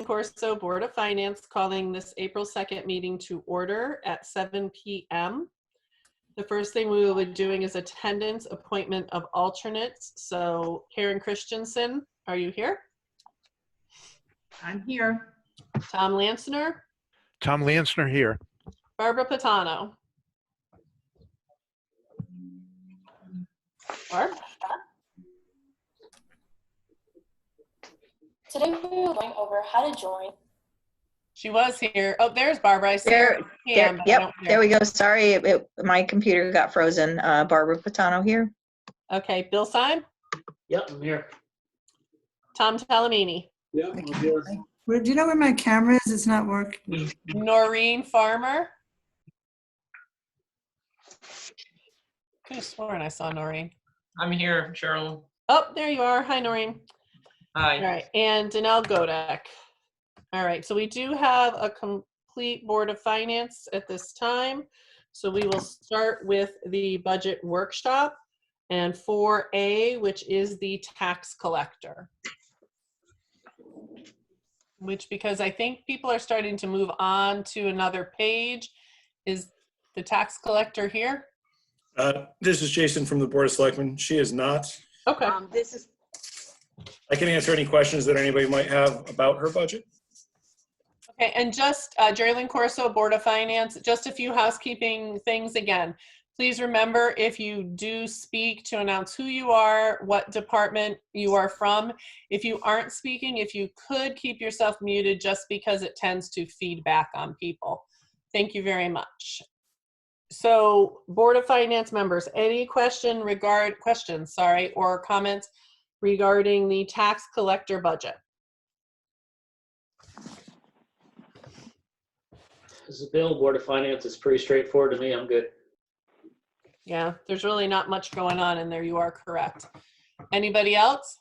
Corso Board of Finance calling this April 2nd meeting to order at 7 p.m. The first thing we will be doing is attendance, appointment of alternates. So Karen Christensen, are you here? I'm here. Tom Lansner, Tom Lansner here. Barbara Patano. Barb? Today we are going over how to join. She was here. Oh, there's Barbara. I see her. Yep, there we go. Sorry, my computer got frozen. Barbara Patano here. Okay, Bill Syme, Yep, I'm here. Tom Talamini, Yeah, I'm here. Where, do you know where my camera is? It's not working. Noreen Farmer. Could have sworn I saw Noreen. I'm here, Cheryl. Oh, there you are. Hi, Noreen. Hi. All right, and Danelle Godek. All right, so we do have a complete Board of Finance at this time. So we will start with the budget workshop and 4A, which is the tax collector. Which, because I think people are starting to move on to another page. Is the tax collector here? This is Jason from the Board of Selectmen. She is not. Okay. I can answer any questions that anybody might have about her budget. Okay, and just Jerry Corso, Board of Finance, just a few housekeeping things again. Please remember, if you do speak, to announce who you are, what department you are from. If you aren't speaking, if you could keep yourself muted, just because it tends to feed back on people. Thank you very much. So, Board of Finance members, any questions or comments regarding the tax collector budget? This is Bill, Board of Finance. It's pretty straightforward to me. I'm good. Yeah, there's really not much going on in there. You are correct. Anybody else?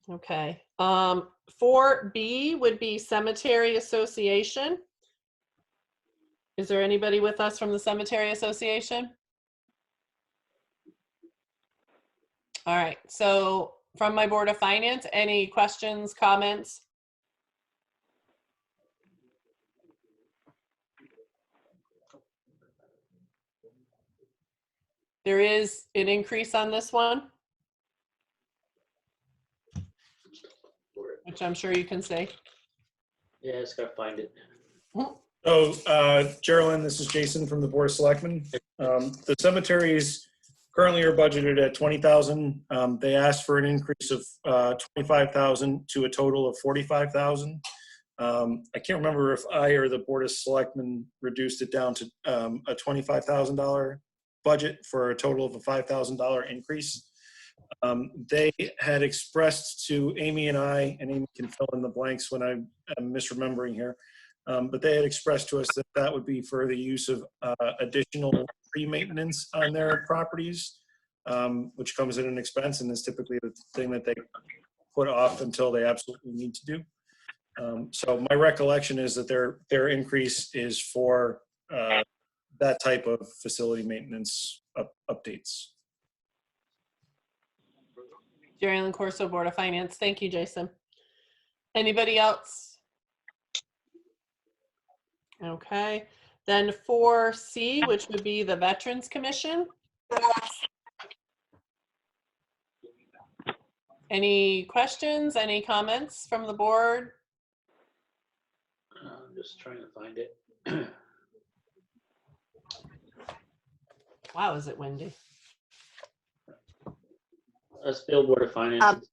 Okay. 4B would be Cemetery Association. Is there anybody with us from the Cemetery Association? All right. So from my Board of Finance, any questions, comments? There is an increase on this one, which I'm sure you can see. Yeah, I just gotta find it. So, Geraldine, this is Jason from the Board of Selectmen. The cemeteries currently are budgeted at $20,000. They asked for an increase of $25,000 to a total of $45,000. I can't remember if I or the Board of Selectmen reduced it down to a $25,000 budget for a total of a $5,000 increase. They had expressed to Amy and I, and Amy can fill in the blanks when I'm misremembering here, but they had expressed to us that that would be for the use of additional tree maintenance on their properties, which comes at an expense and is typically the thing that they put off until they absolutely need to do. So my recollection is that their increase is for that type of facility maintenance updates. Jerry Corso, Board of Finance. Thank you, Jason. Anybody else? Okay. Then 4C, which would be the Veterans Commission. Any questions, any comments from the board? I'm just trying to find it. Wow, is it windy? That's Bill, Board of Finance.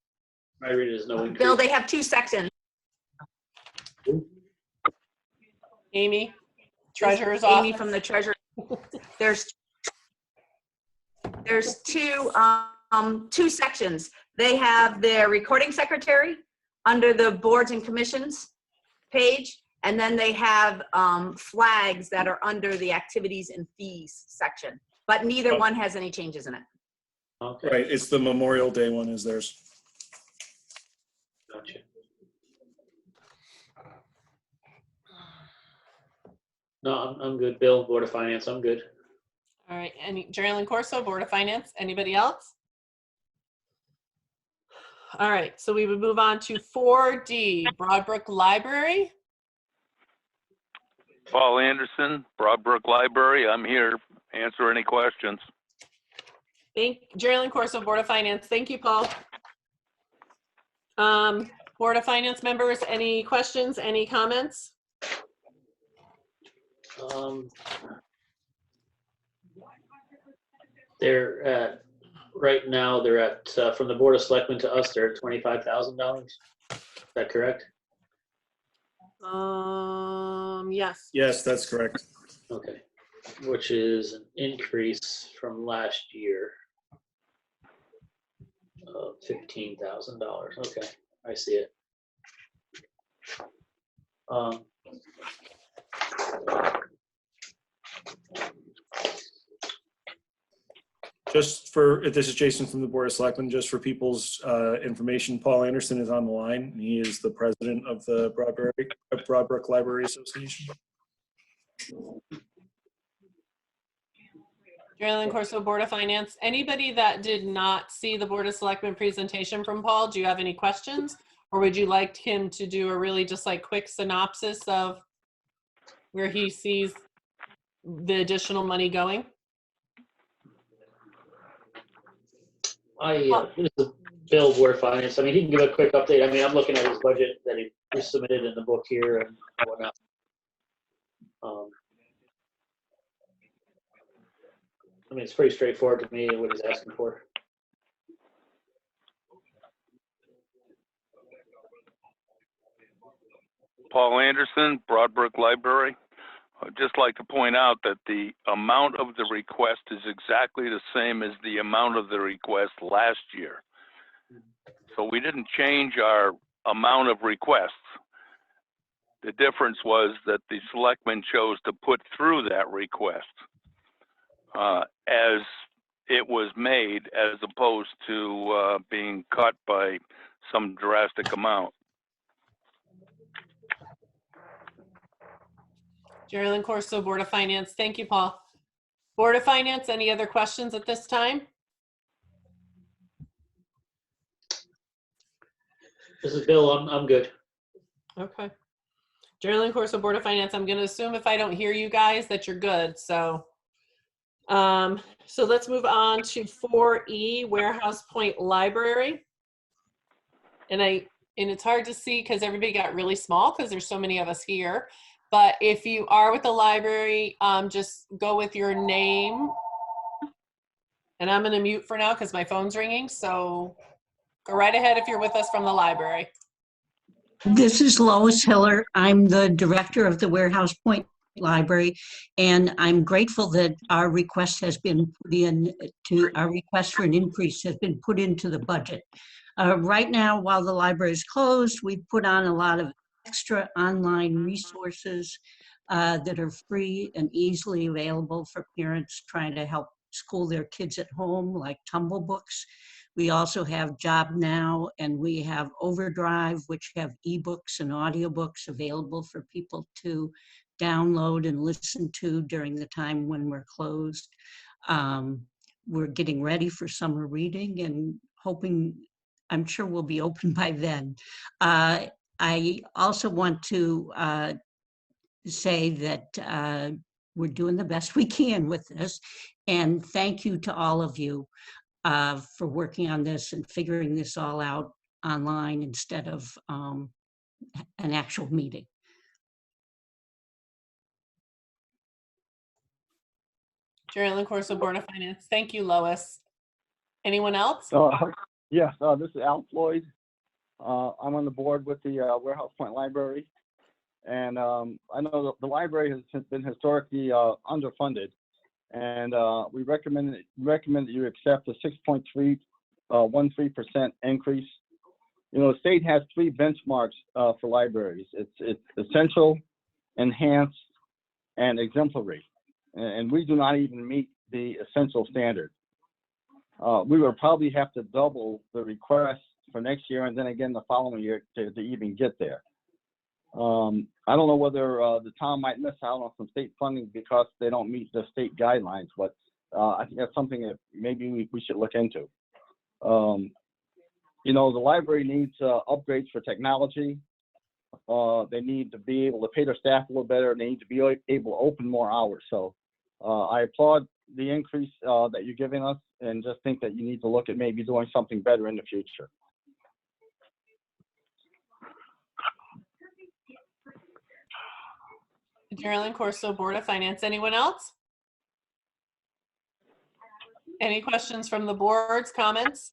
I read it as no increase. Bill, they have two sections. Amy, Treasurer's Amy Office. from the Treasurer. There's two sections. They have their recording secretary under the boards and commissions page, and then they have flags that are under the activities and fees section, but neither one has any changes in it. Okay, Right, it's the Memorial Day one is theirs. gotcha. No, I'm good. Bill, Board of Finance, I'm good. All right, Jerry Corso, Board of Finance. Anybody else? All right, so we would move on to 4D, Broadbrook Library. Paul Anderson, Broadbrook Library. I'm here. Answer any questions. Geraldine Corso, Board of Finance. Thank you, Paul. Board of Finance members, any questions, any comments? They're at, right now, they're at, from the Board of Selectmen to us, they're at $25,000. Is that correct? Yes. Yes, that's correct. Okay. Which is an increase from last year of $15,000. Okay, I see it. Just for, this is Jason from the Board of Selectmen, just for people's information, Paul Anderson is on the line. He is the president of the Broadbrook Library Association. Geraldine Corso, Board of Finance. Anybody that did not see the Board of Selectmen presentation from Paul, do you have any questions? Or would you like him to do a really just like quick synopsis of where he sees the additional money going? This is Bill, Board of Finance. I mean, he can give a quick update. I mean, I'm looking at his budget that he submitted in the book here and whatnot. I mean, it's pretty straightforward to me what he's asking for. Paul Anderson, Broadbrook Library. I'd just like to point out that the amount of the request is exactly the same as the amount of the request last year. So we didn't change our amount of requests. The difference was that the selectmen chose to put through that request as it was made, as opposed to being cut by some drastic amount. Geraldine Corso, Board of Finance. Thank you, Paul. Board of Finance, any other questions at this time? This is Bill. I'm good. Okay. Geraldine Corso, Board of Finance. I'm going to assume if I don't hear you guys that you're good. So let's move on to 4E, Warehouse Point Library. And it's hard to see because everybody got really small because there's so many of us here. But if you are with the library, just go with your name. And I'm going to mute for now because my phone's ringing. So go right ahead if you're with us from the library. This is Lois Hiller. I'm the director of the Warehouse Point Library, and I'm grateful that our request has been put in our request for an increase has been put into the budget. Right now, while the library is closed, we've put on a lot of extra online resources that are free and easily available for parents trying to help school their kids at home, like Tumble Books. We also have Job Now, and we have Overdrive, which have ebooks and audiobooks available for people to download and listen to during the time when we're closed. We're getting ready for summer reading and hoping, I'm sure we'll be open by then. I also want to say that we're doing the best we can with this, and thank you to all of you for working on this and figuring this all out online instead of an actual meeting. Geraldine Corso, Board of Finance. Thank you, Lois. Anyone else? Yes, this is Al Floyd. I'm on the board with the Warehouse Point Library. And I know the library has been historically underfunded. And we recommend that you accept a 6.13% increase. You know, the state has 3 benchmarks for libraries. It's essential, enhanced, and exemplary. And we do not even meet the essential standard. We will probably have to double the request for next year and then again the following year to even get there. I don't know whether the town might miss out on some state funding because they don't meet the state guidelines, but I think that's something that maybe we should look into. You know, the library needs upgrades for technology. They need to be able to pay their staff a little better. They need to be able to open more hours. So I applaud the increase that you're giving us, and just think that you need to look at maybe doing something better in the future. Geraldine Corso, Board of Finance. Anyone else? Any questions from the boards, comments?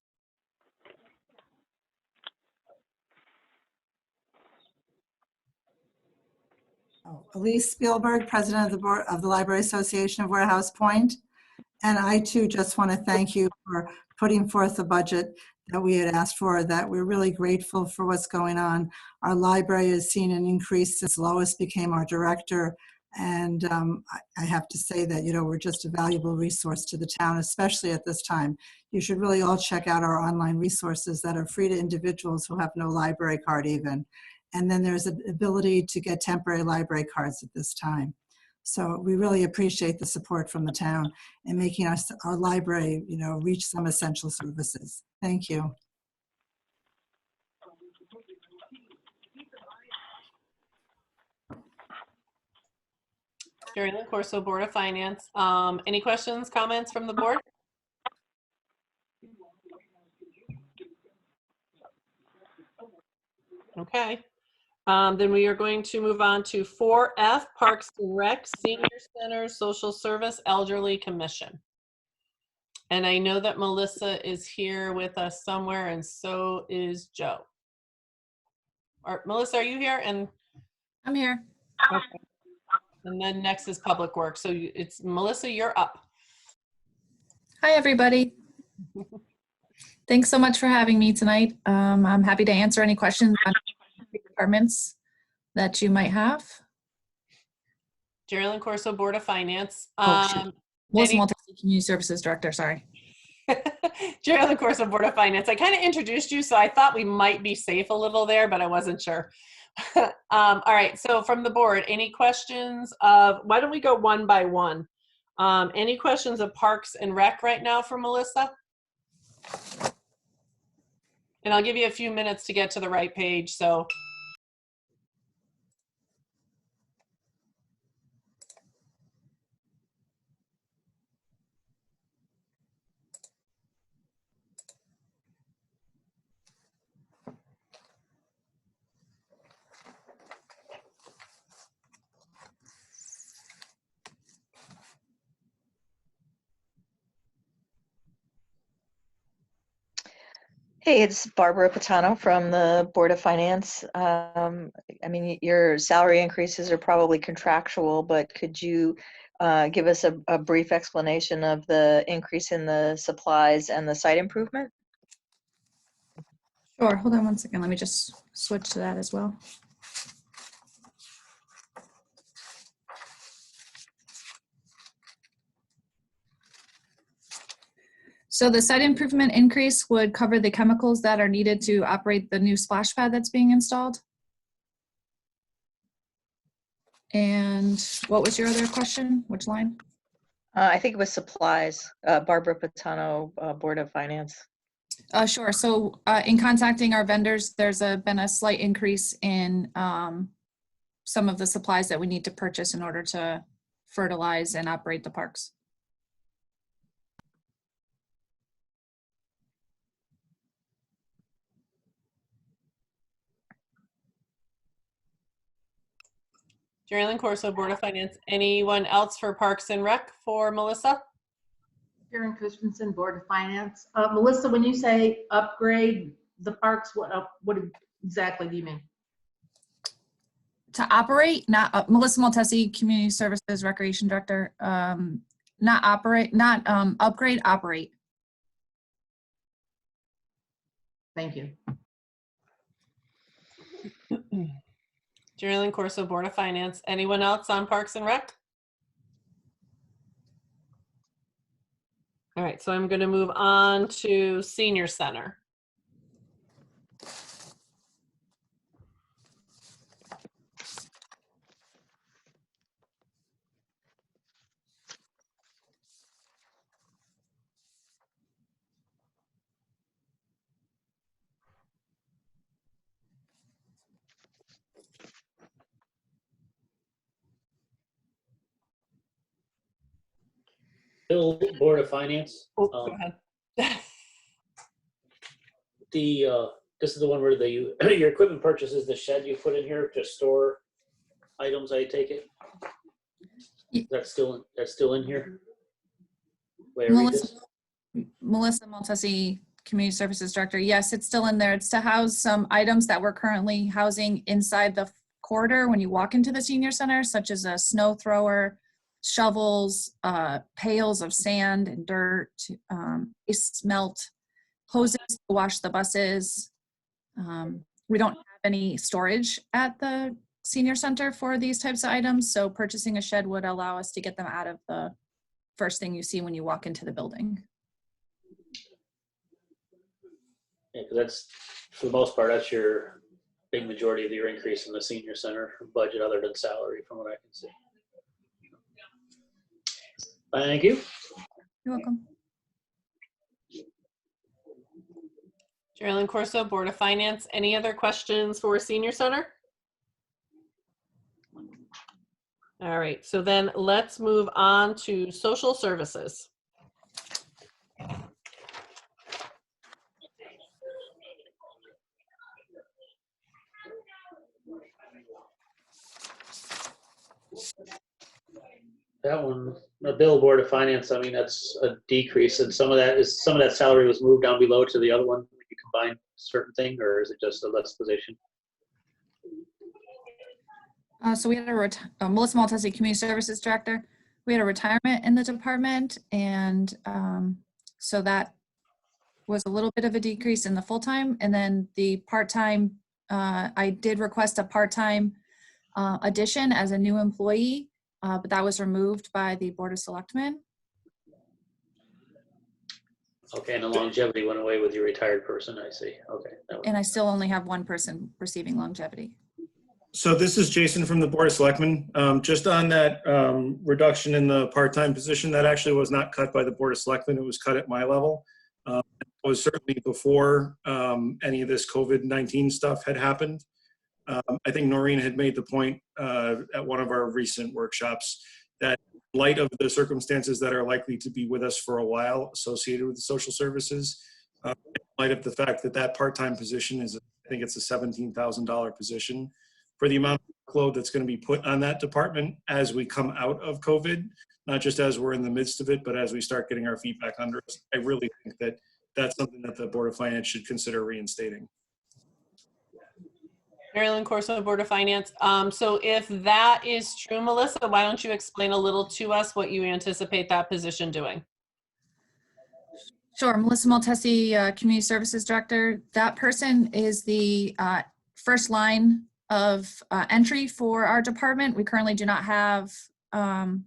Elise Spielberg, President of the Board of the Library Association of Warehouse Point. And I too just want to thank you for putting forth the budget that we had asked for, that we're really grateful for what's going on. Our library has seen an increase since Lois became our director. And I have to say that, you know, we're just a valuable resource to the town, especially at this time. You should really all check out our online resources that are free to individuals who have no library card even. And then there's an ability to get temporary library cards at this time. So we really appreciate the support from the town in making our library, you know, reach some essential services. Thank you. Geraldine Corso, Board of Finance. Any questions, comments from the board? Okay. Then we are going to move on to 4F, Parks and Rec, Senior Center, Social Service, Elderly Commission. And I know that Melissa is here with us somewhere, and so is Joe. Melissa, are you here? And I'm here. okay. And then next is Public Works. So it's Melissa, you're up. Hi, everybody. Thanks so much for having me tonight. I'm happy to answer any questions on departments that you might have. Geraldine Corso, Board of Finance. Melissa Maltese, Community Services Director, sorry. Geraldine Corso, Board of Finance. I kind of introduced you, so I thought we might be safe a little there, but I wasn't sure. All right, so from the board, any questions of, why don't we go one by one? Any questions of Parks and Rec right now for Melissa? And I'll give you a few minutes to get to the right page, so. Hey, it's Barbara Patano from the Board of Finance. I mean, your salary increases are probably contractual, but could you give us a brief explanation of the increase in the supplies and the site improvement? Sure, hold on one second. Let me just switch to that as well. So the site improvement increase would cover the chemicals that are needed to operate the new splash pad that's being installed. And what was your other question? Which line? I think it was supplies. Barbara Patano, Board of Finance. Sure. So in contacting our vendors, there's been a slight increase in some of the supplies that we need to purchase in order to fertilize and operate the parks. Geraldine Corso, Board of Finance. Anyone else for Parks and Rec for Melissa? Karen Christensen, Board of Finance. Melissa, when you say upgrade the parks, what exactly do you mean? To operate, not Melissa Maltese, Community Services Recreation Director. Not operate, not upgrade, operate. Thank you. Geraldine Corso, Board of Finance. Anyone else on Parks and Rec? All right, so I'm going to move on to Senior Center. Bill, Board of Finance. Oh, go ahead. This is the one where your equipment purchases, the shed you put in here to store items, I take it? That's still in here? Wait, I read this? Melissa Maltesi, Community Services Director. Yes, it's still in there. It's to house some items that we're currently housing inside the corridor when you walk into the senior center, such as a snow thrower, shovels, pails of sand and dirt, ice melt, hoses to wash the buses. We don't have any storage at the senior center for these types of items, so purchasing a shed would allow us to get them out of the first thing you see when you walk into the building. Yeah, because that's, for the most part, that's your big majority of your increase in the senior center budget other than salary, from what I can see. Thank you. You're welcome. Geraldine Corso, Board of Finance. Any other questions for Senior Center? All right, so then let's move on to social services. That one, the Bill, Board of Finance, I mean, that's a decrease, and some of that salary was moved down below to the other one. You combine certain thing, or is it just a less position? So we had Melissa Maltesi, Community Services Director. We had a retirement in the department, and so that was a little bit of a decrease in the full-time. And then the part-time, I did request a part-time addition as a new employee, but that was removed by the Board of Selectmen. Okay, and the longevity went away with your retired person, I see. Okay. And I still only have one person receiving longevity. So this is Jason from the Board of Selectmen. Just on that reduction in the part-time position, that actually was not cut by the Board of Selectmen. It was cut at my level. It was certainly before any of this COVID-19 stuff had happened. I think Noreen had made the point at one of our recent workshops that in light of the circumstances that are likely to be with us for a while associated with the social services, in light of the fact that that part-time position is, I think it's a $17,000 position, for the amount of load that's going to be put on that department as we come out of COVID, not just as we're in the midst of it, but as we start getting our feet back under us. I really think that that's something that the Board of Finance should consider reinstating. Marilyn Corso, Board of Finance. So if that is true, Melissa, why don't you explain a little to us what you anticipate that position doing? Sure, Melissa Maltesi, Community Services Director. That person is the first line of entry for our department. We currently do not have, well,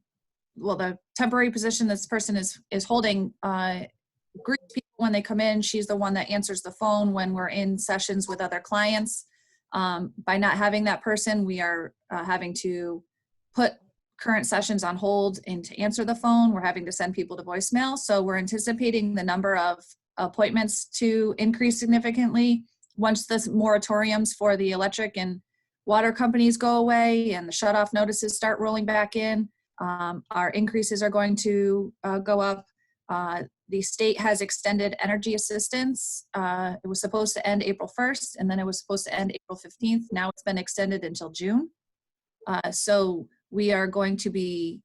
the temporary position this person is holding greets people when they come in. She's the one that answers the phone when we're in sessions with other clients. By not having that person, we are having to put current sessions on hold and to answer the phone. We're having to send people to voicemail. So we're anticipating the number of appointments to increase significantly once the moratoriums for the electric and water companies go away and the shut-off notices start rolling back in. Our increases are going to go up. The state has extended energy assistance. It was supposed to end April 1st, and then it was supposed to end April 15th. Now it's been extended until June. So we are going to be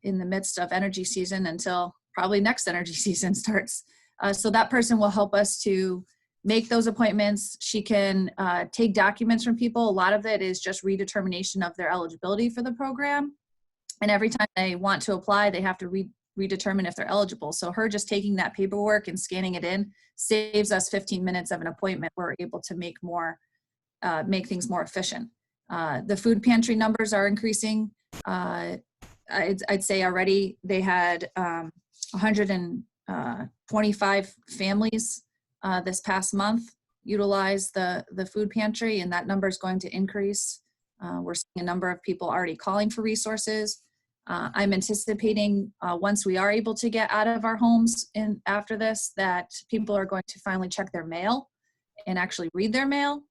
in the midst of energy season until probably next energy season starts. So that person will help us to make those appointments. She can take documents from people. A lot of it is just redetermination of their eligibility for the program. And every time they want to apply, they have to redetermine if they're eligible. So her just taking that paperwork and scanning it in saves us 15 minutes of an appointment. We're able to make things more efficient. The food pantry numbers are increasing. I'd say already they had 125 families this past month utilize the food pantry, and that number is going to increase. We're seeing a number of people already calling for resources. I'm anticipating once we are able to get out of our homes after this, that people are going to finally check their mail and actually read their mail.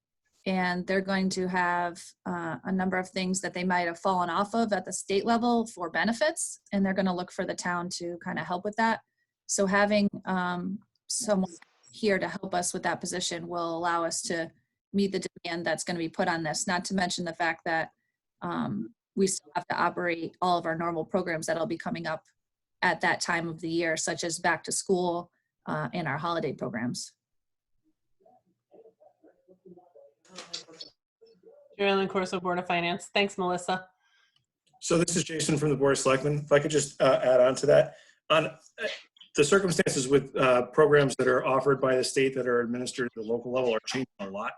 and they're going to have a number of things that they might have fallen off of at the state level for benefits, and they're going to look for the town to kind of help with that. So having someone here to help us with that position will allow us to meet the demand that's going to be put on this, not to mention the fact that we still have to operate all of our normal programs that'll be coming up at that time of the year, such as back to school and our holiday programs. Geraldine Corso, Board of Finance. Thanks, Melissa. So this is Jason from the Board of Selectmen. If I could just add on to that. On the circumstances with programs that are offered by the state that are administered at the local level are changing a lot.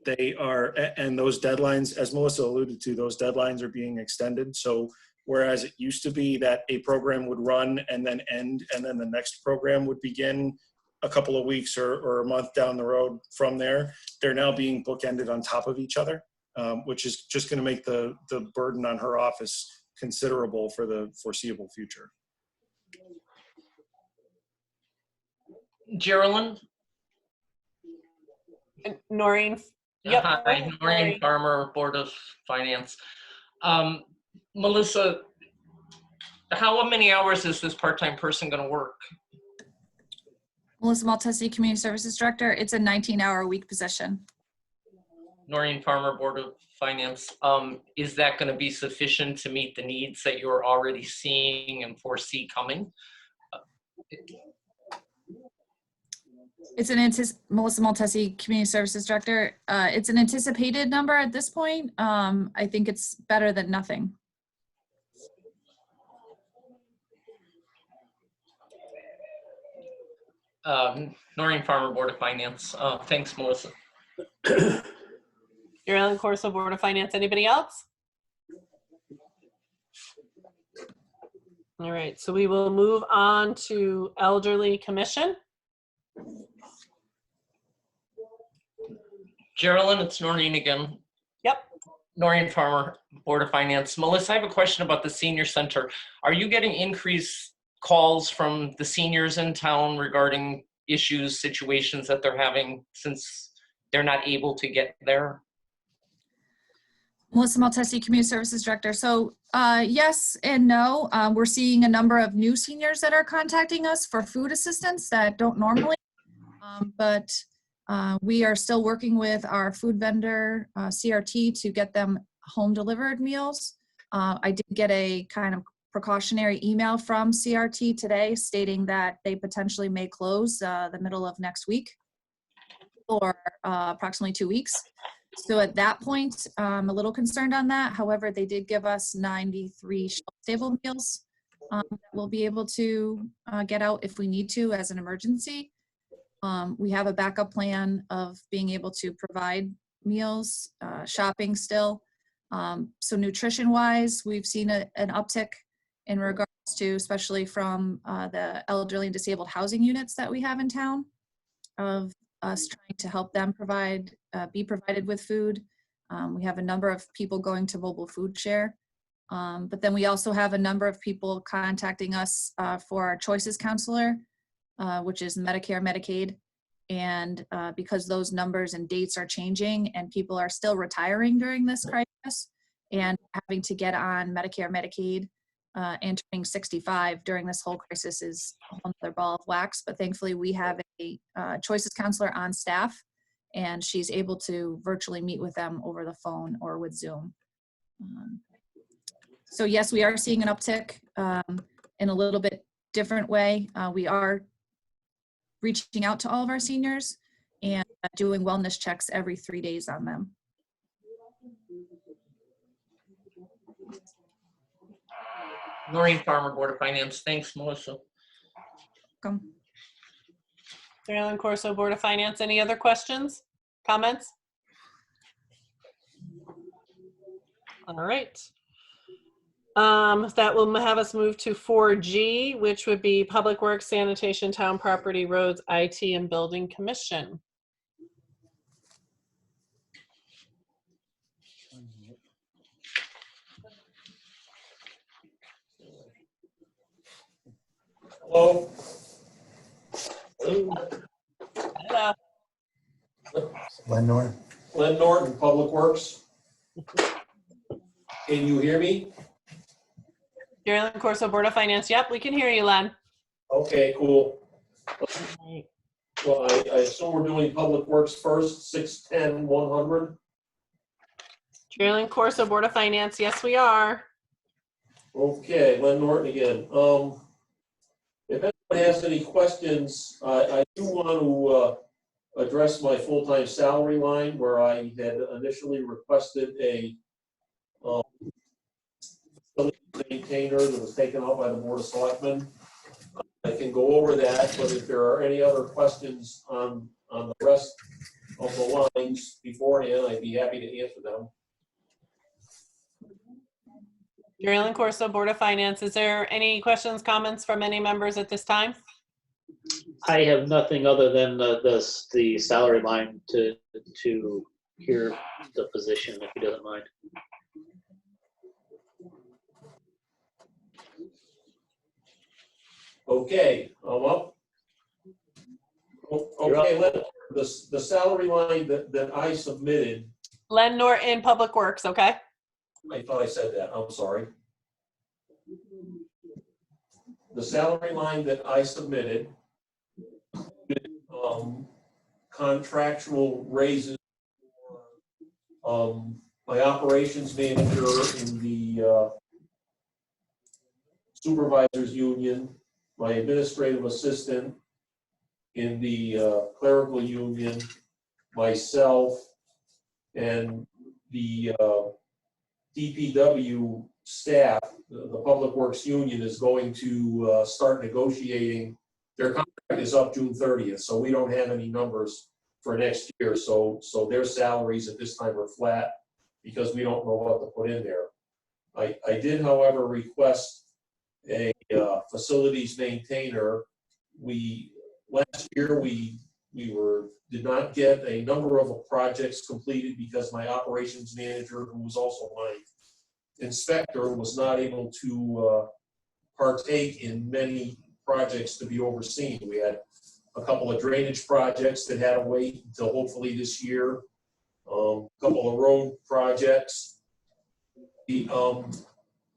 They are, and those deadlines, as Melissa alluded to, those deadlines are being extended. So whereas it used to be that a program would run and then end, and then the next program would begin a couple of weeks or a month down the road from there, they're now being bookended on top of each other, which is just going to make the burden on her office considerable for the foreseeable future. Geraldine? And Noreen. Yep. Hi, Noreen Farmer, Board of Finance. Melissa, how many hours is this part-time person going to work? Melissa Maltesi, Community Services Director. It's a 19-hour-a-week position. Noreen Farmer, Board of Finance. Is that going to be sufficient to meet the needs that you're already seeing and foresee coming? It's an Melissa Maltesi, Community Services Director. It's an anticipated number at this point. I think it's better than nothing. Noreen Farmer, Board of Finance. Thanks, Melissa. Geraldine Corso, Board of Finance. Anybody else? All right, so we will move on to Elderly Commission. Geraldine, it's Noreen again. Yep. Noreen Farmer, Board of Finance. Melissa, I have a question about the senior center. Are you getting increased calls from the seniors in town regarding issues, situations that they're having since they're not able to get there? Melissa Maltesi, Community Services Director. So yes and no. We're seeing a number of new seniors that are contacting us for food assistance that don't normally, but we are still working with our food vendor, CRT, to get them home delivered meals. I did get a kind of precautionary email from CRT today stating that they potentially may close the middle of next week or approximately 2 weeks. So at that point, I'm a little concerned on that. However, they did give us 93 shelf-stable meals that we'll be able to get out if we need to as an emergency. We have a backup plan of being able to provide meals, shopping still. So nutrition-wise, we've seen an uptick in regards to, especially from the elderly and disabled housing units that we have in town, of us trying to help them be provided with food. We have a number of people going to mobile food share. But then we also have a number of people contacting us for our Choices Counselor, which is Medicare, Medicaid. And because those numbers and dates are changing and people are still retiring during this crisis and having to get on Medicare, Medicaid, and turning 65 during this whole crisis is a whole other ball of wax. But thankfully we have a Choices Counselor on staff, and she's able to virtually meet with them over the phone or with Zoom. So yes, we are seeing an uptick in a little bit different way. We are reaching out to all of our seniors and doing wellness checks every 3 days on them. Noreen Farmer, Board of Finance. Thanks, Melissa. Welcome. Geraldine Corso, Board of Finance. Any other questions, comments? All right. That will have us move to 4G, which would be Public Works, Sanitation, Town Property, Roads, IT, and Building Commission. Hello. Hello. Lenore. Len Norton, Public Works. Can you hear me? Jerry Corso, Board of Finance. Yep, we can hear you, Len. Okay, cool. Well, I assume we're doing Public Works first, 610, 100. Jerry Corso, Board of Finance. Yes, we are. Okay, Len Norton again. If anyone has any questions, I do want to address my full-time salary line where I had initially requested a facility maintainer that was taken out by the Board of Selectmen. I can go over that, but if there are any other questions on the rest of the lines beforehand, I'd be happy to answer them. Jerry Corso, Board of Finance. Is there any questions, comments from any members at this time? I have nothing other than the salary line to hear the position, if he doesn't mind. Okay, I'm up. Okay, the salary line that I submitted, Len Norton, Public Works, okay? I thought I said that, I'm sorry. The salary line that I submitted, contractual raises for my operations manager in the supervisors union, my administrative assistant in the clerical union, myself, and the DPW staff, the Public Works Union, is going to start negotiating. Their contract is up June 30th, so we don't have any numbers for next year. So their salaries at this time are flat because we don't know what to put in there. I did, however, request a facilities maintainer. Last year we did not get a number of projects completed because my operations manager, who was also my inspector, was not able to partake in many projects to be overseen. We had a couple of drainage projects that had to wait until hopefully this year, a couple of road projects.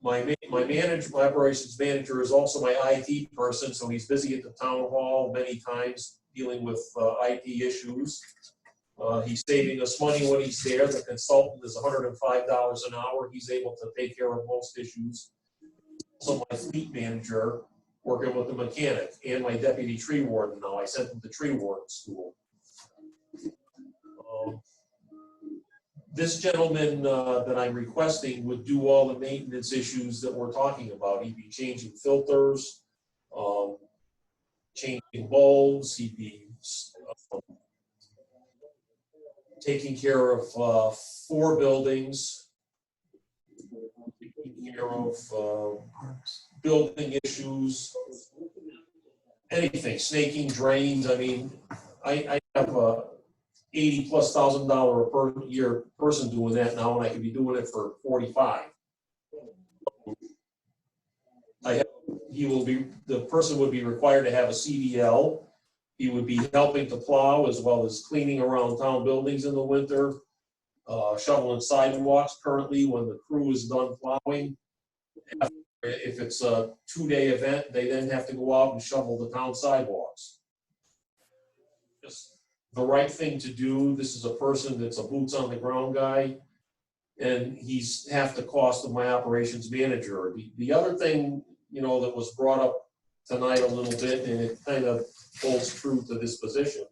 My operations manager is also my IT person, so he's busy at the town hall many times dealing with IT issues. He's saving us money when he's there. The consultant is $105 an hour. He's able to take care of most issues. So my fleet manager, working with the mechanic, and my deputy tree warden now. I sent him to tree warden school. This gentleman that I'm requesting would do all the maintenance issues that we're talking about. He'd be changing filters, changing bulbs. He'd be taking care of 4 buildings, taking care of building issues, anything, snaking drains. I mean, I have a $80,000+ per year person doing that now, and I could be doing it for 45. The person would be required to have a CDL. He would be helping to plow as well as cleaning around town buildings in the winter, shoveling sidewalks currently when the crew is done plowing. If it's a 2-day event, they then have to go out and shovel the town sidewalks. Just the right thing to do. This is a person that's a boots on the ground guy, and he's half the cost of my operations manager. The other thing, that was brought up tonight a little bit, and it kind of holds true to this position.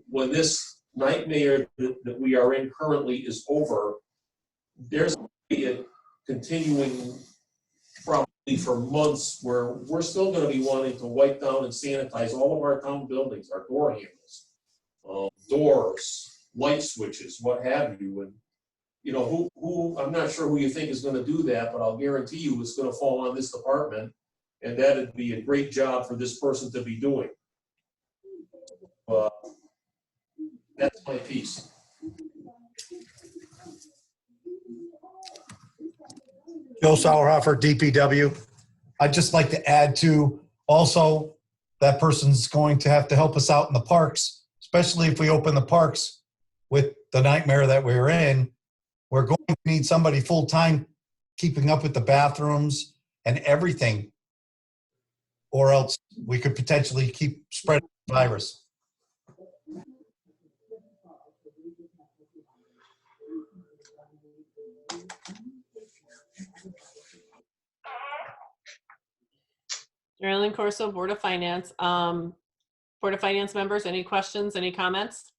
When this nightmare that we are in currently is over, there's a continuing probably for months where we're still going to be wanting to wipe down and sanitize all of our town buildings, our door handles, doors, light switches, what have you. And who I'm not sure who you think is going to do that, but I'll guarantee you it's going to fall on this department, and that'd be a great job for this person to be doing. That's my piece. Joe Sauerhofer, DPW. I'd just like to add to also that person's going to have to help us out in the parks, especially if we open the parks with the nightmare that we're in, we're going to need somebody full-time keeping up with the bathrooms and everything, or else we could potentially keep spreading the virus. Marilyn Corso, Board of Finance. Board of Finance members, any questions, any comments?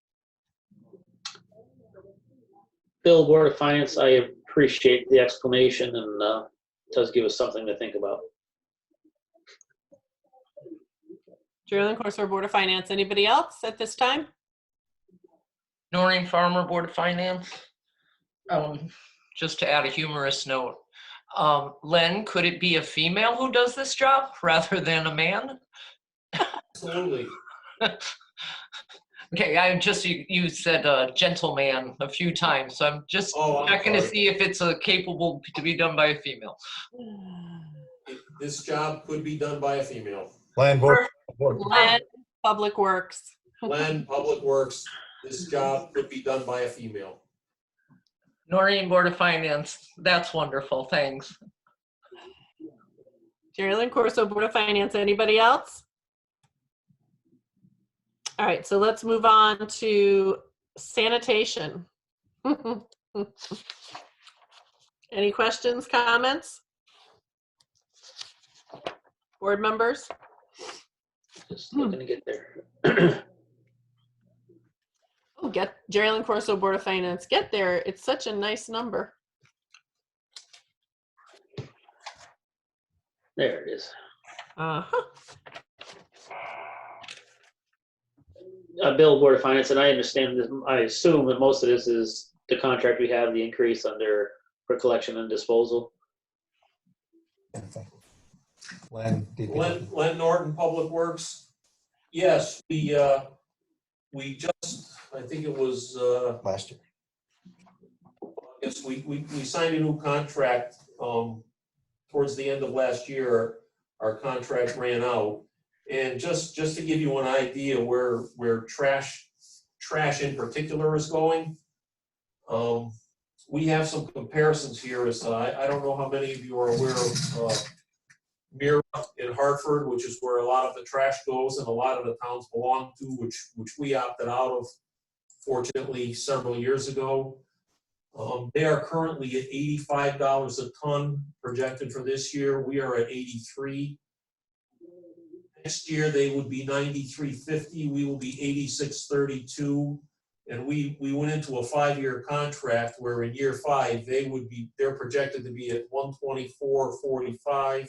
Bill, Board of Finance, I appreciate the explanation and does give us something to think about. Marilyn Corso, Board of Finance. Anybody else at this time? Noreen Farmer, Board of Finance. Just to add a humorous note, Len, could it be a female who does this job rather than a man? Absolutely. Okay, you said gentleman a few times, so I'm just checking to see if it's capable to be done by a female. This job could be done by a female. Len, Public Works. Len, Public Works, this job could be done by a female. Noreen, Board of Finance, that's wonderful, thanks. Marilyn Corso, Board of Finance. Anybody else? All right, so let's move on to sanitation. Any questions, comments? Board members? Just looking to get there. Oh, get Marilyn Corso, Board of Finance. Get there. It's such a nice number. There it is. Uh-huh. Bill, Board of Finance, and I understand this, I assume that most of this is the contract we have, the increase under for collection and disposal. Len Norton, Public Works. Yes, we just, I think it was last year. Yes, we signed a new contract towards the end of last year. Our contract ran out. And just to give you an idea where trash in particular is going, we have some comparisons here. As I don't know how many of you are aware of Mira in Hartford, which is where a lot of the trash goes and a lot of the towns belong to, which we opted out of, fortunately, several years ago. They are currently at $85 a ton projected for this year. We are at 83. Next year, they would be 93.50. We will be 86.32. And we went into a 5-year contract where in year 5, they're projected to be at 124.45.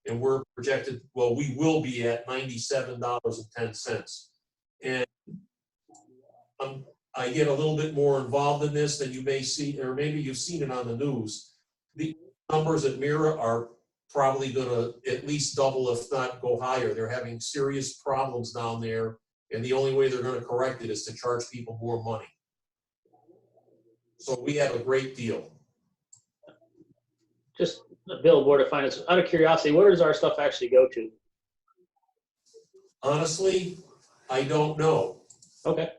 And we're projected, well, we will be at $97.10. And I get a little bit more involved in this than you may see, or maybe you've seen it on the news. The numbers at Mira are probably going to at least double, if not go higher. They're having serious problems down there, and the only way they're going to correct it is to charge people more money. So we have a great deal. Just Bill, Board of Finance, out of curiosity, where does our stuff actually go to? Honestly, I don't know. Okay.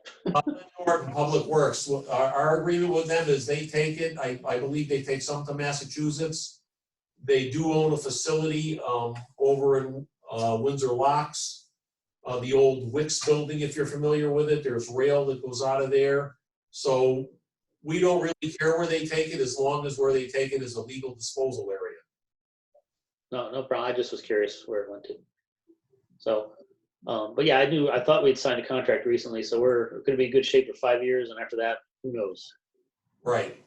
Norton Public Works, our agreement with them is they take it. I believe they take some to Massachusetts. They do own a facility over in Windsor Locks, the old Wicks building, if you're familiar with it. There's rail that goes out of there. So we don't really care where they take it as long as where they take it is a legal disposal area. No problem. I just was curious where it went to. So, but yeah, I thought we'd signed a contract recently, so we're going to be in good shape for 5 years, and after that, who knows? Right.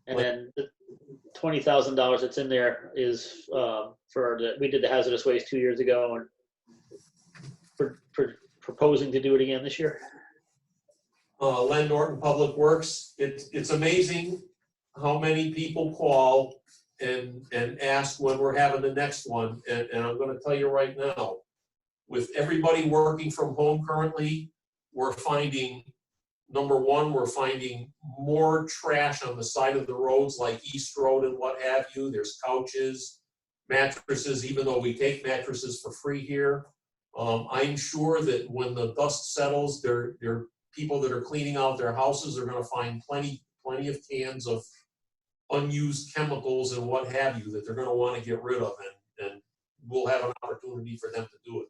And then the $20,000 that's in there is we did the hazardous waste 2 years ago, and proposing to do it again this year. Len Norton Public Works. It's amazing how many people call and ask when we're having the next one. And I'm going to tell you right now, with everybody working from home currently, we're finding, number one, we're finding more trash on the side of the roads like East Road and what have you. There's couches, mattresses, even though we take mattresses for free here. I'm sure that when the dust settles, people that are cleaning out their houses are gonna find plenty of cans of unused chemicals and what have you that they're gonna wanna get rid of, and we'll have an opportunity for them to do it.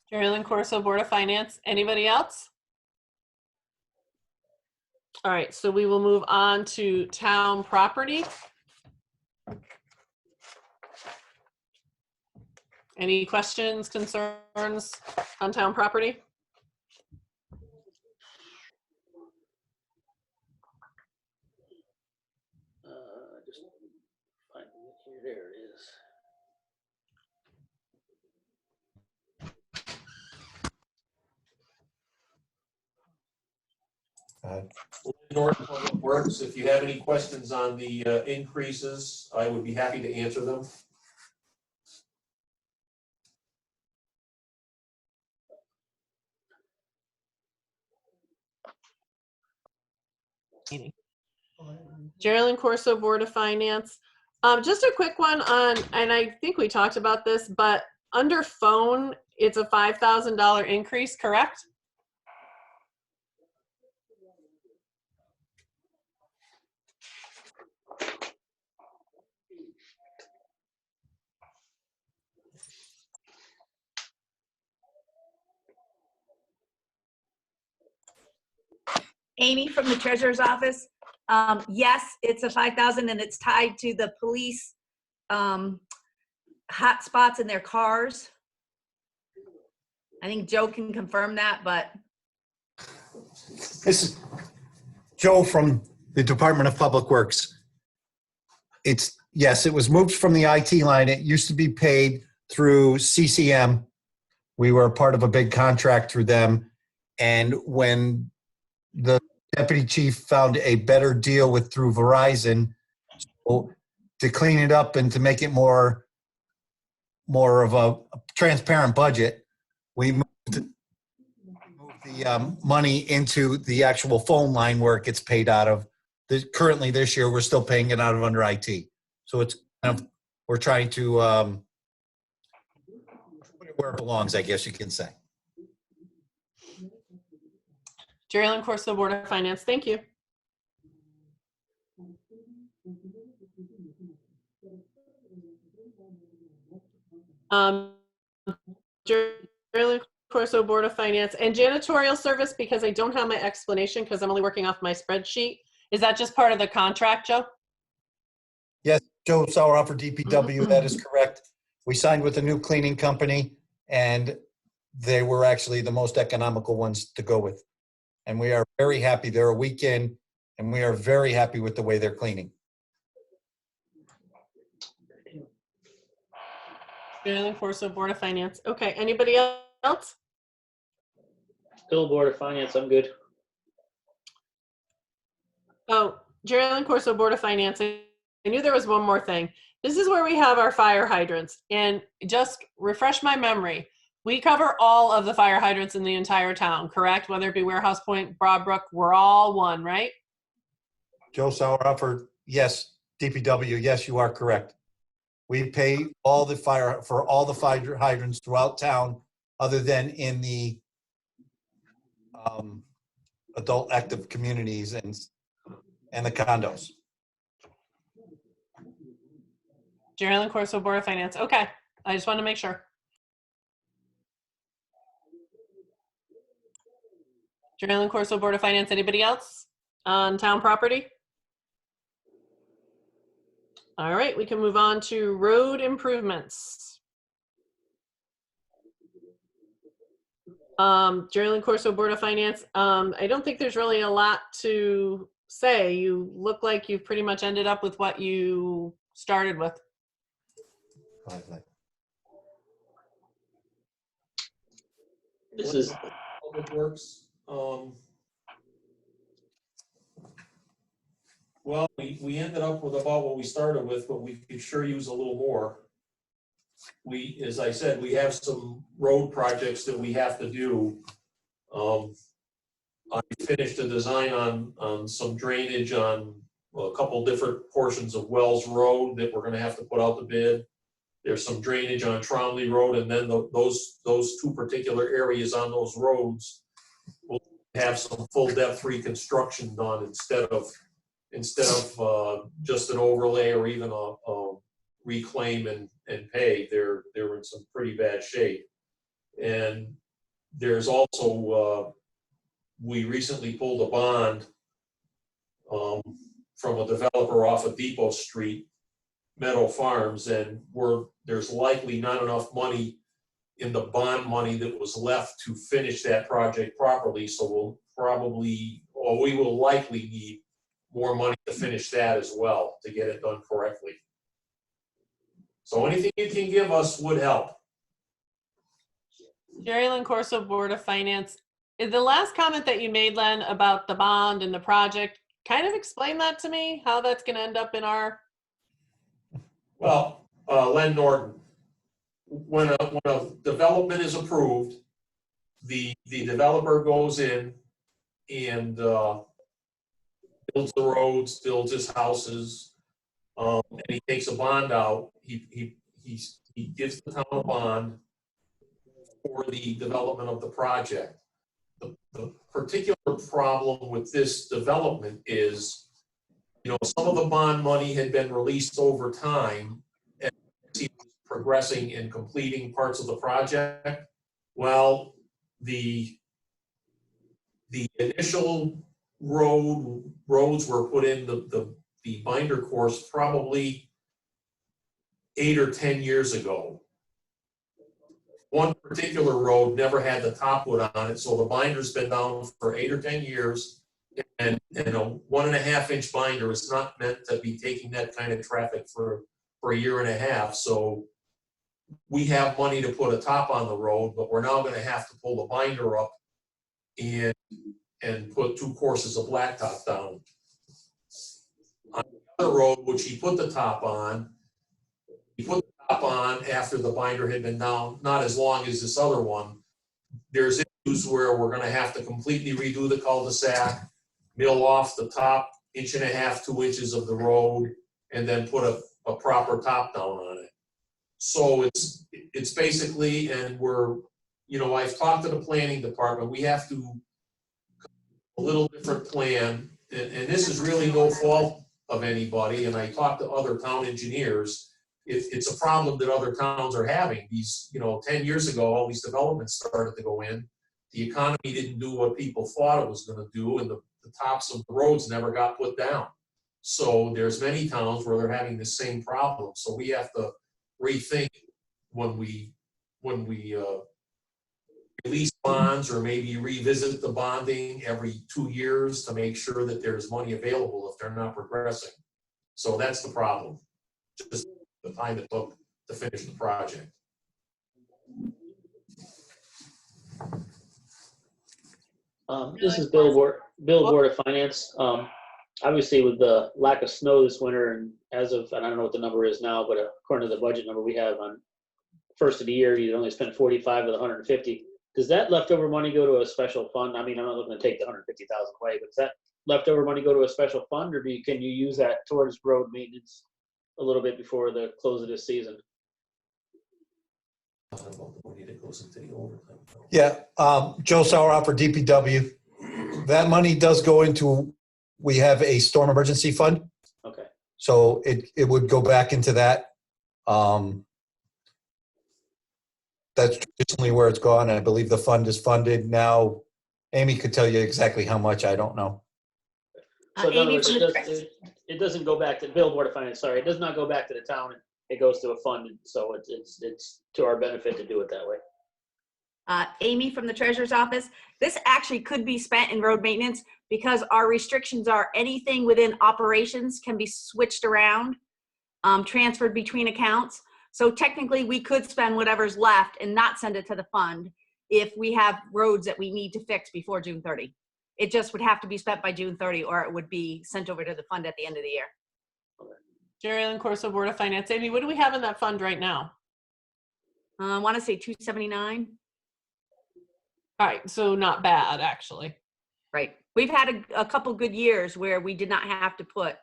Jerry Corso, Board of Finance. Anybody else? All right, so we will move on to town property. Any questions, concerns on town property? Just finding it here. There it is. North Public Works, if you have any questions on the increases, I would be happy to answer them. Geraldine Corso, Board of Finance. Just a quick one on, and I think we talked about this, but under phone, it's a $5,000 increase, correct? Amy from the treasurer's office. Yes, it's a 5,000 and it's tied to the police hot spots in their cars. I think Joe can confirm that, but This is Joe from the Department of Public Works. Yes, it was moved from the IT line. It used to be paid through CCM. We were a part of a big contract through them. And when the deputy chief found a better deal through Verizon, so to clean it up and to make it more of a transparent budget, we moved the money into the actual phone line where it gets paid out of. Currently this year, we're still paying it out of under IT. So it's kind of, we're trying to put it where it belongs, I guess you can say. Geraldine Corso, Board of Finance. Thank you. Geraldine Corso, Board of Finance, and janitorial service, because I don't have my explanation because I'm only working off my spreadsheet. Is that just part of the contract, Joe? Yes, Joe Sauerhofer, DPW, that is correct. We signed with a new cleaning company, and they were actually the most economical ones to go with. And we are very happy. They're a weekend, and we are very happy with the way they're cleaning. Geraldine Corso, Board of Finance. Okay, anybody else? Still Board of Finance, I'm good. Oh, Geraldine Corso, Board of Finance. I knew there was one more thing. This is where we have our fire hydrants. And just refresh my memory. We cover all of the fire hydrants in the entire town, correct? Whether it be Warehouse Point, Broadbrook, we're all one, right? Joe Sauerhofer, yes. DPW, yes, you are correct. We pay all the fire hydrants throughout town, other than in the adult active communities and the condos. Geraldine Corso, Board of Finance. Okay, I just want to make sure. Geraldine Corso, Board of Finance. Anybody else on town property? All right, we can move on to road improvements. Geraldine Corso, Board of Finance. I don't think there's really a lot to say. You look like you've pretty much ended up with what you started with. This is Public Works. Well, we ended up with about what we started with, but we could sure use a little more. As I said, we have some road projects that we have to do. I finished a design on some drainage on a couple different portions of Wells Road that we're gonna have to put out the bid. There's some drainage on Tromley Road, and then those two particular areas on those roads will have some full depth reconstruction done instead of just an overlay or even a reclaim and pave. They're in some pretty bad shape. And there's also, we recently pulled a bond from a developer off of Depot Street, Meadow Farms, and there's likely not enough money in the bond money that was left to finish that project properly. So we will likely need more money to finish that as well, to get it done correctly. So anything you can give us would help. Jerry Lynn Corso, Board of Finance. The last comment that you made, Len, about the bond and the project, kind of explain that to me, how that's going to end up in our... Well, Len Norton, when a development is approved, the developer goes in and builds the roads, builds his houses, and he takes a bond out. He gives the town a bond for the development of the project. The particular problem with this development is, some of the bond money had been released over time and he was progressing and completing parts of the project. Well, the initial roads were put in the binder course probably 8 or 10 years ago. One particular road never had the top wood on it, so the binder's been down for 8 or 10 years. And a 1.5 inch binder is not meant to be taking that kind of traffic for a year and a half. So we have money to put a top on the road, but we're now going to have to pull the binder up and put 2 courses of blacktop down. On the other road, which he put the top on, after the binder had been down, not as long as this other one. There's issues where we're going to have to completely redo the cul-de-sac, mill off the top 1.5 inches, 2 inches of the road, and then put a proper top down on it. So it's basically, and I've talked to the planning department. We have to a little different plan, and this is really no fault of anybody. And I talked to other town engineers. It's a problem that other towns are having. 10 years ago, all these developments started to go in. The economy didn't do what people thought it was going to do, and the tops of the roads never got put down. So there's many towns where they're having the same problem. So we have to rethink when we release bonds, or maybe revisit the bonding every 2 years to make sure that there's money available if they're not progressing. So that's the problem. Just the time it took to finish the project. This is Bill, Board of Finance. Obviously, with the lack of snow this winter, and as of, and I don't know what the number is now, but according to the budget number we have on first of the year, you only spent 45 of the 150. Does that leftover money go to a special fund? I mean, I'm not looking to take the 150,000 away, but does that leftover money go to a special fund, or can you use that towards road maintenance a little bit before the close of this season? Yeah, Joe Sauerhoff for DPW. That money does go into, we have a storm emergency fund. Okay. So it would go back into that. That's traditionally where it's gone. I believe the fund is funded now. Amy could tell you exactly how much. I don't know. So in other words, it doesn't go back to the Board of Finance. Sorry, it does not go back to the town. It goes to a fund, so it's to our benefit to do it that way. Amy from the Treasurer's Office. This actually could be spent in road maintenance because our restrictions are anything within operations can be switched around, transferred between accounts. So technically we could spend whatever's left and not send it to the fund if we have roads that we need to fix before June 30. It just would have to be spent by June 30, or it would be sent over to the fund at the end of the year. Jerry Lynn Corso, Board of Finance. Amy, what do we have in that fund right now? I want to say 279. All right, so not bad, actually. Right. We've had a couple good years where we did not have to put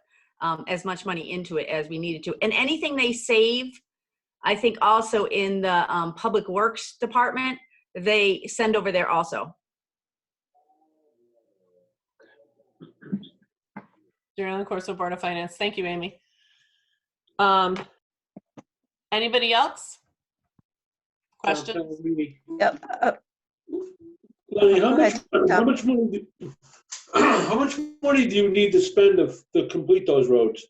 as much money into it as we needed to. And anything they save I think also in the Public Works Department, they send over there also. Geraldine Corso, Board of Finance. Thank you, Amy. Anybody else? Questions? Yep. Lenny, how Go much, ahead, how Tom. much money, how much money do you need to spend to complete those roads?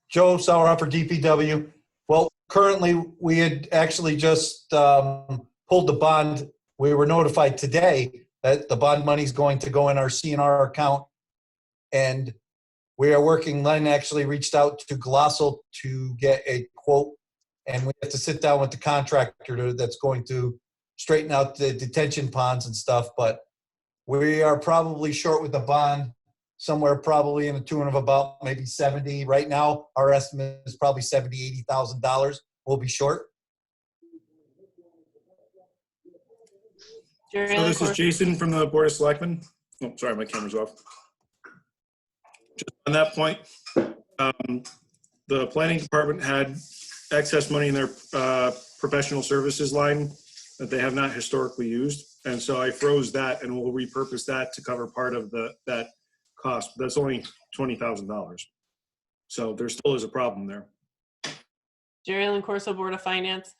Joe Sauerhofer, DPW. Well, currently, we had actually just pulled the bond. We were notified today that the bond money is going to go in our CNR account. And we are working, Len actually reached out to Glossal to get a quote. And we have to sit down with the contractor that's going to straighten out the detention ponds and stuff. But we are probably short with the bond, somewhere probably in the tune of about maybe 70. Right now, our estimate is probably $70,000, $80,000. We'll be short. So this is Jason from the Board of Selectmen. Oh, sorry, my camera's off. Just on that point, the planning department had excess money in their professional services line that they have not historically used. And so I froze that and we'll repurpose that to cover part of that cost. But that's only $20,000. So there still is a problem there. Geraldine Corso, Board of Finance.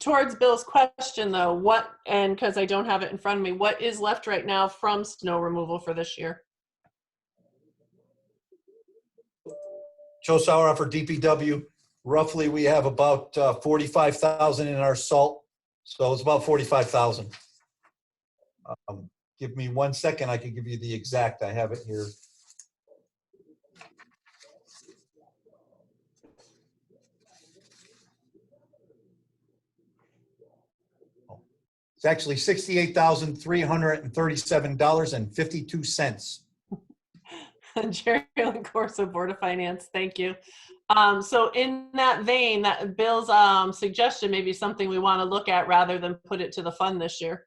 Towards Bill's question though, what, and because I don't have it in front of me, what is left right now from snow removal for this year? Joe Sauerhofer, DPW. Roughly, we have about 45,000 in our salt. So it's about 45,000. Give me 1 second. I can give you the exact. I have it here. It's actually $68,337.52. Geraldine Corso, Board of Finance. Thank you. So in that vein, that Bill's suggestion may be something we want to look at rather than put it to the fund this year.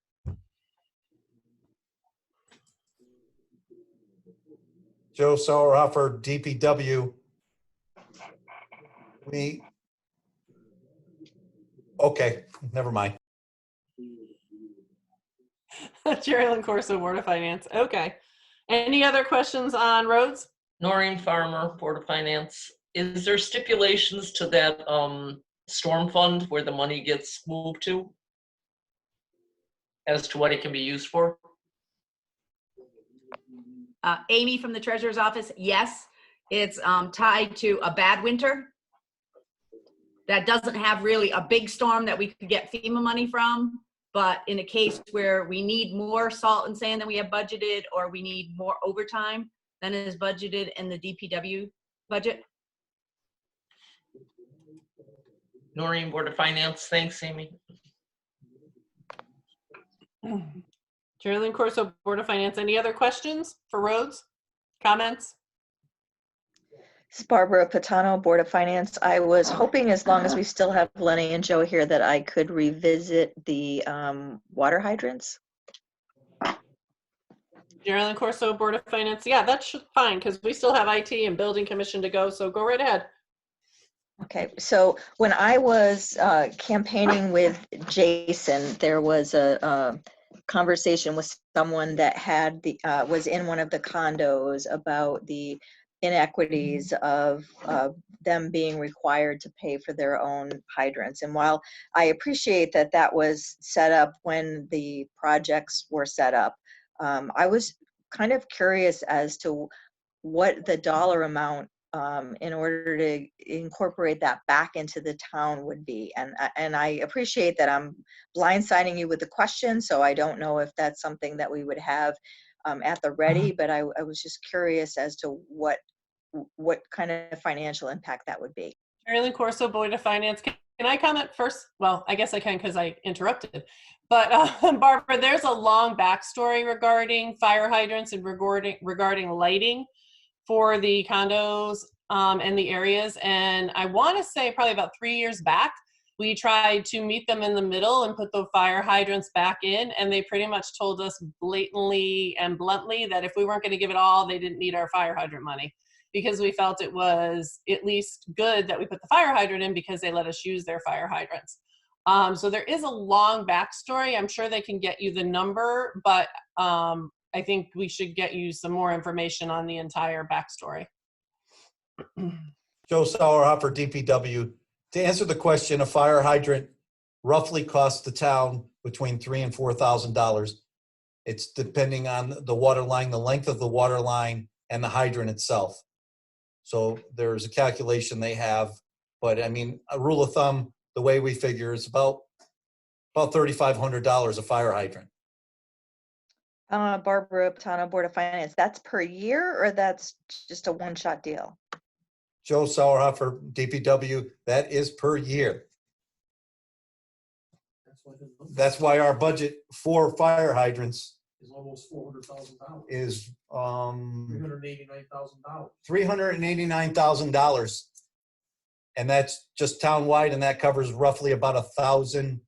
Joe Sauerhofer, DPW. Okay, never mind. Geraldine Corso, Board of Finance. Okay. Any other questions on roads? Noreen Farmer, Board of Finance. Is there stipulations to that storm fund where the money gets moved to as to what it can be used for? Amy from the Treasurer's Office, yes. It's tied to a bad winter that doesn't have really a big storm that we could get FEMA money from. But in a case where we need more salt and sand than we have budgeted, or we need more overtime than is budgeted in the DPW budget. Noreen, Board of Finance. Thanks, Amy. Geraldine Corso, Board of Finance. Any other questions for roads? Comments? This is Barbara Patano, Board of Finance. I was hoping, as long as we still have Lenny and Joe here, that I could revisit the water hydrants. Geraldine Corso, Board of Finance. Yeah, that's fine because we still have IT and Building Commission to go. So go right ahead. Okay, so when I was campaigning with Jason, there was a conversation with someone that had was in one of the condos about the inequities of them being required to pay for their own hydrants. And while I appreciate that that was set up when the projects were set up, I was kind of curious as to what the dollar amount in order to incorporate that back into the town would be. And I appreciate that I'm blindsiding you with the question, so I don't know if that's something that we would have at the ready, but I was just curious as to what kind of financial impact that would be. Geraldine Corso, Board of Finance. Can I comment first? Well, I guess I can because I interrupted. But Barbara, there's a long backstory regarding fire hydrants and regarding lighting for the condos and the areas. And I want to say probably about 3 years back, we tried to meet them in the middle and put the fire hydrants back in. And they pretty much told us blatantly and bluntly that if we weren't going to give it all, they didn't need our fire hydrant money. because we felt it was at least good that we put the fire hydrant in because they let us use their fire hydrants. So there is a long backstory. I'm sure they can get you the number, but I think we should get you some more information on the entire backstory. Joe Sauerhofer, DPW. To answer the question, a fire hydrant roughly costs the town between $3,000 and $4,000. It's depending on the water line, the length of the water line, and the hydrant itself. So there's a calculation they have, but I mean, a rule of thumb, the way we figure is about $3,500 a fire hydrant. Barbara Patano, Board of Finance, that's per year or that's just a one-shot deal? Joe Sauerhofer, DPW, that is per year. That's why our budget for fire hydrants Is almost $400,000. is $389,000. $389,000. And that's just townwide, and that covers roughly about 1,000.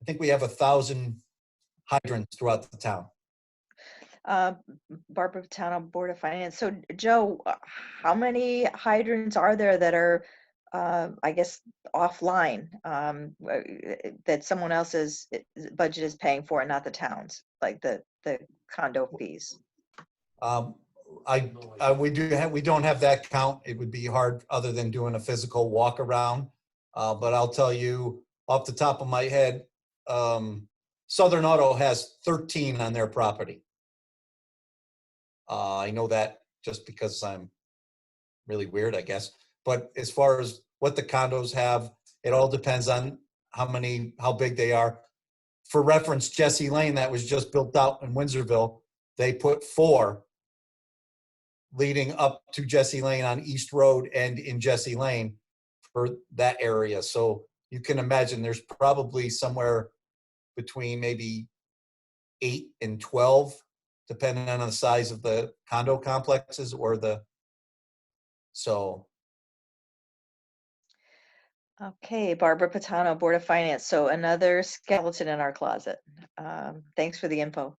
I think we have 1,000 hydrants throughout the town. Barbara Patano, Board of Finance. So Joe, how many hydrants are there that are, I guess, offline, that someone else's budget is paying for and not the town's, like the condo fees? We don't have that count. It would be hard other than doing a physical walk around. But I'll tell you off the top of my head, Southern Auto has 13 on their property. I know that just because I'm really weird, I guess. But as far as what the condos have, it all depends on how big they are. For reference, Jesse Lane, that was just built out in Windsorville, they put 4 leading up to Jesse Lane on East Road and in Jesse Lane for that area. So you can imagine there's probably somewhere between maybe 8 and 12, depending on the size of the condo complexes or so. Okay, Barbara Patano, Board of Finance. So another skeleton in our closet. Thanks for the info.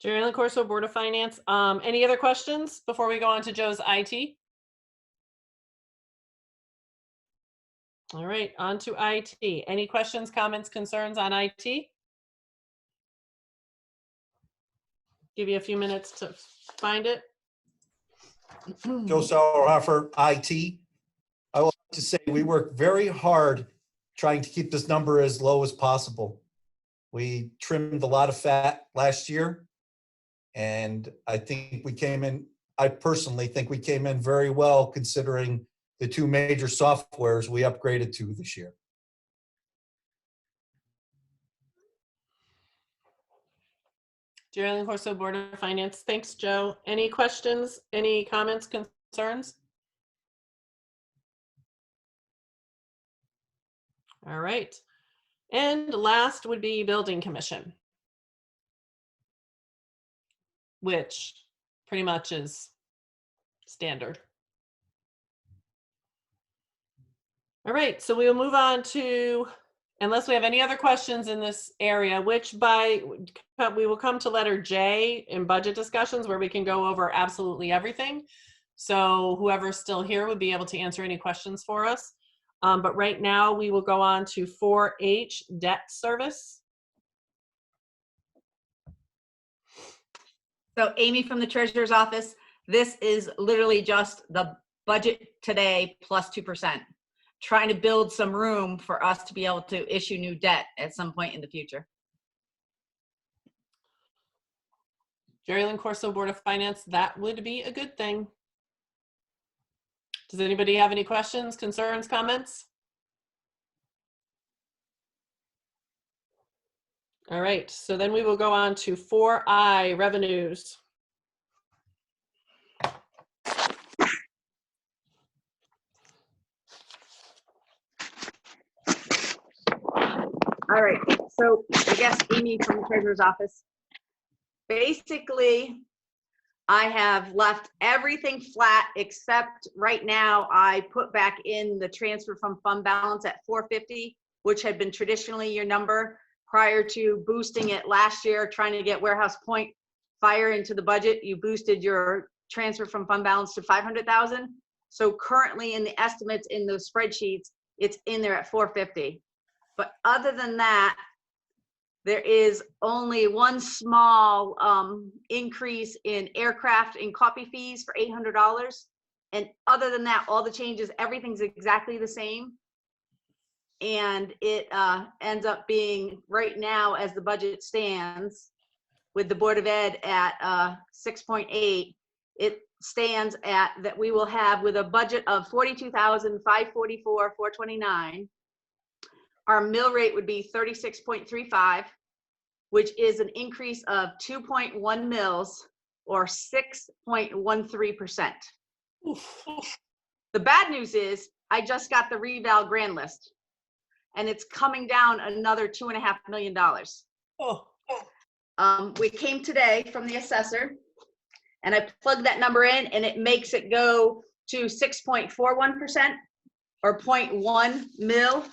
Jerry Ellen Corso, Board of Finance. Any other questions before we go on to Joe's IT? All right, on to IT. Any questions, comments, concerns on IT? Give you a few minutes to find it. Joe Sauerhofer, IT. I would like to say we work very hard trying to keep this number as low as possible. We trimmed a lot of fat last year, and I personally think we came in very well considering the 2 major softwares we upgraded to this year. Jerry Ellen Corso, Board of Finance. Thanks, Joe. Any questions, any comments, concerns? All right. And last would be Building Commission, which pretty much is standard. All right, so we will move on to, unless we have any other questions in this area, we will come to letter J in budget discussions where we can go over absolutely everything. So whoever's still here would be able to answer any questions for us. But right now we will go on to 4H, debt service. So Amy from the Treasurer's Office, this is literally just the budget today plus 2%. Trying to build some room for us to be able to issue new debt at some point in the future. Jerry Ellen Corso, Board of Finance, that would be a good thing. Does anybody have any questions, concerns, comments? All right, so then we will go on to 4I, revenues. All right, so I guess Amy from the Treasurer's Office. Basically, I have left everything flat except right now I put back in the transfer from fund balance at 450, which had been traditionally your number prior to boosting it last year, trying to get Warehouse Point Fire into the budget. You boosted your transfer from fund balance to 500,000. So currently in the estimates in those spreadsheets, it's in there at 450. But other than that, there is only one small increase in aircraft and copy fees for $800. And other than that, all the changes, everything's exactly the same. And it ends up being right now, as the budget stands, with the Board of Ed at 6.8, it stands at that we will have with a budget of 42,544,429. Our mill rate would be 36.35, which is an increase of 2.1 mils or 6.13%. The bad news is I just got the reval grand list, and it's coming down another $2.5 million. We came today from the assessor, and I plugged that number in, and it makes it go to 6.41% or 0.1 mil.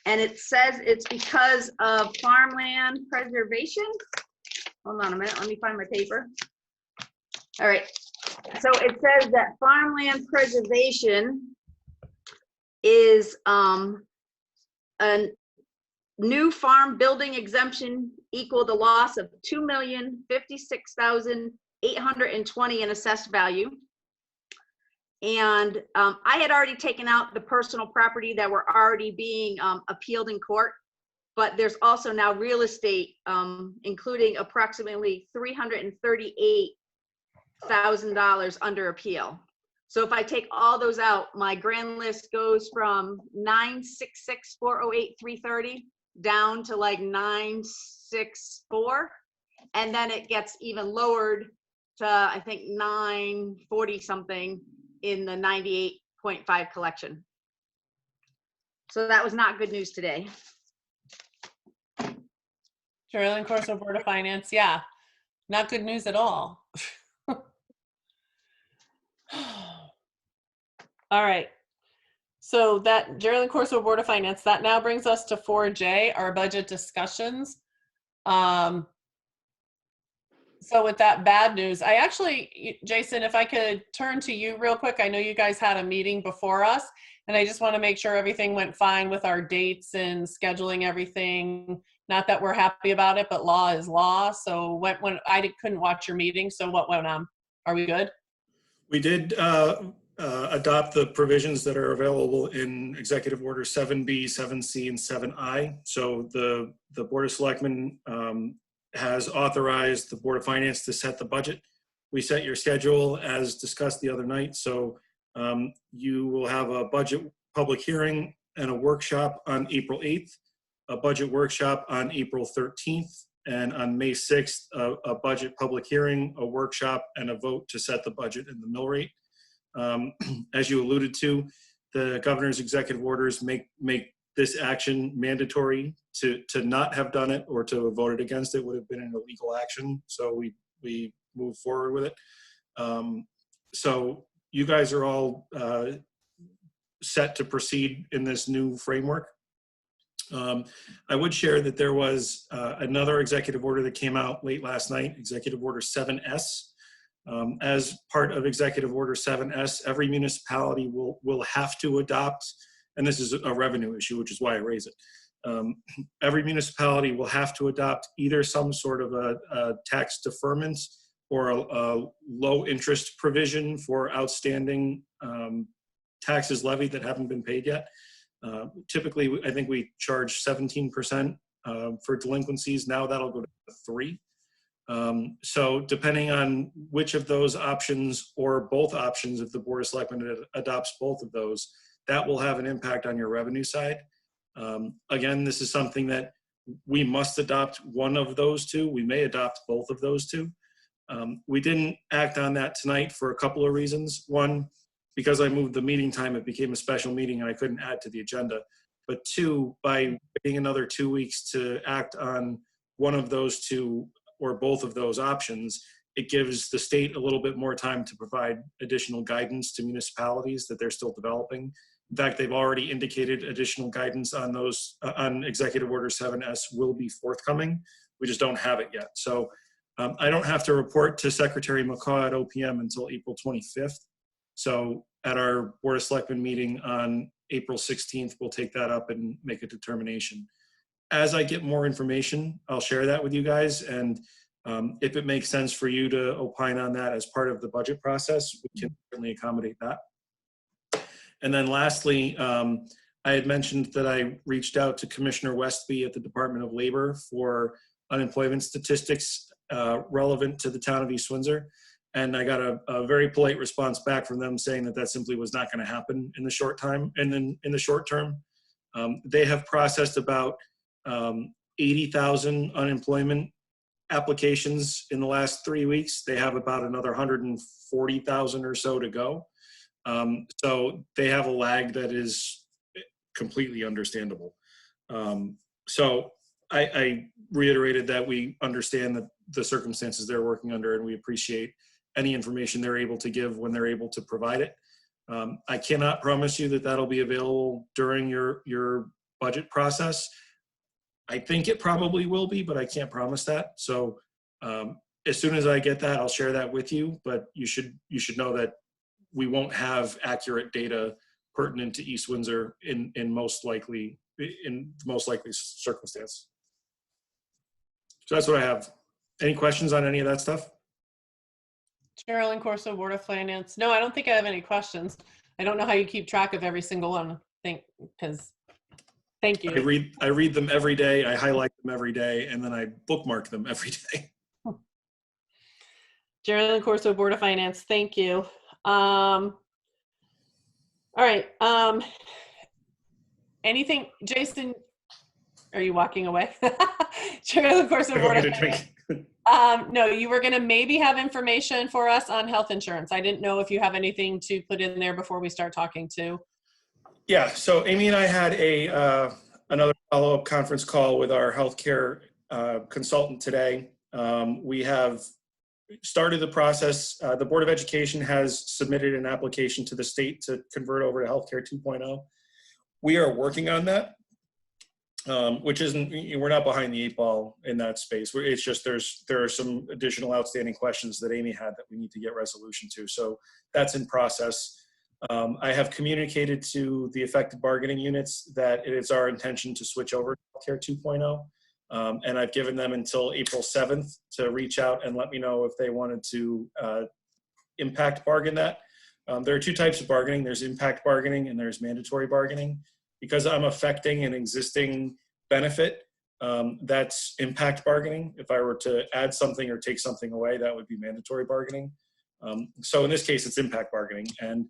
And it says it's because of farmland preservation. Hold on a minute, let me find my paper. All right, so it says that farmland preservation is a new farm building exemption equal the loss of $2,056,820 in assessed value. And I had already taken out the personal property that were already being appealed in court, but there's also now real estate, including approximately $338,000 under appeal. So if I take all those out, my grand list goes from 966,408,330 down to like 964, and then it gets even lowered to I think 940 something in the 98.5 collection. So that was not good news today. Sherilyn Corso, Board of Finance. Yeah, not good news at all. All right. So that Sherilyn Corso, Board of Finance, that now brings us to 4J, our budget discussions. So with that bad news, I actually, Jason, if I could turn to you real quick. I know you guys had a meeting before us, and I just want to make sure everything went fine with our dates and scheduling everything. Not that we're happy about it, but law is law. So when I couldn't watch your meeting, so what went on? Are we good? We did adopt the provisions that are available in Executive Order 7B, 7C, and 7I. So the Board of Selectmen has authorized the Board of Finance to set the budget. We set your schedule as discussed the other night. So you will have a budget public hearing and a workshop on April 8th, a budget workshop on April 13th, and on May 6th, a budget public hearing, a workshop, and a vote to set the budget and the mill rate. As you alluded to, the governor's executive orders make this action mandatory. To not have done it or to have voted against it would have been an illegal action. So we move forward with it. So you guys are all set to proceed in this new framework. I would share that there was another executive order that came out late last night, Executive Order 7S. As part of Executive Order 7S, every municipality will have to adopt, and this is a revenue issue, which is why I raise it. Every municipality will have to adopt either some sort of a tax deferment or a low interest provision for outstanding taxes levied that haven't been paid yet. Typically, I think we charge 17% for delinquencies. Now that'll go to 3%. So depending on which of those options or both options, if the Board of Selectmen adopts both of those, that will have an impact on your revenue side. Again, this is something that we must adopt one of those two. We may adopt both of those two. We didn't act on that tonight for a couple of reasons. One, because I moved the meeting time, it became a special meeting and I couldn't add to the agenda. But two, by waiting another 2 weeks to act on one of those two or both of those options, it gives the state a little bit more time to provide additional guidance to municipalities that they're still developing. In fact, they've already indicated additional guidance on those, on Executive Order 7S will be forthcoming. We just don't have it yet. So I don't have to report to Secretary McCaw at OPM until April 25th. So at our Board of Selectmen meeting on April 16th, we'll take that up and make a determination. As I get more information, I'll share that with you guys. And if it makes sense for you to opine on that as part of the budget process, we can certainly accommodate that. And then lastly, I had mentioned that I reached out to Commissioner Westby at the Department of Labor for unemployment statistics relevant to the town of East Windsor. And I got a very polite response back from them saying that that simply was not going to happen in the short time. And then in the short term, they have processed about 80,000 unemployment applications in the last 3 weeks. They have about another 140,000 or so to go. So they have a lag that is completely understandable. So I reiterated that we understand that the circumstances they're working under, and we appreciate any information they're able to give when they're able to provide it. I cannot promise you that that'll be available during your budget process. I think it probably will be, but I can't promise that. So as soon as I get that, I'll share that with you, but you should know that we won't have accurate data pertinent to East Windsor in most likely circumstance. So that's what I have. Any questions on any of that stuff? Sherilyn Corso, Board of Finance. No, I don't think I have any questions. I don't know how you keep track of every single one. Thank you. I read them every day. I highlight them every day, and then I bookmark them every day. Sherilyn Corso, Board of Finance. Thank you. All right. Anything, Jason? Are you walking away? Sherilyn Corso, Board of Finance. No, you were going to maybe have information for us on health insurance. I didn't know if you have anything to put in there before we start talking to. Yeah, so Amy and I had another follow-up conference call with our healthcare consultant today. We have started the process. The Board of Education has submitted an application to the state to convert over to Healthcare 2.0. We are working on that, which isn't, we're not behind the 8 ball in that space. It's just there are some additional outstanding questions that Amy had that we need to get resolution to. So that's in process. I have communicated to the affected bargaining units that it is our intention to switch over to Healthcare 2.0. And I've given them until April 7th to reach out and let me know if they wanted to impact bargain that. There are 2 types of bargaining. There's impact bargaining and there's mandatory bargaining. Because I'm affecting an existing benefit, that's impact bargaining. If I were to add something or take something away, that would be mandatory bargaining. So in this case, it's impact bargaining. And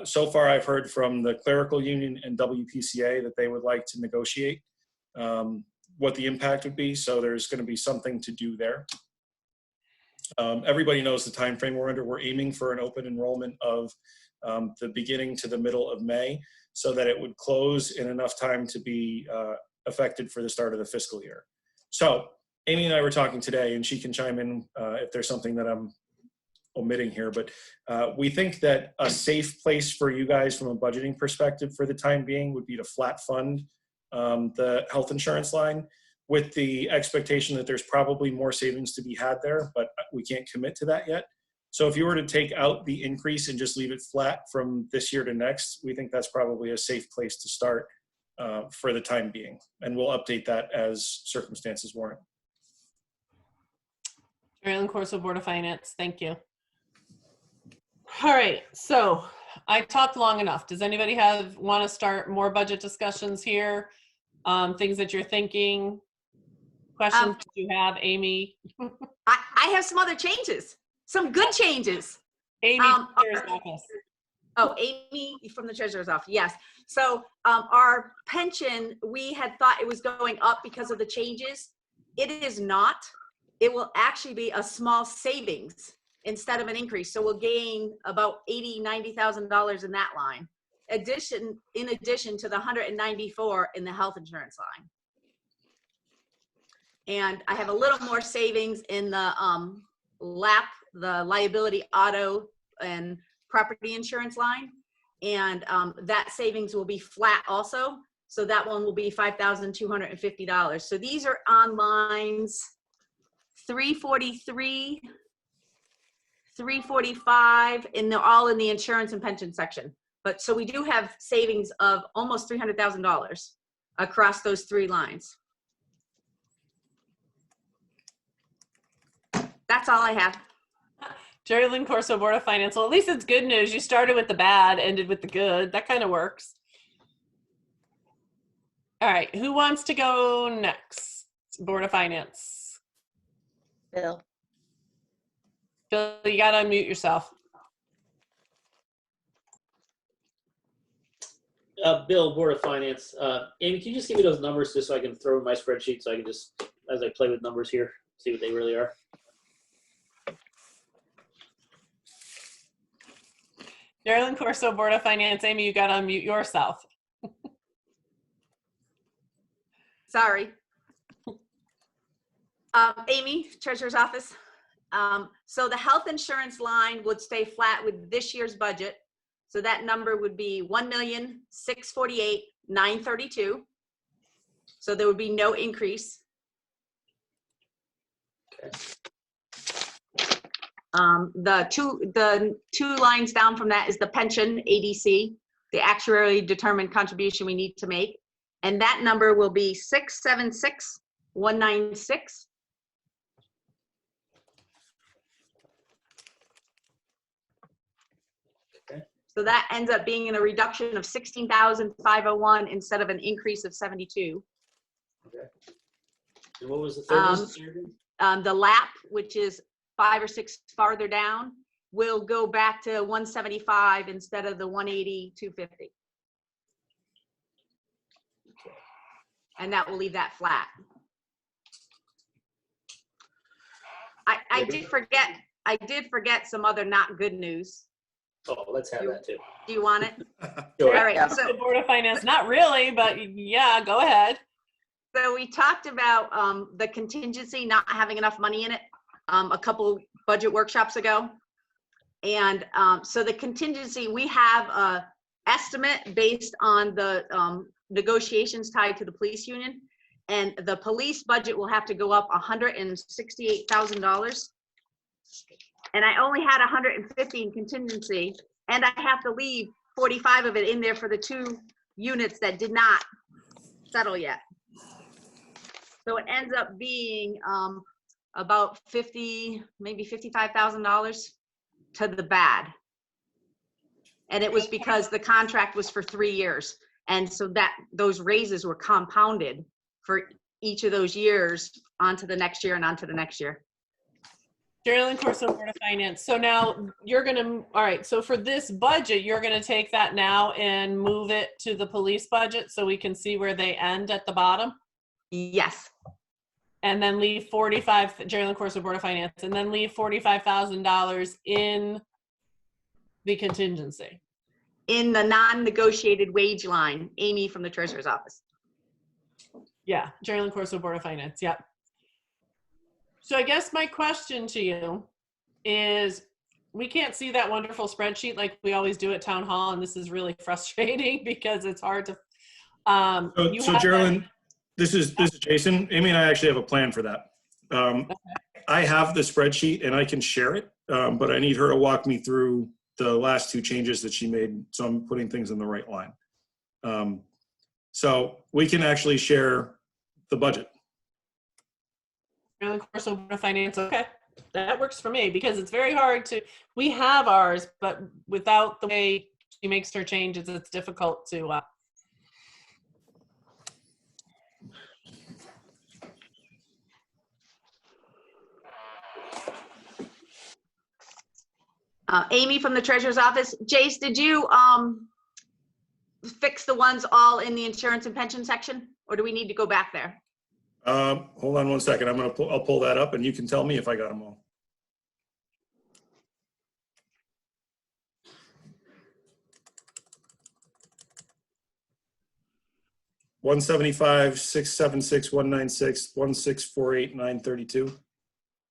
so far I've heard from the clerical union and WPCA that they would like to negotiate what the impact would be. So there's going to be something to do there. Everybody knows the time frame we're under. We're aiming for an open enrollment of the beginning to the middle of May, so that it would close in enough time to be affected for the start of the fiscal year. So Amy and I were talking today, and she can chime in if there's something that I'm omitting here, but we think that a safe place for you guys from a budgeting perspective for the time being would be to flat fund the health insurance line, with the expectation that there's probably more savings to be had there, but we can't commit to that yet. So if you were to take out the increase and just leave it flat from this year to next, we think that's probably a safe place to start for the time being. And we'll update that as circumstances warrant. Sherilyn Corso, Board of Finance. Thank you. All right, so I talked long enough. Does anybody want to start more budget discussions here? Things that you're thinking? Questions that you have, Amy? I have some other changes. Some good changes. Amy from the Treasurer's Office. Oh, Amy from the Treasurer's Office, yes. So our pension, we had thought it was going up because of the changes. It is not. It will actually be a small savings instead of an increase. So we'll gain about $90,000 in that line. In addition to the 194 in the health insurance line. And I have a little more savings in the LAP, the liability auto and property insurance line. And that savings will be flat also. So that one will be $5,250. So these are on lines 343, 345, and they're all in the insurance and pension section. But so we do have savings of almost $300,000 across those three lines. That's all I have. Jerry Lynn Corso, Board of Finance. Well, at least it's good news. You started with the bad, ended with the good. That kind of works. All right, who wants to go next? Board of Finance. Bill. Bill, you got to unmute yourself. Bill, Board of Finance. Amy, can you just give me those numbers just so I can throw in my spreadsheet so I can just, as I play with numbers here, see what they really are? Jerry Lynn Corso, Board of Finance. Amy, you got to unmute yourself. Sorry. Amy, Treasurer's Office. So the health insurance line would stay flat with this year's budget. So that number would be $1,648,932. So there would be no increase. Okay. The two lines down from that is the pension ADC, the actuarially determined contribution we need to make. And that number will be $676,196. Okay. So that ends up being in a reduction of $16,501 instead of an increase of 72. Okay. And what was the third? The LAP, which is 5 or 6 farther down, will go back to 175 instead of the 180, 250. And that will leave that flat. I did forget some other not good news. Oh, let's have that too. Do you want it? Sure. All right. So The Board of Finance, not really, but yeah, go ahead. So we talked about the contingency not having enough money in it a couple budget workshops ago. And so the contingency, we have a estimate based on the negotiations tied to the police union. And the police budget will have to go up $168,000. And I only had 150 in contingency. And I have to leave 45 of it in there for the 2 units that did not settle yet. So it ends up being about maybe $55,000 to the bad. And it was because the contract was for 3 years. And so that those raises were compounded for each of those years onto the next year and onto the next year. Jerry Lynn Corso, Board of Finance. So now you're going to, all right, so for this budget, you're going to take that now and move it to the police budget so we can see where they end at the bottom? Yes. And then leave 45, Jerry Lynn Corso, Board of Finance, and then leave $45,000 in the contingency. In the non-negotiated wage line, Amy from the Treasurer's Office. Yeah, Jerry Lynn Corso, Board of Finance, yep. So I guess my question to you is, we can't see that wonderful spreadsheet like we always do at Town Hall, and this is really frustrating because it's hard to. So Geraldine, this is Jason. Amy and I actually have a plan for that. I have the spreadsheet and I can share it, but I need her to walk me through the last 2 changes that she made, so I'm putting things in the right line. So we can actually share the budget. Jerry Lynn Corso, Board of Finance, okay. That works for me because it's very hard to, we have ours, but without the way she makes her changes, it's difficult to. Amy from the Treasurer's Office. Jace, did you fix the ones all in the insurance and pension section, or do we need to go back there? Hold on one second. I'll pull that up and you can tell me if I got them all. $175, $676, $196, $1648, $932.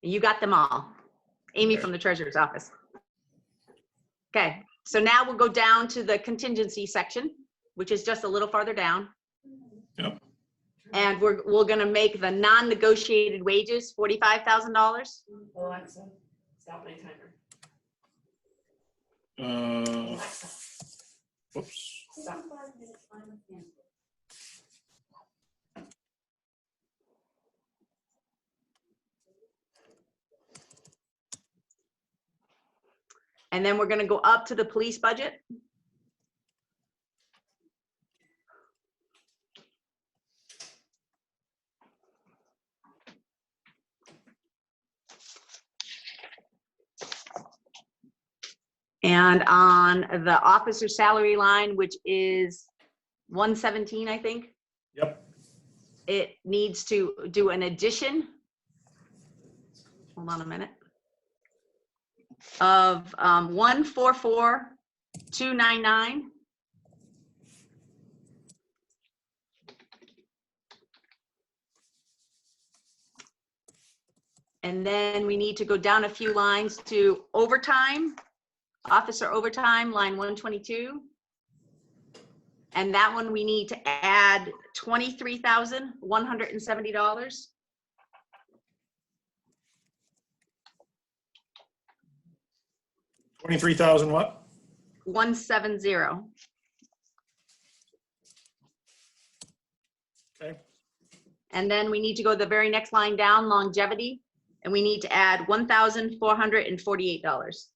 You got them all. Amy from the Treasurer's Office. Okay, So now we'll go down to the contingency section, which is just a little farther down. Yep. And we're gonna make the non-negotiated wages $45,000. Alexa, stop my timer. Whoops. Stop. And then we're gonna go up to the police budget. And on the officer salary line, which is 117, I think. Yep. It needs to do an addition. Hold on a minute. Of 144,299. And then we need to go down a few lines to overtime, officer overtime, line 122. And that one we need to add $23,170. 23,000 what? 170. Okay. And then we need to go the very next line down, longevity, and we need to add $1,448.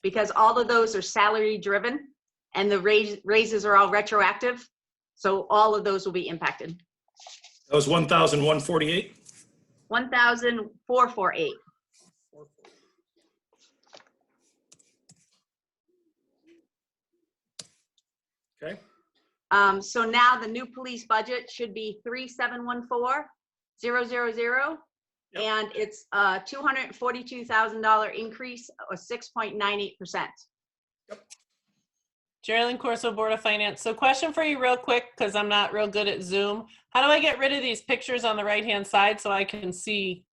Because all of those are salary driven and the raises are all retroactive. So all of those will be impacted. That was 1,148? 1,448. Okay. So now the new police budget should be 3,714,000. Yep. And it's a $242,000 increase or 6.98%. Geraldine Corso, Board of Finance. So question for you real quick, because I'm not real good at Zoom. How do I get rid of these pictures on the right-hand side so I can see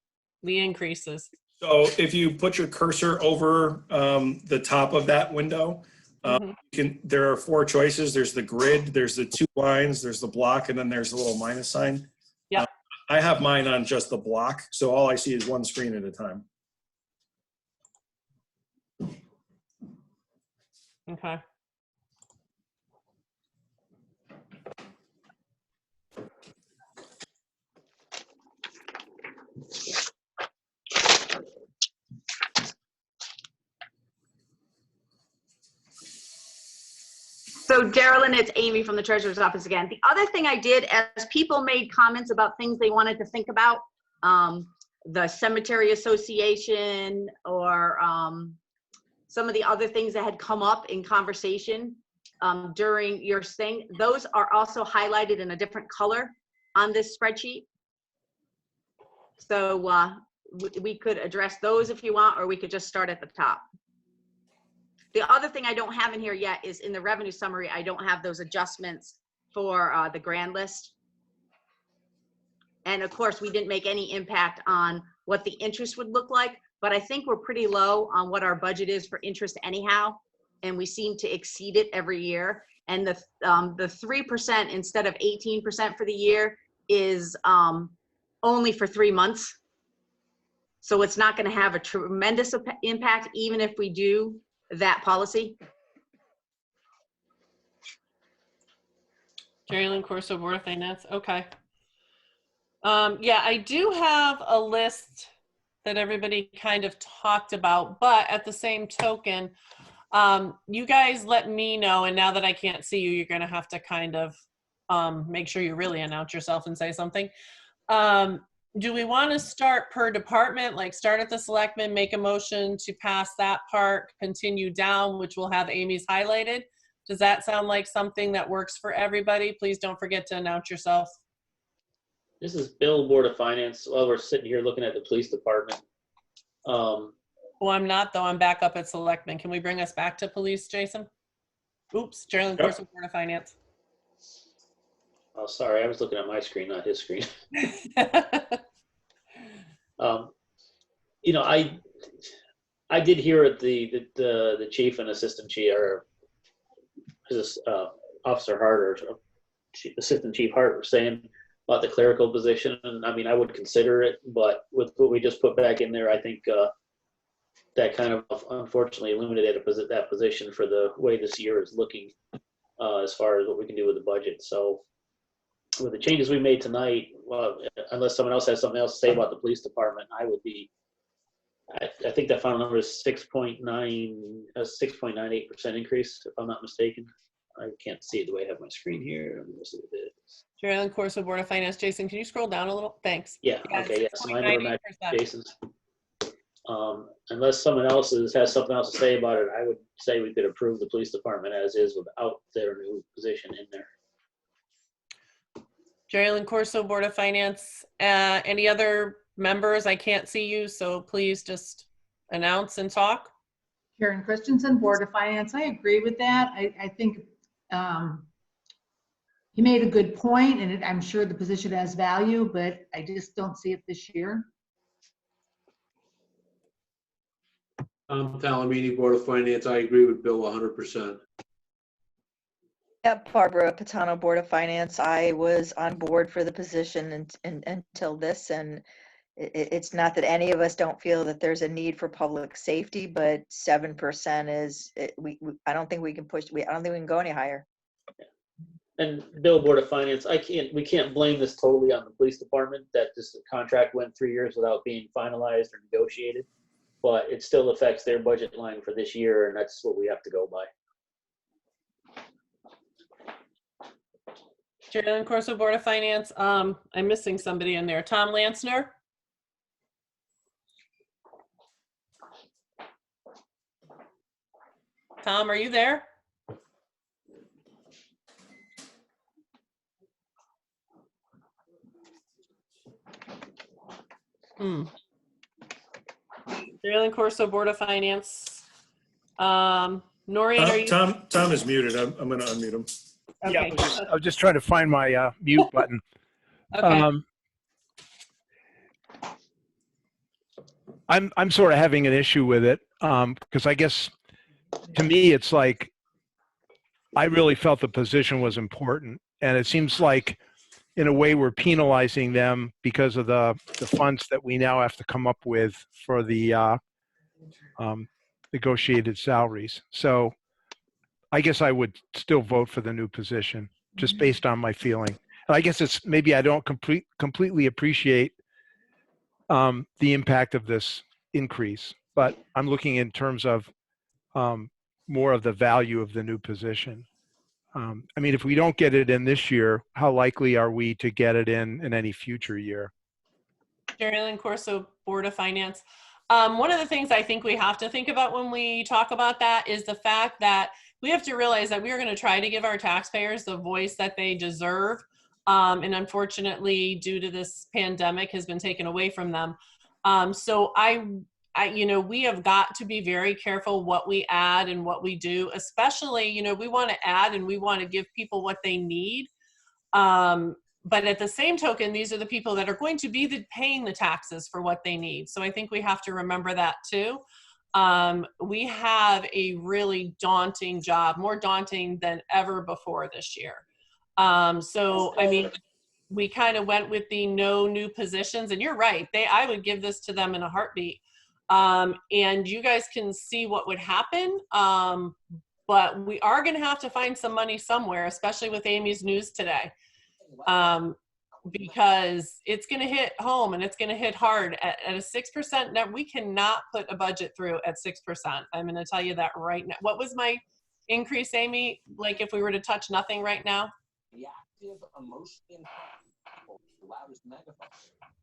the increases? So if you put your cursor over the top of that window, there are 4 choices. There's the grid, there's the 2 lines, there's the block, and then there's the little minus sign. Yeah. I have mine on just the block, so all I see is one screen at a time. Okay. So Geraldine, it's Amy from the Treasurer's Office again. The other thing I did, as people made comments about things they wanted to think about, the Cemetery Association or some of the other things that had come up in conversation during your thing, those are also highlighted in a different color on this spreadsheet. So we could address those if you want, or we could just start at the top. The other thing I don't have in here yet is in the revenue summary, I don't have those adjustments for the grand list. And of course, we didn't make any impact on what the interest would look like, but I think we're pretty low on what our budget is for interest anyhow. And we seem to exceed it every year. And the 3% instead of 18% for the year is only for 3 months. So it's not going to have a tremendous impact, even if we do that policy. Geraldine Corso, Board of Finance. Okay. Yeah, I do have a list that everybody kind of talked about, but at the same token, you guys let me know, and now that I can't see you, you're going to have to kind of make sure you really announce yourself and say something. Do we want to start per department, like start at the selectmen, make a motion to pass that part, continue down, which will have Amy's highlighted? Does that sound like something that works for everybody? Please don't forget to announce yourself. This is Bill, Board of Finance. While we're sitting here looking at the police department. Well, I'm not, though. I'm back up at selectmen. Can we bring us back to police, Jason? Oops, Geraldine Corso, Board of Finance. Oh, sorry, I was looking at my screen, not his screen. You know, I did hear at the chief and assistant chief, or Officer Hart or Assistant Chief Hart were saying about the clerical position, and I mean, I would consider it, but with what we just put back in there, I think that kind of unfortunately eliminated that position for the way this year is looking as far as what we can do with the budget. So with the changes we made tonight, well, unless someone else has something else to say about the police department, I would be, I think that final number is 6.98% increase, if I'm not mistaken. I can't see it the way I have my screen here. Let me see what it is. Geraldine Corso, Board of Finance. Jason, can you scroll down a little? Thanks. Yeah, it's okay, yes, my number matches 6.98%. Jason's. Unless someone else has something else to say about it, I would say we could approve the police department as is without their new position in there. Geraldine Corso, Board of Finance. Any other members? I can't see you, so please just announce and talk. Karen Christensen, Board of Finance. I agree with that. I think he made a good point, and I'm sure the position has value, but I just don't see it this year. Talamini, Board of Finance. I agree with Bill 100%. Yep, Barbara Patano, Board of Finance. I was on board for the position until this, and it's not that any of us don't feel that there's a need for public safety, but 7% is, I don't think we can push, I don't think we can go any higher. And Bill, Board of Finance, we can't blame this totally on the police department that this contract went 3 years without being finalized or negotiated, but it still affects their budget line for this year, and that's what we have to go by. Geraldine Corso, Board of Finance. I'm missing somebody in there. Tom Lansner. Tom, are you there? Geraldine Corso, Board of Finance. Noreen, are you? Tom is muted. I'm going to unmute him. Okay. Yeah, I was just trying to find my mute button. Okay. I'm sort of having an issue with it because I guess to me it's like I really felt the position was important, and it seems like in a way we're penalizing them because of the funds that we now have to come up with for the negotiated salaries. So I guess I would still vote for the new position just based on my feeling. And I guess it's maybe I don't completely appreciate the impact of this increase, but I'm looking in terms of more of the value of the new position. I mean, if we don't get it in this year, how likely are we to get it in any future year? Geraldine Corso, Board of Finance. One of the things I think we have to think about when we talk about that is the fact that we have to realize that we are going to try to give our taxpayers the voice that they deserve. And unfortunately, due to this pandemic, has been taken away from them. So we have got to be very careful what we add and what we do, especially, we want to add and we want to give people what they need. But at the same token, these are the people that are going to be paying the taxes for what they need. So I think we have to remember that too. We have a really daunting job, more daunting than ever before this year. So, I mean, we kind of went with the no new positions, and you're right. I would give this to them in a heartbeat. And you guys can see what would happen. But we are going to have to find some money somewhere, especially with Amy's news today. Because it's going to hit home and it's going to hit hard at a 6% net. We cannot put a budget through at 6%. I'm going to tell you that right now. What was my increase, Amy? Like if we were to touch nothing right now? Reactive, emotionally incompetent, loudest megaphone.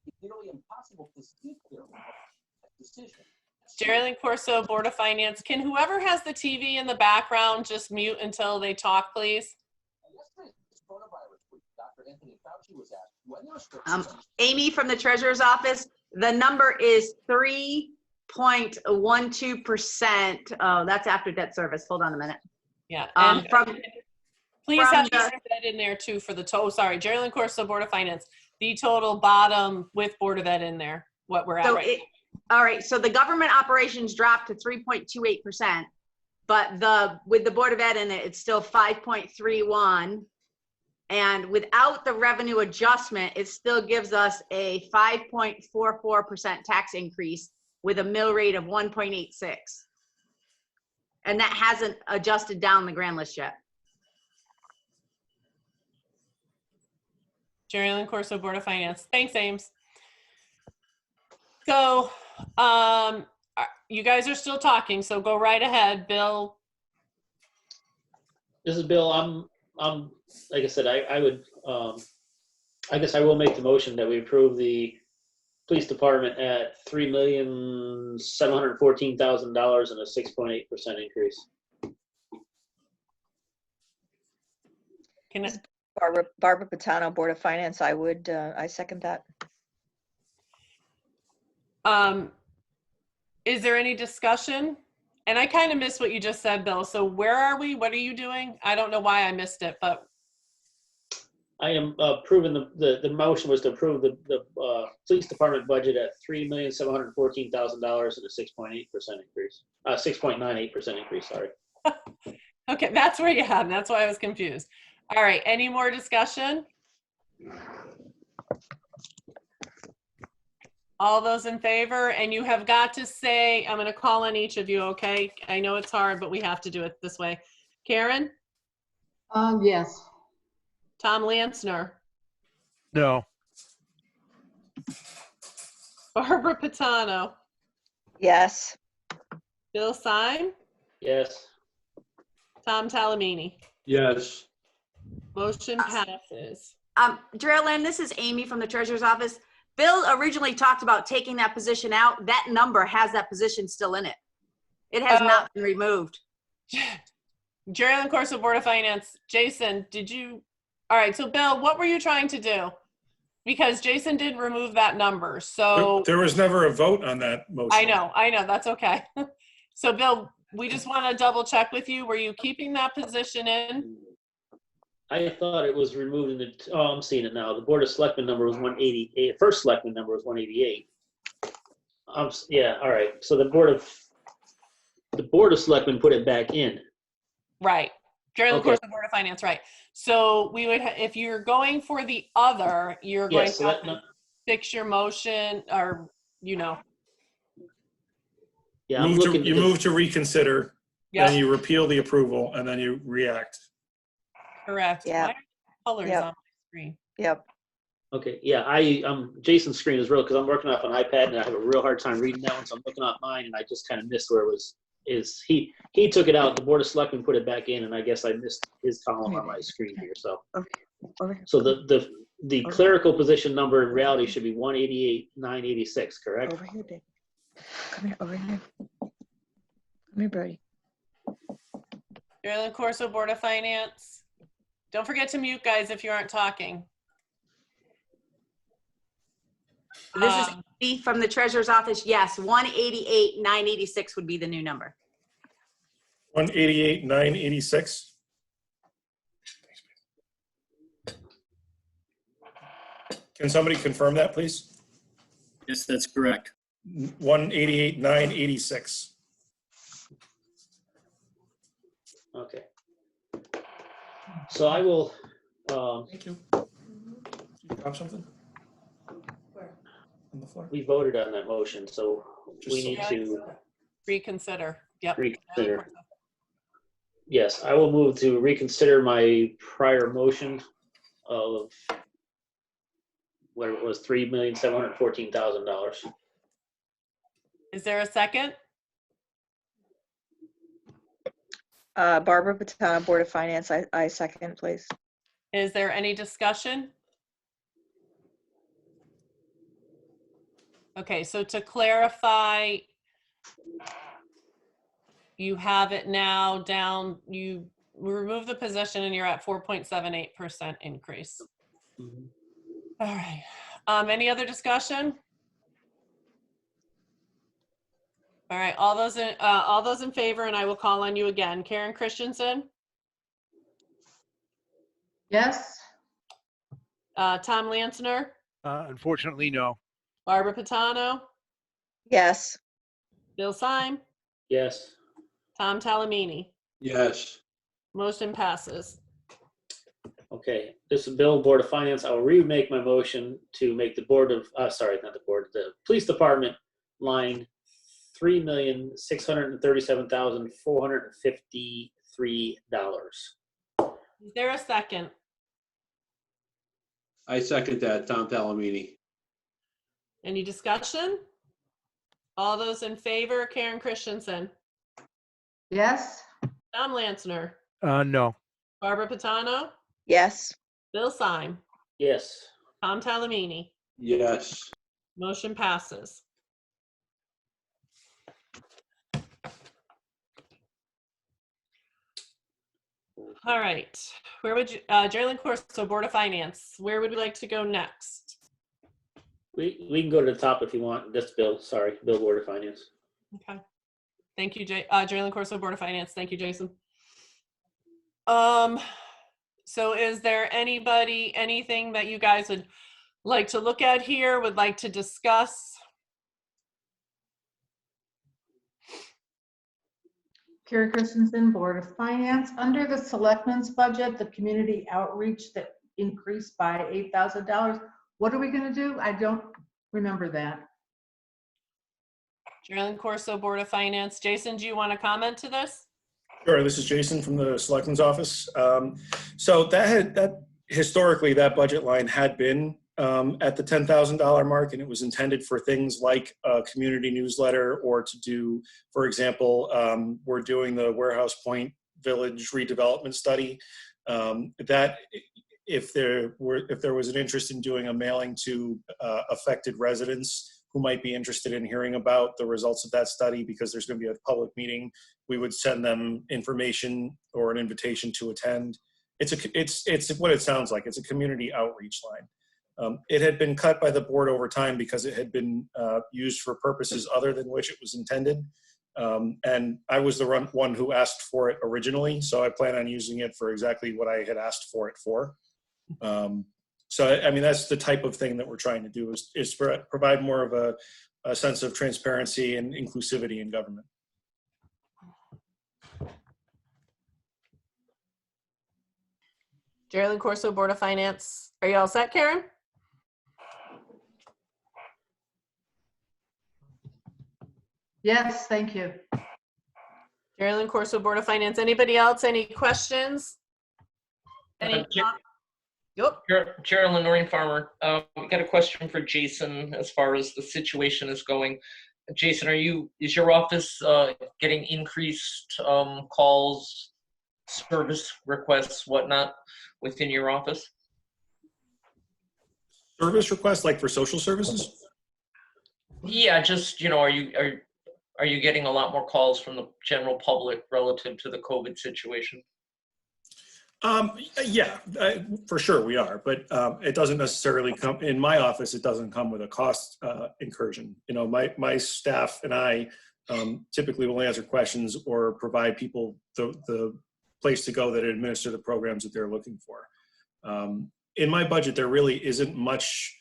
It's nearly impossible to speak clearly about that decision. Geraldine Corso, Board of Finance. Can whoever has the TV in the background just mute until they talk, please? Amy from the Treasurer's Office, the number is 3.12%. Oh, that's after debt service. Hold on a minute. Yeah. from Please have the- Board of Ed in there too for the total. Sorry, Geraldine Corso, Board of Finance. The total bottom with Board of Ed in there, what we're at So right all right, so the government operations dropped to 3.28%, but with the Board of Ed in it, it's still 5.31. And without the revenue adjustment, it still gives us a 5.44% tax increase with a mill rate of 1.86. And that hasn't adjusted down the grand list yet. Jerry Corso, Board of Finance. Thanks, Ames. So, you guys are still talking, so go right ahead, Bill. This is Bill. I'm like I said, I would, I guess I will make the motion that we approve the police department at $3,714,000 and a 6.8% increase. Can Barbara Patano, Board of Finance, I second that. Is there any discussion? And I kind of missed what you just said, Bill. So where are we? What are you doing? I don't know why I missed it, but. I am approving the motion was to approve the police department budget at $3,714,000 and a 6.8% increase. 6.98% increase, sorry. Okay, that's where you had. That's why I was confused. All right, any more discussion? All those in favor, and you have got to say, I'm going to call on each of you, okay? I know it's hard, but we have to do it this way. Karen? Yes. Tom Lansner? No. Barbara Patano? Yes. Bill Syme? Yes. Tom Talamini? Yes. Motion passes. Geraldine, this is Amy from the Treasurer's Office. Bill originally talked about taking that position out. That number has that position still in it. It has not been removed. Jerry Corso, Board of Finance. Jason, did you? All right, so Bill, what were you trying to do? Because Jason did remove that number, so. There was never a vote on that motion. I know, that's okay. So Bill, we just want to double check with you. Were you keeping that position in? I thought it was removed in the, I'm seeing it now. The Board of Selectmen number was 188. First Selectman number was 188. Yeah, all right. So the Board of Selectmen put it back in. Right. Jerry Okay. Corso, Board of Finance, right. So we would, if you're going for the other, you're going Yes, to have to fix your motion or, Yeah, You move to reconsider, Yep. then you repeal the approval, and then you react. Correct. Yeah. Why are colors Yep. on my screen? Yep. Okay, yeah, Jason's screen is real because I'm working off an iPad and I have a real hard time reading that one, so I'm looking off mine and I just kind of missed where it was. He took it out, the Board of Selectmen put it back in, and I guess I missed his column on my screen here. So, Over here. so the clerical position number in reality should be 188,986, correct? Over here, babe. Come here, over here. Come here, Brody. Jerry Corso, Board of Finance. Don't forget to mute, guys, if you aren't talking. This is Amy from the Treasurer's Office. Yes, 188,986 would be the new number. 188,986. Can somebody confirm that, please? Yes, that's correct. 188,986. Okay. So I will. Thank you. Did you drop something? Where? On the floor. We voted on that motion, so we need to Reconsider. Yep. reconsider. Yes, I will move to reconsider my prior motion of whatever it was, $3,714,000. Is there a second? Barbara Patano, Board of Finance, I second, please. Is there any discussion? Okay, so to clarify, you have it now down, you remove the position and you're at 4.78% increase. All right. Any other discussion? All right, all those in favor, and I will call on you again. Karen Christensen, Yes. Tom Lansner, Unfortunately, no. Barbara Patano, Yes. Bill Syme, Yes. Tom Talamini. Yes. Motion passes. Okay, this is Bill, Board of Finance. I will remake my motion to make the Board of, sorry, not the Board, the Police Department line $3,637,453. Is there a second? I second that, Tom Talamini. Any discussion? All those in favor, Karen Christensen, Yes? Tom Lansner, No. Barbara Patano, Yes. Bill Syme, Yes. Tom Talamini. Yes. Motion passes. All right, where would you, Geraldine Corso, Board of Finance, where would we like to go next? We can go to the top if you want. That's Bill, sorry, Bill, Board of Finance. Okay. Thank you, Geraldine Corso, Board of Finance. Thank you, Jason. So is there anything that you guys would like to look at here, would like to discuss? Carrie Christensen, Board of Finance. Under the selectmen's budget, the community outreach that increased by $8,000. What are we going to do? I don't remember that. Geraldine Corso, Board of Finance. Jason, do you want to comment to this? Sure, this is Jason from the Selectmen's Office. So historically, that budget line had been at the $10,000 mark, and it was intended for things like a community newsletter or to do, for example, we're doing the Warehouse Point Village redevelopment study. That if there was an interest in doing a mailing to affected residents who might be interested in hearing about the results of that study, because there's going to be a public meeting, we would send them information or an invitation to attend. It's what it sounds like. It's a community outreach line. It had been cut by the board over time because it had been used for purposes other than which it was intended. And I was the one who asked for it originally, so I plan on using it for exactly what I had asked for it for. So, I mean, that's the type of thing that we're trying to do is provide more of a sense of transparency and inclusivity in government. Geraldine Corso, Board of Finance. Are you all set, Karen? Yes, thank you. Geraldine Corso, Board of Finance. Anybody else? Any questions? Any? Yep. Geraldine, Noreen Farmer. We got a question for Jason as far as the situation is going. Jason, is your office getting increased calls, service requests, whatnot within your office? Service requests, like for social services? Yeah, just, are you getting a lot more calls from the general public relative to the COVID situation? Yeah, for sure we are, but it doesn't necessarily come in my office. It doesn't come with a cost incursion. My staff and I typically will answer questions or provide people the place to go that administer the programs that they're looking for. In my budget, there really isn't much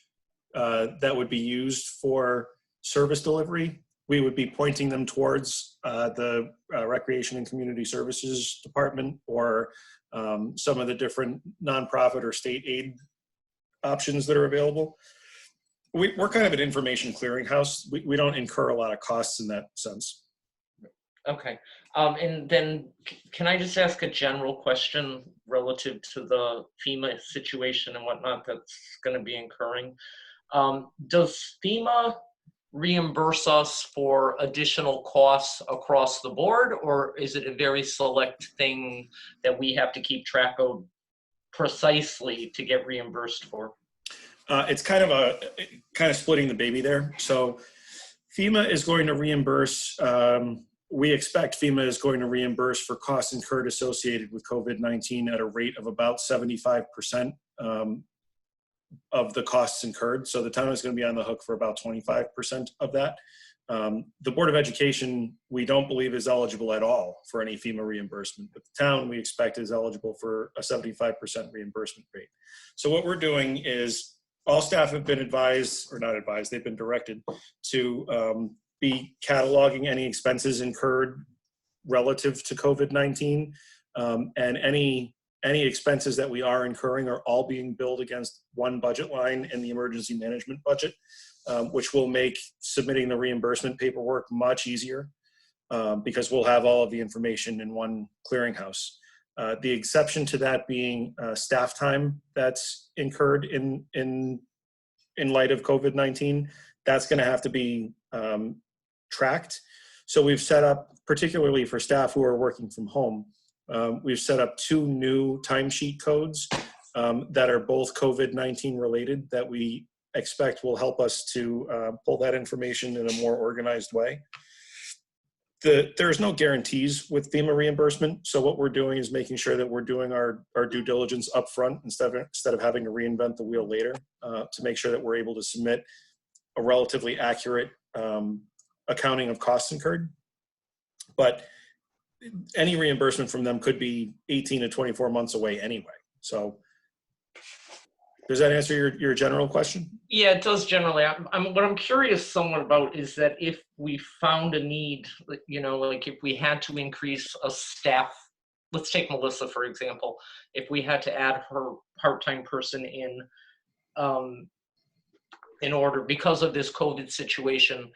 that would be used for service delivery. We would be pointing them towards the Recreation and Community Services Department or some of the different nonprofit or state aid options that are available. We're kind of an information clearinghouse. We don't incur a lot of costs in that sense. Okay. And then can I just ask a general question relative to the FEMA situation and whatnot that's going to be incurring? Does FEMA reimburse us for additional costs across the board, or is it a very select thing that we have to keep track of precisely to get reimbursed for? It's kind of splitting the baby there. So FEMA is going to reimburse, we expect FEMA is going to reimburse for costs incurred associated with COVID-19 at a rate of about 75% of the costs incurred. So the town is going to be on the hook for about 25% of that. The Board of Education, we don't believe is eligible at all for any FEMA reimbursement, but the town we expect is eligible for a 75% reimbursement rate. So what we're doing is all staff have been advised, or not advised, they've been directed to be cataloging any expenses incurred relative to COVID-19. And any expenses that we are incurring are all being billed against one budget line in the emergency management budget, which will make submitting the reimbursement paperwork much easier because we'll have all of the information in one clearinghouse. The exception to that being staff time that's incurred in light of COVID-19, that's going to have to be tracked. So we've set up, particularly for staff who are working from home, we've set up 2 new timesheet codes that are both COVID-19 related that we expect will help us to pull that information in a more organized way. There's no guarantees with FEMA reimbursement. So what we're doing is making sure that we're doing our due diligence upfront instead of having to reinvent the wheel later to make sure that we're able to submit a relatively accurate accounting of costs incurred. But any reimbursement from them could be 18 to 24 months away anyway. So does that answer your general question? Yeah, it does generally. What I'm curious somewhat about is that if we found a need, you know, like if we had to increase a staff, let's take Melissa, for example, if we had to add her part-time person in order, because of this COVID situation,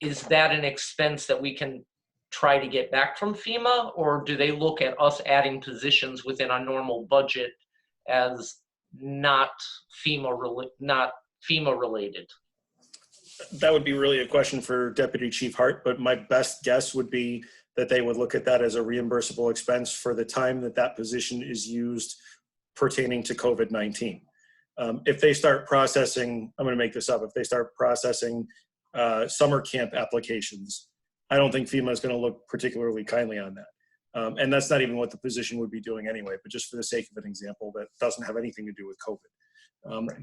is that an expense that we can try to get back from FEMA, or do they look at us adding positions within our normal budget as not FEMA related? That would be really a question for Deputy Chief Hart, but my best guess would be that they would look at that as a reimbursable expense for the time that position is used pertaining to COVID-19. If they start processing, I'm going to make this up, if they start processing summer camp applications, I don't think FEMA is going to look particularly kindly on that. And that's not even what the position would be doing anyway, but just for the sake of an example, that doesn't have anything to do with COVID.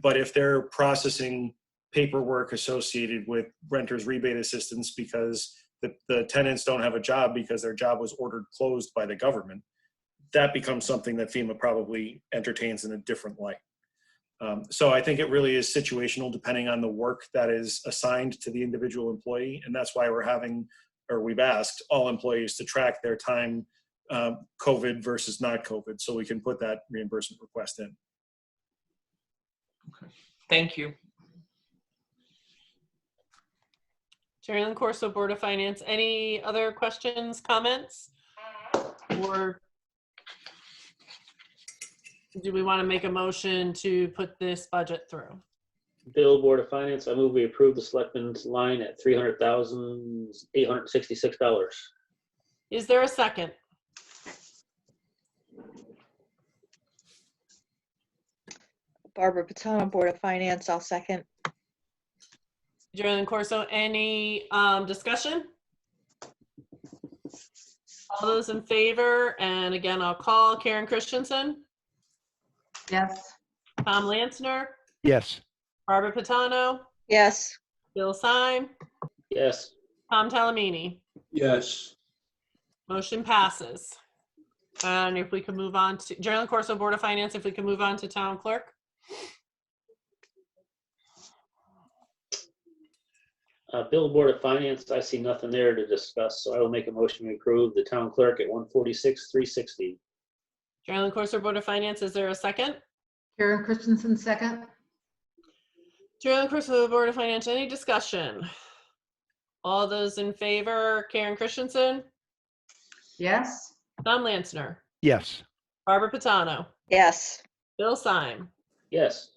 But if they're processing paperwork associated with renters rebate assistance because the tenants don't have a job because their job was ordered closed by the government, that becomes something that FEMA probably entertains in a different light. So I think it really is situational depending on the work that is assigned to the individual employee. And that's why we've asked all employees to track their time COVID versus not COVID, so we can put that reimbursement request in. Okay. Thank you. Chairman Corso, Board of Finance, any other questions, comments? Or do we want to make a motion to put this budget through? Bill, Board of Finance, I move we approve the selectmen's line at $300,866. Is there a second? Barbara Patano, Board of Finance, I'll second. Chairman Corso, any discussion? All those in favor, and again, I'll call Karen Christensen. Yes. Tom Lansner, Yes. Barbara Patano, Yes. Bill Syme, Yes. Tom Talamini. Yes. Motion passes. And if we could move on to General Corso, Board of Finance, if we could move on to Town Clerk. Bill, Board of Finance, I see nothing there to discuss, so I will make a motion to approve the town clerk at $146,360. General Corso, Board of Finance, is there a second? Karen Christensen, second. General Corso, Board of Finance, any discussion? All those in favor, Karen Christensen, Yes. Tom Lansner, Yes. Barbara Patano, Yes. Bill Syme, Yes.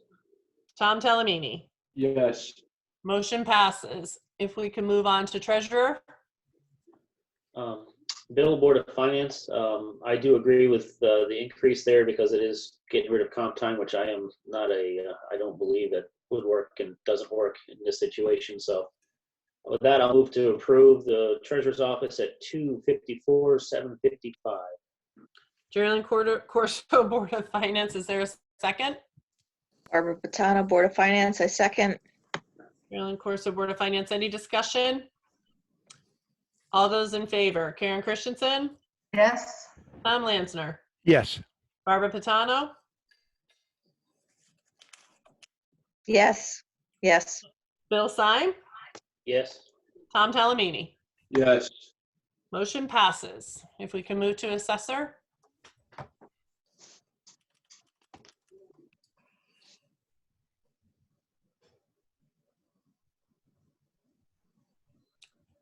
Tom Talamini. Yes. Motion passes. If we can move on to Treasurer. Bill, Board of Finance, I do agree with the increase there because it is getting rid of comp time, which I am not I don't believe that would work and doesn't work in this situation. So with that, I'll move to approve the Treasurer's Office at $254,755. General Corso, Board of Finance, is there a second? Barbara Patano, Board of Finance, I second. General Corso, Board of Finance, any discussion? All those in favor, Karen Christensen, Yes. Tom Lansner, Yes. Barbara Patano, Yes. Yes. Bill Syme, Yes. Tom Talamini. Yes. Motion passes. If we can move to assessor.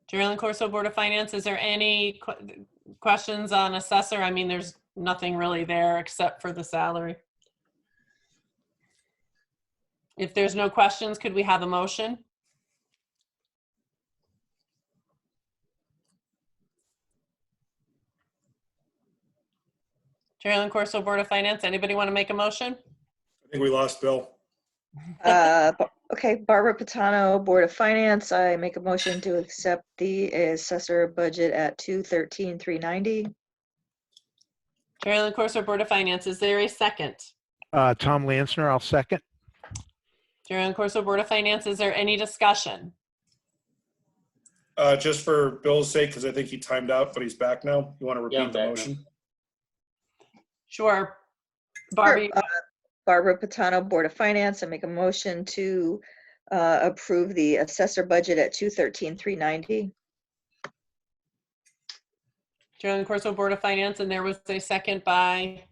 Geraldine Corso, Board of Finance, is there any questions on assessor? I mean, there's nothing really there except for the salary. If there's no questions, could we have a motion? Geraldine Corso, Board of Finance, anybody want to make a motion? I think we lost Bill. Okay, Barbara Patano, Board of Finance. I make a motion to accept the assessor budget at $213,390. Geraldine Corso, Board of Finance, is there a second? Tom Lansner, I'll second. Geraldine Corso, Board of Finance, is there any discussion? Just for Bill's sake, because I think he timed out, but he's back now. You want to repeat the motion? Sure. Barbie. Barbara Patano, Board of Finance. I make a motion to approve the assessor budget at $213,390. Geraldine Corso, Board of Finance, and there was a second by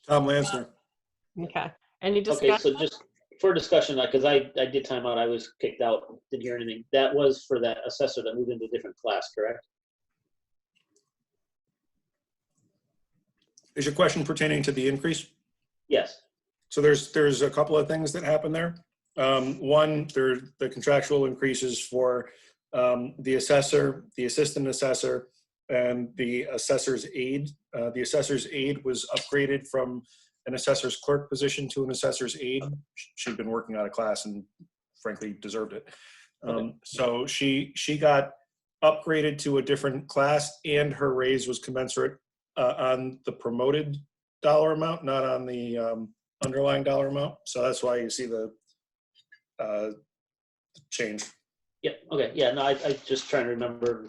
Tom Lansner. Okay. Any discussion? Okay, so just for discussion, because I did time out, I was kicked out, didn't hear anything. That was for that assessor that moved into a different class, correct? Is your question pertaining to the increase? Yes. So there's a couple of things that happen there. One, the contractual increases for the assessor, the assistant assessor, and the assessor's aide. The assessor's aide was upgraded from an assessor's clerk position to an assessor's aide. She'd been working out of class and frankly deserved it. So she got upgraded to a different class, and her raise was commensurate on the promoted dollar amount, not on the underlying dollar amount. So that's why you see the change. Yeah, okay, yeah, no, I just trying to remember,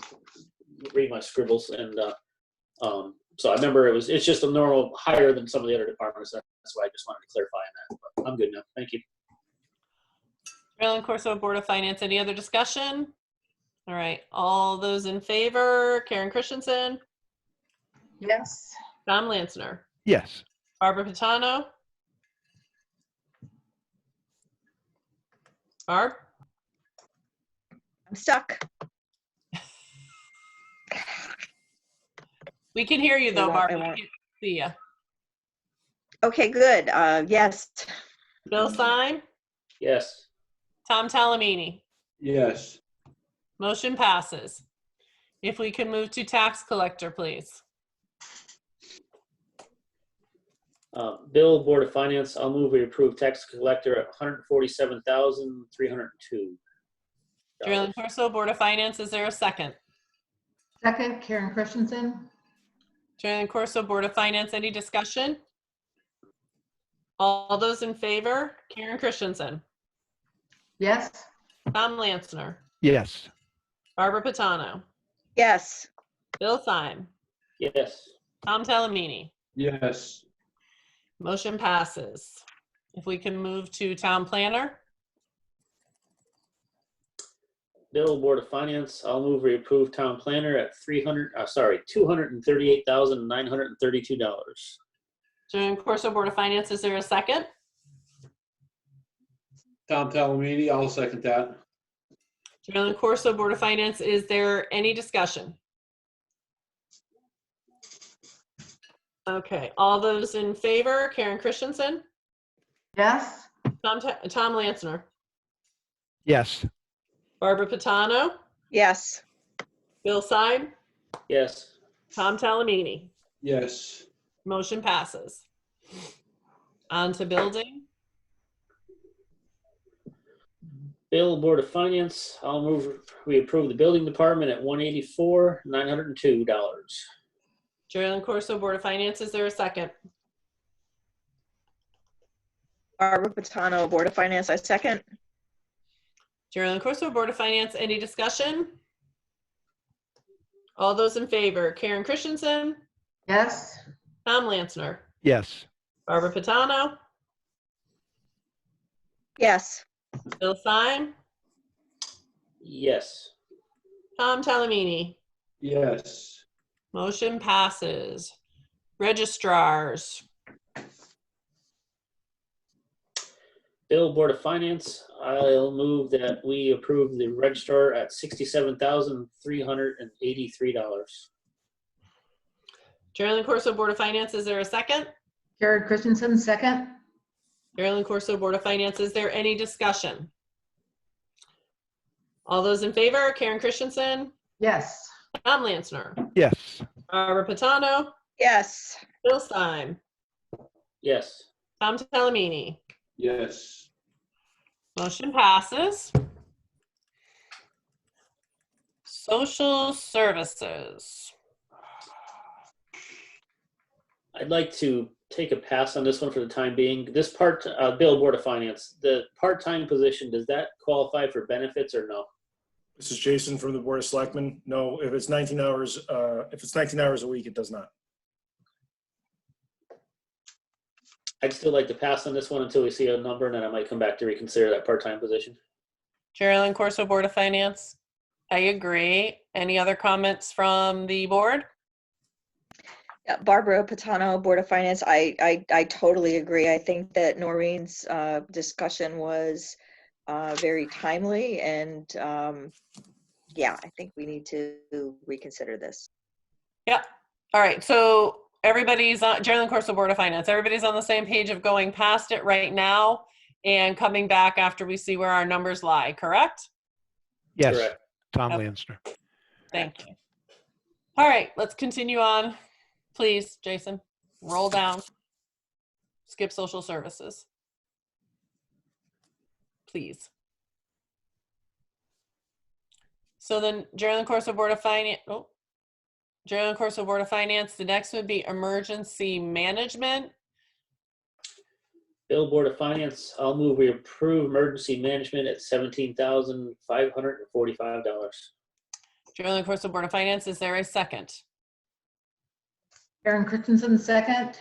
read my scribbles, and so I remember it's just a normal higher than some of the other departments. That's why I just wanted to clarify on that. But I'm good now, thank you. Geraldine Corso, Board of Finance, any other discussion? All right, all those in favor, Karen Christensen, Yes. Tom Lansner, Yes. Barbara Patano. Barb? I'm stuck. We can hear you though, Barb. We won't. can't see you. Okay, good. Yes. Bill Stein, Yes. Tom Talamini. Yes. Motion passes. If we can move to tax collector, please. Bill, Board of Finance, I'll move we approve tax collector at $147,302. Geraldine Corso, Board of Finance, is there a second? Second, Karen Christensen. Geraldine Corso, Board of Finance, any discussion? All those in favor, Karen Christensen, Yes. Tom Lansner, Yes. Barbara Patano, Yes. Bill Syme, Yes. Tom Talamini. Yes. Motion passes. If we can move to town planner. Bill, Board of Finance, I'll move we approve town planner at $238,932. Geraldine Corso, Board of Finance, is there a second? Tom Talamini, I'll second that. Geraldine Corso, Board of Finance, is there any discussion? Okay, all those in favor, Karen Christensen, Yes. Tom Lansner, Yes. Barbara Patano, Yes. Bill Syme, Yes. Tom Talamini. Yes. Motion passes. On to building. Bill, Board of Finance, I'll move we approve the building department at $184,902. Geraldine Corso, Board of Finance, is there a second? Barbara Patano, Board of Finance, I second. Geraldine Corso, Board of Finance, any discussion? All those in favor, Karen Christensen, Yes. Tom Lansner, Yes. Barbara Patano, Yes. Bill Syme, Yes. Tom Talamini. Yes. Motion passes. Registrars, Bill, Board of Finance, I'll move that we approve the registrar at $67,383. Geraldine Corso, Board of Finance, is there a second? Jared Christensen, second. Geraldine Corso, Board of Finance, is there any discussion? All those in favor, Karen Christensen, Yes. Tom Landsner, Yes. Barbara Patano, Yes. Bill Syme, Yes. Tom Talamini. Yes. Motion passes. Social services. I'd like to take a pass on this one for the time being. This Bill, Board of Finance, the part-time position, does that qualify for benefits or no? This is Jason from the Board of Selectmen. No, if it's 19 hours a week, it does not. I'd still like to pass on this one until we see a number, and then I might come back to reconsider that part-time position. Geraldine Corso, Board of Finance. I agree. Any other comments from the board? Yeah, Barbara Patano, Board of Finance, I totally agree. I think that Noreen's discussion was very timely, and yeah, I think we need to reconsider this. Yep. All right. So everybody's on, Geraldine Corso, Board of Finance, everybody's on the same page of going past it right now and coming back after we see where our numbers lie, correct? Yes. Correct. Tom Okay. Landsner. Thank you. All right, let's continue on. Please, Jason, roll down. Skip social services. Please. So then Geraldine Corso, Board of Finance, Geraldine Corso, Board of Finance, the next would be emergency management. Bill, Board of Finance, I'll move we approve emergency management at $17,545. Geraldine Corso, Board of Finance, is there a second? Karen Christensen, second.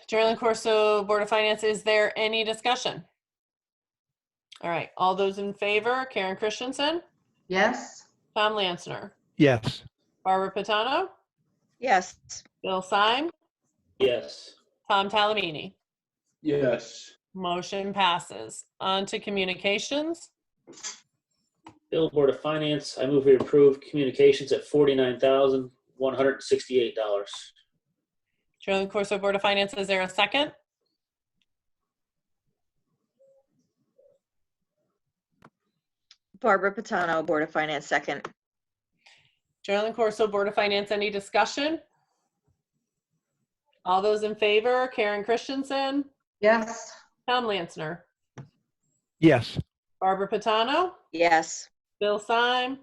Geraldine Corso, Board of Finance, is there any discussion? All right, all those in favor, Karen Christensen, Yes. Tom Landsner, Yes. Barbara Patano, Yes. Bill Syme, Yes. Tom Talamini. Yes. Motion passes. On to communications. Bill, Board of Finance, I move we approve communications at $49,168. Geraldine Corso, Board of Finance, is there a second? Barbara Patano, Board of Finance, second. Geraldine Corso, Board of Finance, any discussion? All those in favor, Karen Christensen, Yes. Tom Landsner, Yes. Barbara Patano, Yes. Bill Syme,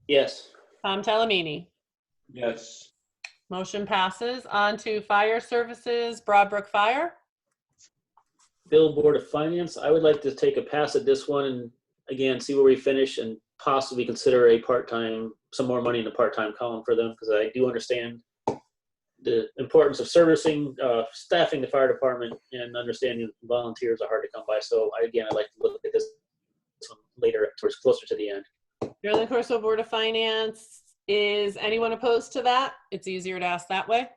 Yes. Tom Talamini. Yes. Motion passes. On to fire services, Broadbrook Fire. Bill, Board of Finance, I would like to take a pass at this one and again, see where we finish and possibly consider a part-time, some more money in the part-time column for them, because I do understand the importance of servicing, staffing the fire department, and understanding volunteers are hard to come by. So I'd like to look at this one later, towards closer to the end. Geraldine Corso, Board of Finance. Is anyone opposed to that? It's easier to ask that way.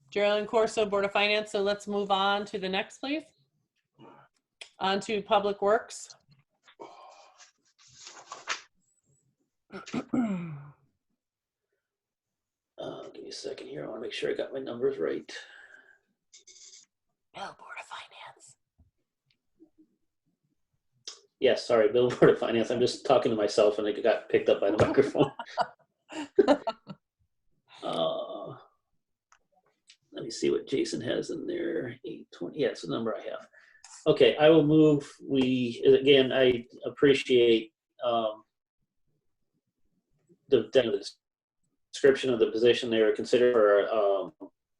Geraldine Corso, Board of Finance. So let's move on to the next, please. On to Public Works. Give me a second here. I want to make sure I got my numbers right. Bill, Board of Finance. Yes, sorry, Bill, Board of Finance. I'm just talking to myself and it got picked up by the microphone. Let me see what Jason has in there. 820. Yeah, it's the number I have. Okay, I will move. I appreciate the description of the position they were considered for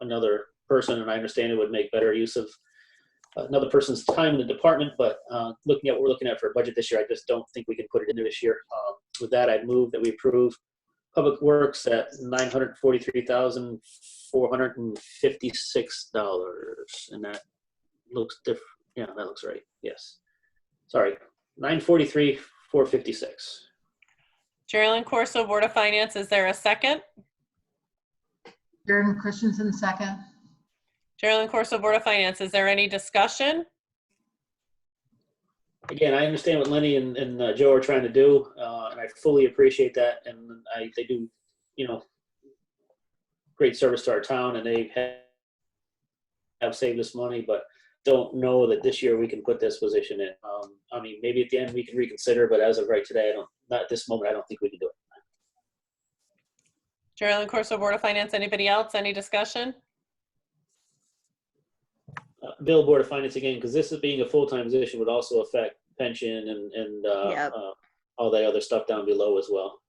another person, and I understand it would make better use of another person's time in the department, but looking at what we're looking at for a budget this year, I just don't think we can put it into this year. With that, I'd move that we approve Public Works at $943,456, and that looks different. Yeah, that looks right. Yes. Sorry, 943, 456. Geraldine Corso, Board of Finance, is there a second? Karen Christensen, second. Geraldine Corso, Board of Finance, is there any discussion? Again, I understand what Lenny and Joe are trying to do, and I fully appreciate that. And they do, great service to our town, and they have saved us money, but don't know that this year we can put this position in. I mean, maybe at the end we can reconsider, but as of right today, not at this moment, I don't think we can do it. Geraldine Corso, Board of Finance, anybody else? Any discussion? Bill, Board of Finance again, because this is being a full-time position would also affect pension and Yep. all that other stuff down below as well.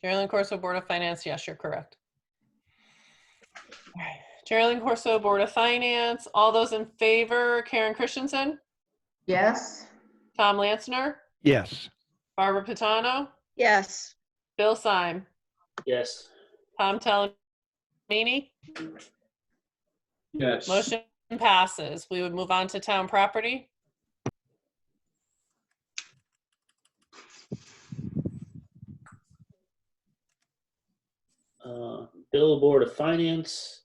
Geraldine Corso, Board of Finance, yes, you're correct. All right. Geraldine Corso, Board of Finance, all those in favor, Karen Christensen, Yes. Tom Lansner, Yes. Barbara Pitano, Yes. Bill Syme, Yes. Tom Talamini. Yes. Motion passes. We would move on to town property. Bill, Board of Finance,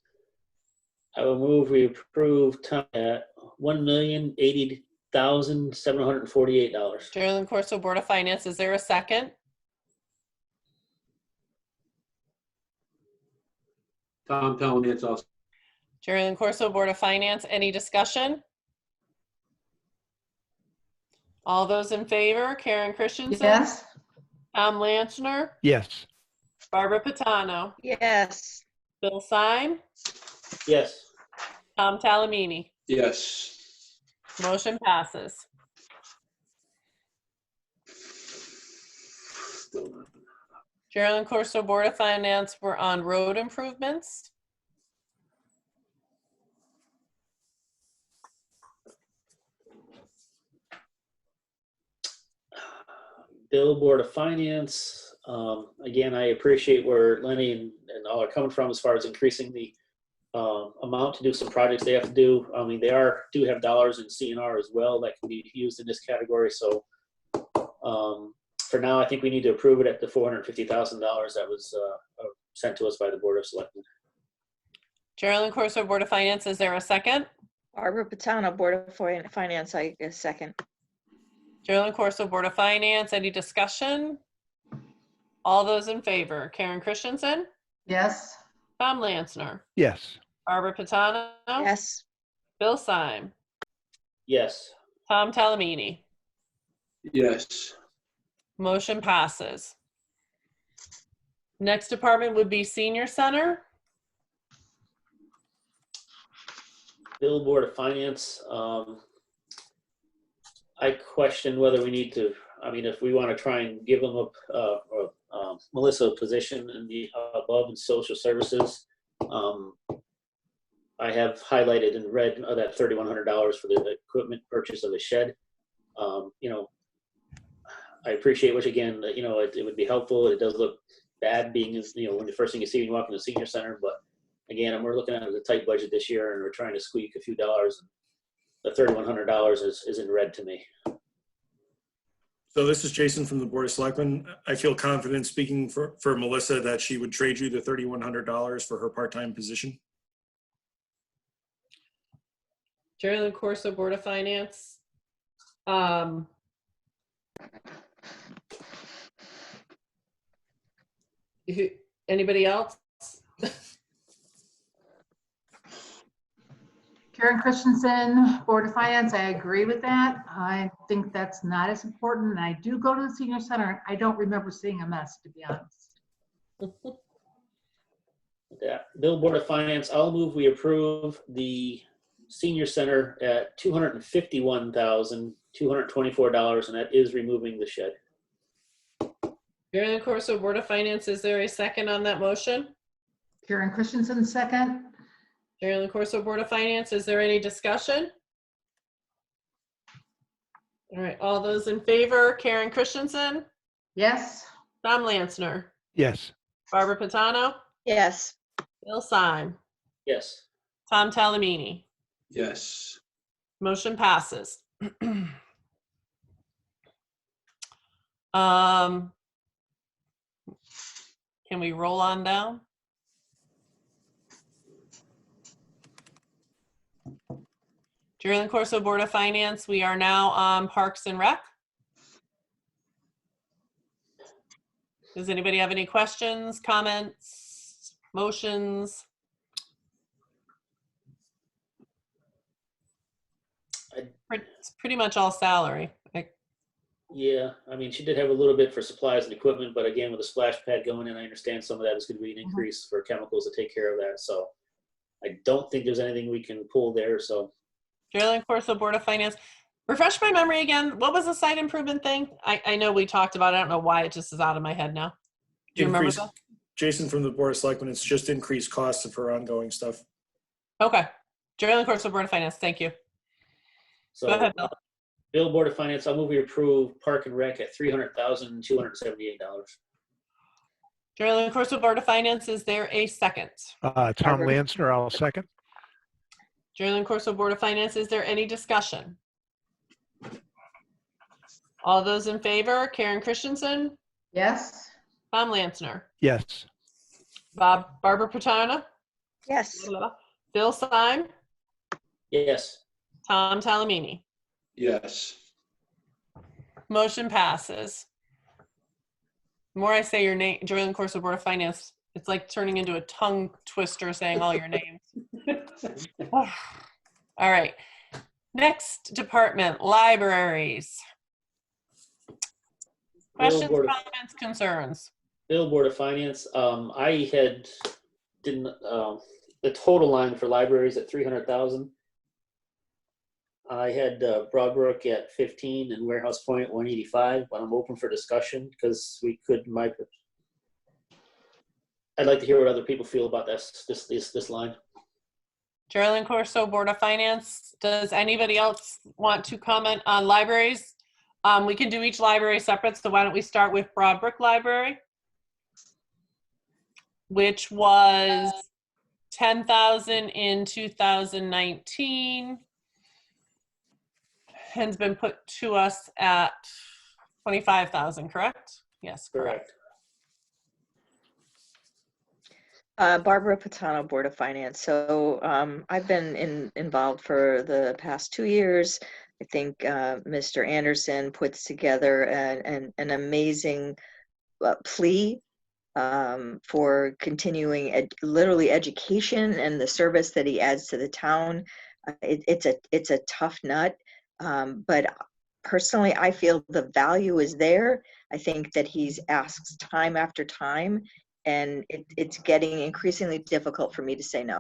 I will move we approve town at $1,080,748. Geraldine Corso, Board of Finance, is there a second? Tom Talent, also. Geraldine Corso, Board of Finance, any discussion? All those in favor, Karen Christensen? Yes. Tom Lansner, Yes. Barbara Pitano, Yes. Bill Syme, Yes. Tom Talamini. Yes. Motion passes. Geraldine Corso, Board of Finance, we're on road improvements. Bill, Board of Finance, again, I appreciate where Lenny and all are coming from as far as increasing the amount to do some projects they have to do. I mean, they do have dollars in CNR as well that can be used in this category. So for now, I think we need to approve it at the $450,000 that was sent to us by the Board of Selectmen. Geraldine Corso, Board of Finance, is there a second? Barbara Pitano, Board of Finance, I guess second. Geraldine Corso, Board of Finance, any discussion? All those in favor, Karen Christensen, Yes. Tom Lansner, Yes. Barbara Pitano, Yes. Bill Syme, Yes. Tom Talamini. Yes. Motion passes. Next department would be Senior Center. Bill, Board of Finance, I question whether we need to, I mean, if we want to try and give them Melissa a position in the above in social services. I have highlighted in red that $3,100 for the equipment purchase of a shed. I appreciate, which again, it would be helpful. It does look bad being, when the first thing you see when you walk in the senior center, but again, we're looking at a tight budget this year and we're trying to squeak a few dollars. The $3,100 is in red to me. So this is Jason from the Board of Selectmen. I feel confident speaking for Melissa that she would trade you the $3,100 for her part-time position. Geraldine Corso, Board of Finance. Anybody else? Karen Christensen, Board of Finance, I agree with that. I think that's not as important. And I do go to the senior center. I don't remember seeing a mess, to be honest. Yeah, Bill, Board of Finance, I'll move we approve the senior center at $251,224, and that is removing the shed. Geraldine Corso, Board of Finance, is there a second on that motion? Karen Christensen, second. Geraldine Corso, Board of Finance, is there any discussion? All right, all those in favor, Karen Christensen, Yes. Tom Lansner, Yes. Barbara Pitano, Yes. Bill Syme, Yes. Tom Talamini. Yes. Motion passes. Can we roll on down? During Corso Board of Finance, we are now on Parks and Rec. Does anybody have any questions, comments, motions? It's pretty much all salary. Yeah, I mean, she did have a little bit for supplies and equipment, but again, with the splash pad going in, I understand some of that is going to be an increase for chemicals to take care of that. So I don't think there's anything we can pull there. So Geraldine Corso, Board of Finance. Refresh my memory again. What was the site improvement thing? I know we talked about it. I don't know why it just is out of my head now. Do you remember that? Jason from the Board of Selectmen, it's just increased costs for ongoing stuff. Okay. Geraldine Corso, Board of Finance. Thank you. So, go ahead, Bill. Bill, Board of Finance, I'll move we approve Park and Rec at $300,278. Geraldine Corso, Board of Finance. Is there a second? Tom Lansner, I'll second. Geraldine Corso, Board of Finance. Is there any discussion? All those in favor, Karen Christensen, Yes. Tom Lansner, Yes. Barbara Patana, Yes. Bill Syme, Yes. Tom Talamini. Yes. Motion passes. The more I say your name, Geraldine Corso, Board of Finance, it's like turning into a tongue twister saying all your names. All right. Next department, libraries. Questions, Board of- comments, concerns? Bill, Board of Finance, I had, the total line for libraries at 300,000. I had Broadbrook at 15 and Warehouse Point at 185, but I'm open for discussion because we could, I'd like to hear what other people feel about this line. Geraldine Corso, Board of Finance. Does anybody else want to comment on libraries? We can do each library separate, so why don't we start with Broadbrook Library, which was 10,000 in 2019, has been put to us at 25,000, correct? Yes, correct. Barbara Patano, Board of Finance. So I've been involved for the past 2 years. I think Mr. Anderson puts together an amazing plea for continuing literally education and the service that he adds to the town. It's a tough nut, but personally, I feel the value is there. I think that he's asked time after time, and it's getting increasingly difficult for me to say no.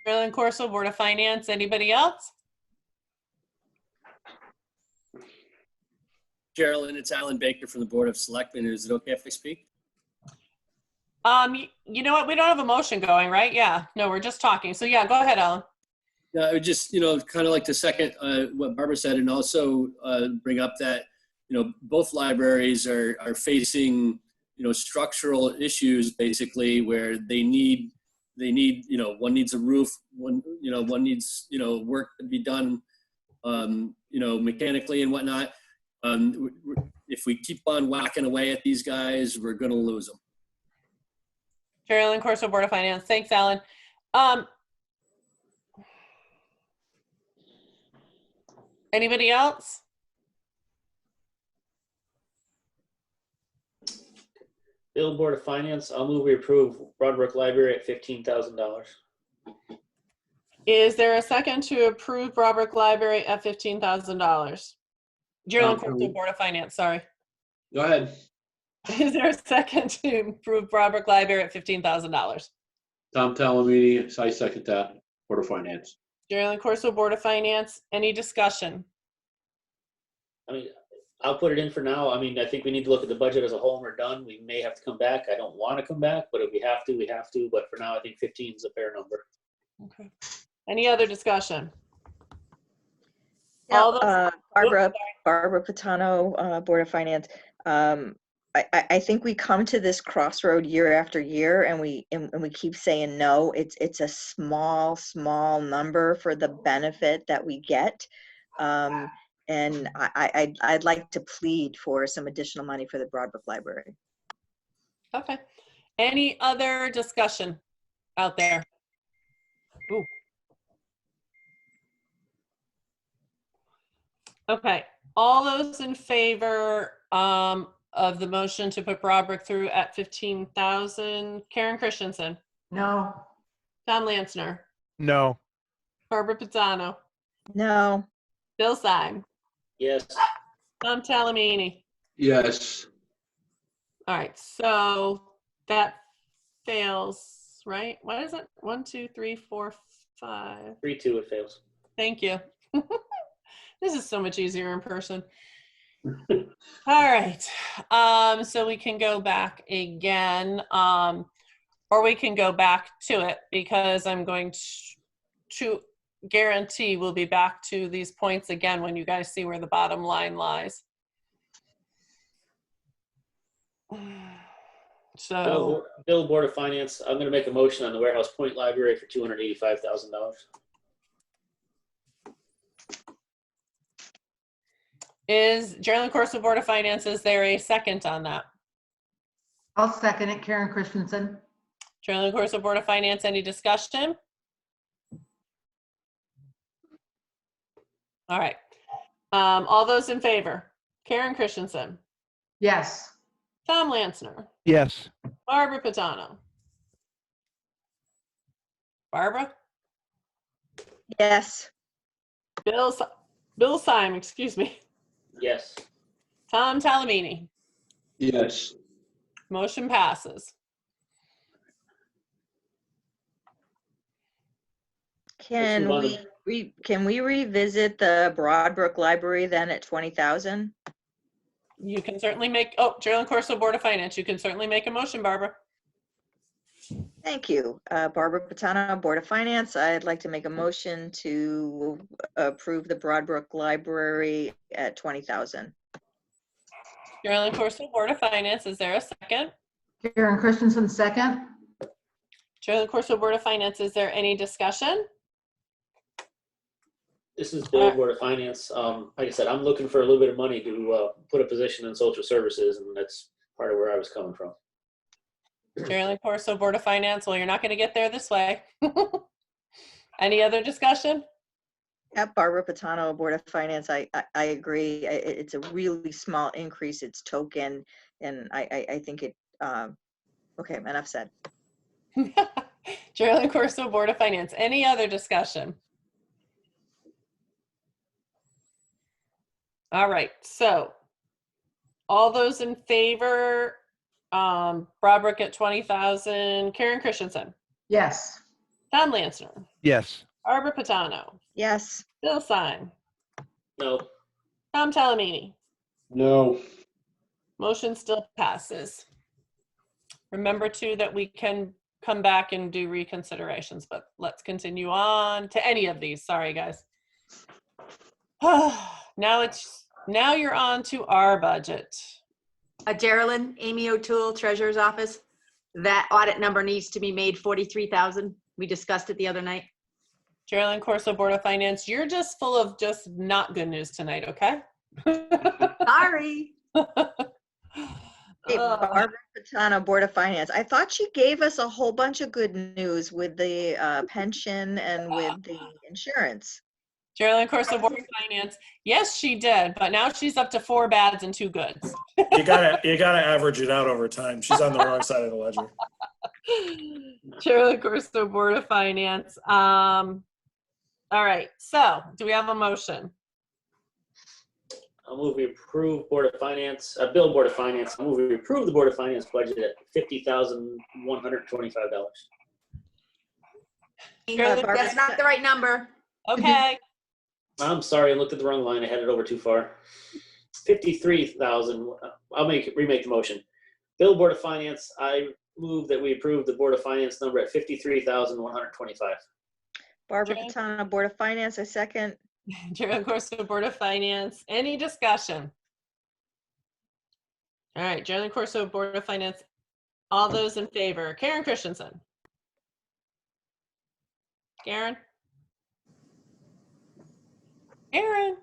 Geraldine Corso, Board of Finance. Anybody else? Geraldine, it's Alan Baker from the Board of Selectmen. Is it okay if I speak? You know what? We don't have a motion going, right? Yeah. No, we're just talking. So yeah, go ahead, Alan. Yeah, I would just, kind of like to second what Barbara said, and also bring up that, both libraries are facing, structural issues basically where they need, one needs a roof, one needs, work to be done, mechanically and whatnot. If we keep on whacking away at these guys, we're going to lose them. Geraldine Corso, Board of Finance. Thanks, Alan. Anybody else? Bill, Board of Finance, I'll move we approve Broadbrook Library at $15,000. Is there a second to approve Broadbrook Library at $15,000? Geraldine Corso, Board of Finance, sorry. Go ahead. Is there a second to approve Broadbrook Library at $15,000? Tom Talamini, I second that. Board of Finance. Geraldine Corso, Board of Finance. Any discussion? I mean, I'll put it in for now. I mean, I think we need to look at the budget as a whole and we're done. We may have to come back. I don't want to come back, but if we have to, we have to. But for now, I think 15 is a fair number. Okay. Any other discussion? Yeah, Barbara Patano, Board of Finance. I think we come to this crossroad year after year, and we keep saying no. It's a small number for the benefit that we get, and I'd like to plead for some additional money for the Broadbrook Library. Okay. Any other discussion out there? Ooh. Okay. All those in favor of the motion to put Broadbrook through at 15,000? Karen Christensen, No. Tom Lansner, No. Barbara Pizzano, No. Bill Syme, Yes. Tom Talamini. Yes. All right, so that fails, right? What is it? 1, 2, 3, 4, 5. 3-2, it fails. Thank you. This is so much easier in person. All right, so we can go back again, or we can go back to it, because I'm going to guarantee we'll be back to these points again when you guys see where the bottom line lies. So, Bill, Board of Finance, I'm going to make a motion on the Warehouse Point Library for $285,000. is Geraldine Corso Board of Finance, is there a second on that? I'll second it, Karen Christensen. Geraldine Corso Board of Finance, any discussion? All right. All those in favor? Karen Christensen, Yes. Tom Lansner, Yes. Barbara Pizzano. Barbara? Yes. Bill Syme, excuse me. Yes. Tom Talamini. Yes. Motion passes. Can we revisit the Broadbrook Library then at 20,000? You can certainly make, oh, Geraldine Corso Board of Finance, you can certainly make a motion, Barbara. Thank you. Barbara Pizzano, Board of Finance. I'd like to make a motion to approve the Broadbrook Library at 20,000. Geraldine Corso Board of Finance, is there a second? Karen Christensen, second. Geraldine Corso Board of Finance, is there any discussion? This is Bill, Board of Finance. Like I said, I'm looking for a little bit of money to put a position in social services, and that's part of where I was coming from. Geraldine Corso Board of Finance, well, you're not going to get there this way. Any other discussion? Yep, Barbara Pizzano, Board of Finance. I agree. It's a really small increase. It's token, and I think it. Okay, enough said. Geraldine Corso Board of Finance. Any other discussion? All right, so all those in favor, Broadbrook at 20,000, Karen Christensen, Yes. Tom Lansner, Yes. Barbara Pizzano, Yes. Bill Syme, No. Tom Talamini. No. Motion still passes. Remember too that we can come back and do reconsiderations, but let's continue on to any of these. Sorry, guys. Now you're on to our budget. Geraldine, Amy O'Toole, Treasurer's Office. That audit number needs to be made 43,000. We discussed it the other night. Geraldine Corso Board of Finance, you're just full of just not good news tonight, okay? Sorry. Hey, Barbara Pizzano, Board of Finance. I thought she gave us a whole bunch of good news with the pension and with the insurance. Geraldine Corso Board of Finance, yes, she did, but now she's up to 4 bads and 2 goods. You gotta average it out over time. She's on the wrong side of the ledger. Geraldine Corso Board of Finance. All right, so do we have a motion? I'll move we approve Board of Finance, Bill, Board of Finance. I'll move we approve the Board of Finance budget at $50,125. That's not the right number. Okay. I'm sorry, I looked at the wrong line. I had it over too far. 53,000. I'll remake the motion. Bill, Board of Finance. I move that we approve the Board of Finance number at 53,125. Barbara Pizzano, Board of Finance. I second. Geraldine Corso Board of Finance. Any discussion? All right, Geraldine Corso, Board of Finance. All those in favor. Karen Christensen. Karen? Karen?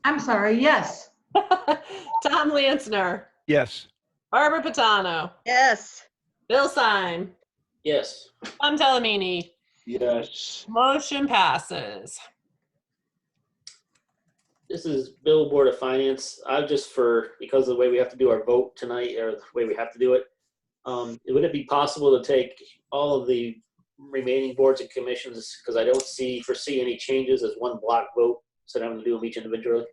I'm sorry, yes. Tom Lansner. Yes. Barbara Patano. Yes. Bill Sine. Yes. Tom Telemini. Yes. Motion passes. This is Bill, Board of Finance. I just because of the way we have to do our vote tonight, or the way we have to do it, would it be possible to take all of the remaining boards and commissions, because I don't foresee any changes, as one block vote, so I'm going to do them each individually?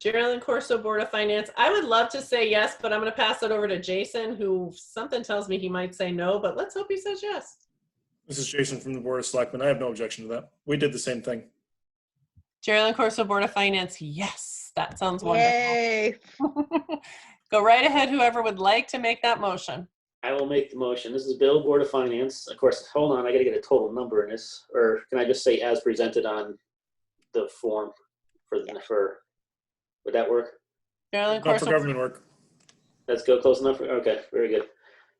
Geraldine Corso, Board of Finance. I would love to say yes, but I'm going to pass it over to Jason, who something tells me he might say no, but let's hope he says yes. This is Jason from the Board of Selectmen. I have no objection to that. We did the same thing. Geraldine Corso, Board of Finance. Yes, that sounds wonderful. Yay. Go right ahead, whoever would like to make that motion. I will make the motion. This is Bill, Board of Finance. Of course, hold on, I got to get a total number in this, or can I just say as presented on the form would that work? Geraldine Not for Corso. government work. That's good, close enough? Okay, very good.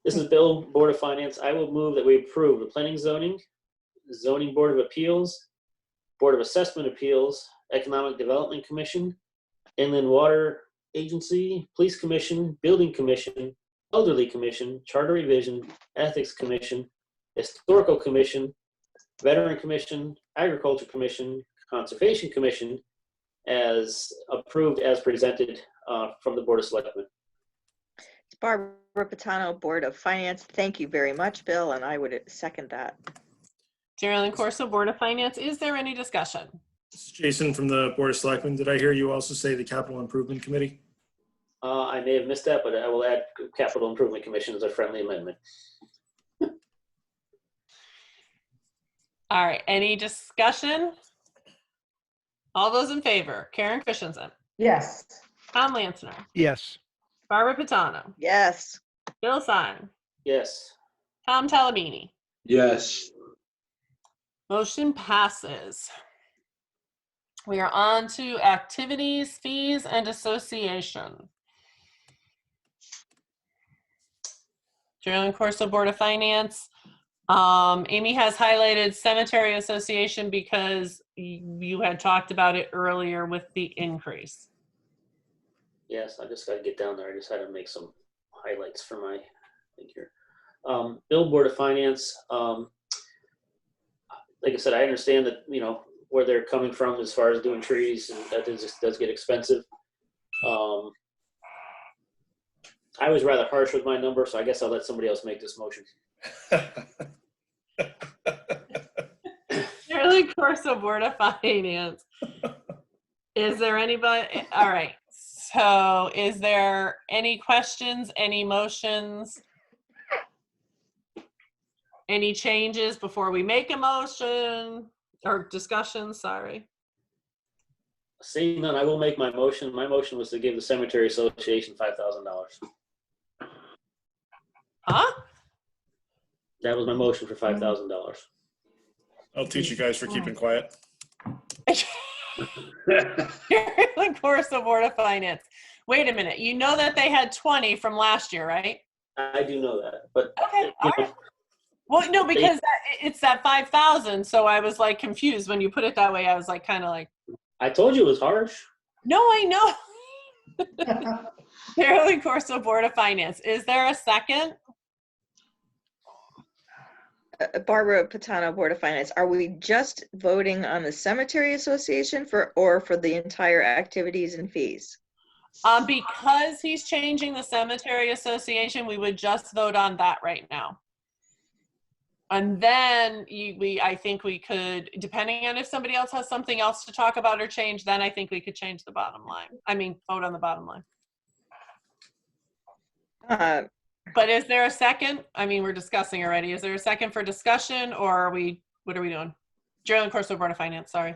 This is Bill, Board of Finance. I will move that we approve the Planning Zoning, Zoning Board of Appeals, Board of Assessment Appeals, Economic Development Commission, Inland Water Agency, Police Commission, Building Commission, Elderly Commission, Charter Revision, Ethics Commission, Historical Commission, Veteran Commission, Agriculture Commission, Conservation Commission, as approved as presented from the Board of Selectmen. It's Barbara Patano, Board of Finance. Thank you very much, Bill, and I would second that. Geraldine Corso, Board of Finance. Is there any discussion? This is Jason from the Board of Selectmen. Did I hear you also say the Capital Improvement Committee? I may have missed that, but I will add Capital Improvement Commission as a friendly amendment. All right, any discussion? All those in favor. Karen Christensen. Yes. Tom Lansner. Yes. Barbara Patano. Yes. Bill Sine. Yes. Tom Telemini. Yes. Motion passes. We are on to activities, fees, and association. Geraldine Corso, Board of Finance. Amy has highlighted Cemetery Association because you had talked about it earlier with the increase. Yes, I just got to get down there. I just had to make some highlights for my thing here. Bill, Board of Finance. Like I said, I understand that, where they're coming from as far as doing trees, and that does get expensive. I was rather harsh with my number, so I guess I'll let somebody else make this motion. Geraldine Corso, Board of Finance. Is there anybody? All right. So is there any questions, any motions? Any changes before we make a motion or discussion? Sorry. Seeing none, I will make my motion. My motion was to give the Cemetery Association $5,000. Huh? That was my motion for $5,000. I'll teach you guys for keeping quiet. Geraldine Corso, Board of Finance. Wait a minute. You know that they had 20 from last year, right? I do know that, but okay. All right. Well, no, because it's that 5,000. So I was like confused when you put it that way. I was like, kind of like. I told you it was harsh. No, I know. Geraldine Corso, Board of Finance. Is there a second? Barbara Patano, Board of Finance. Are we just voting on the Cemetery Association or for the entire activities and fees? Because he's changing the Cemetery Association, we would just vote on that right now. And then I think we could, depending on if somebody else has something else to talk about or change, then I think we could change the bottom line. I mean, vote on the bottom line. But is there a second? I mean, we're discussing already. Is there a second for discussion, or what are we doing? Geraldine Corso, Board of Finance, sorry.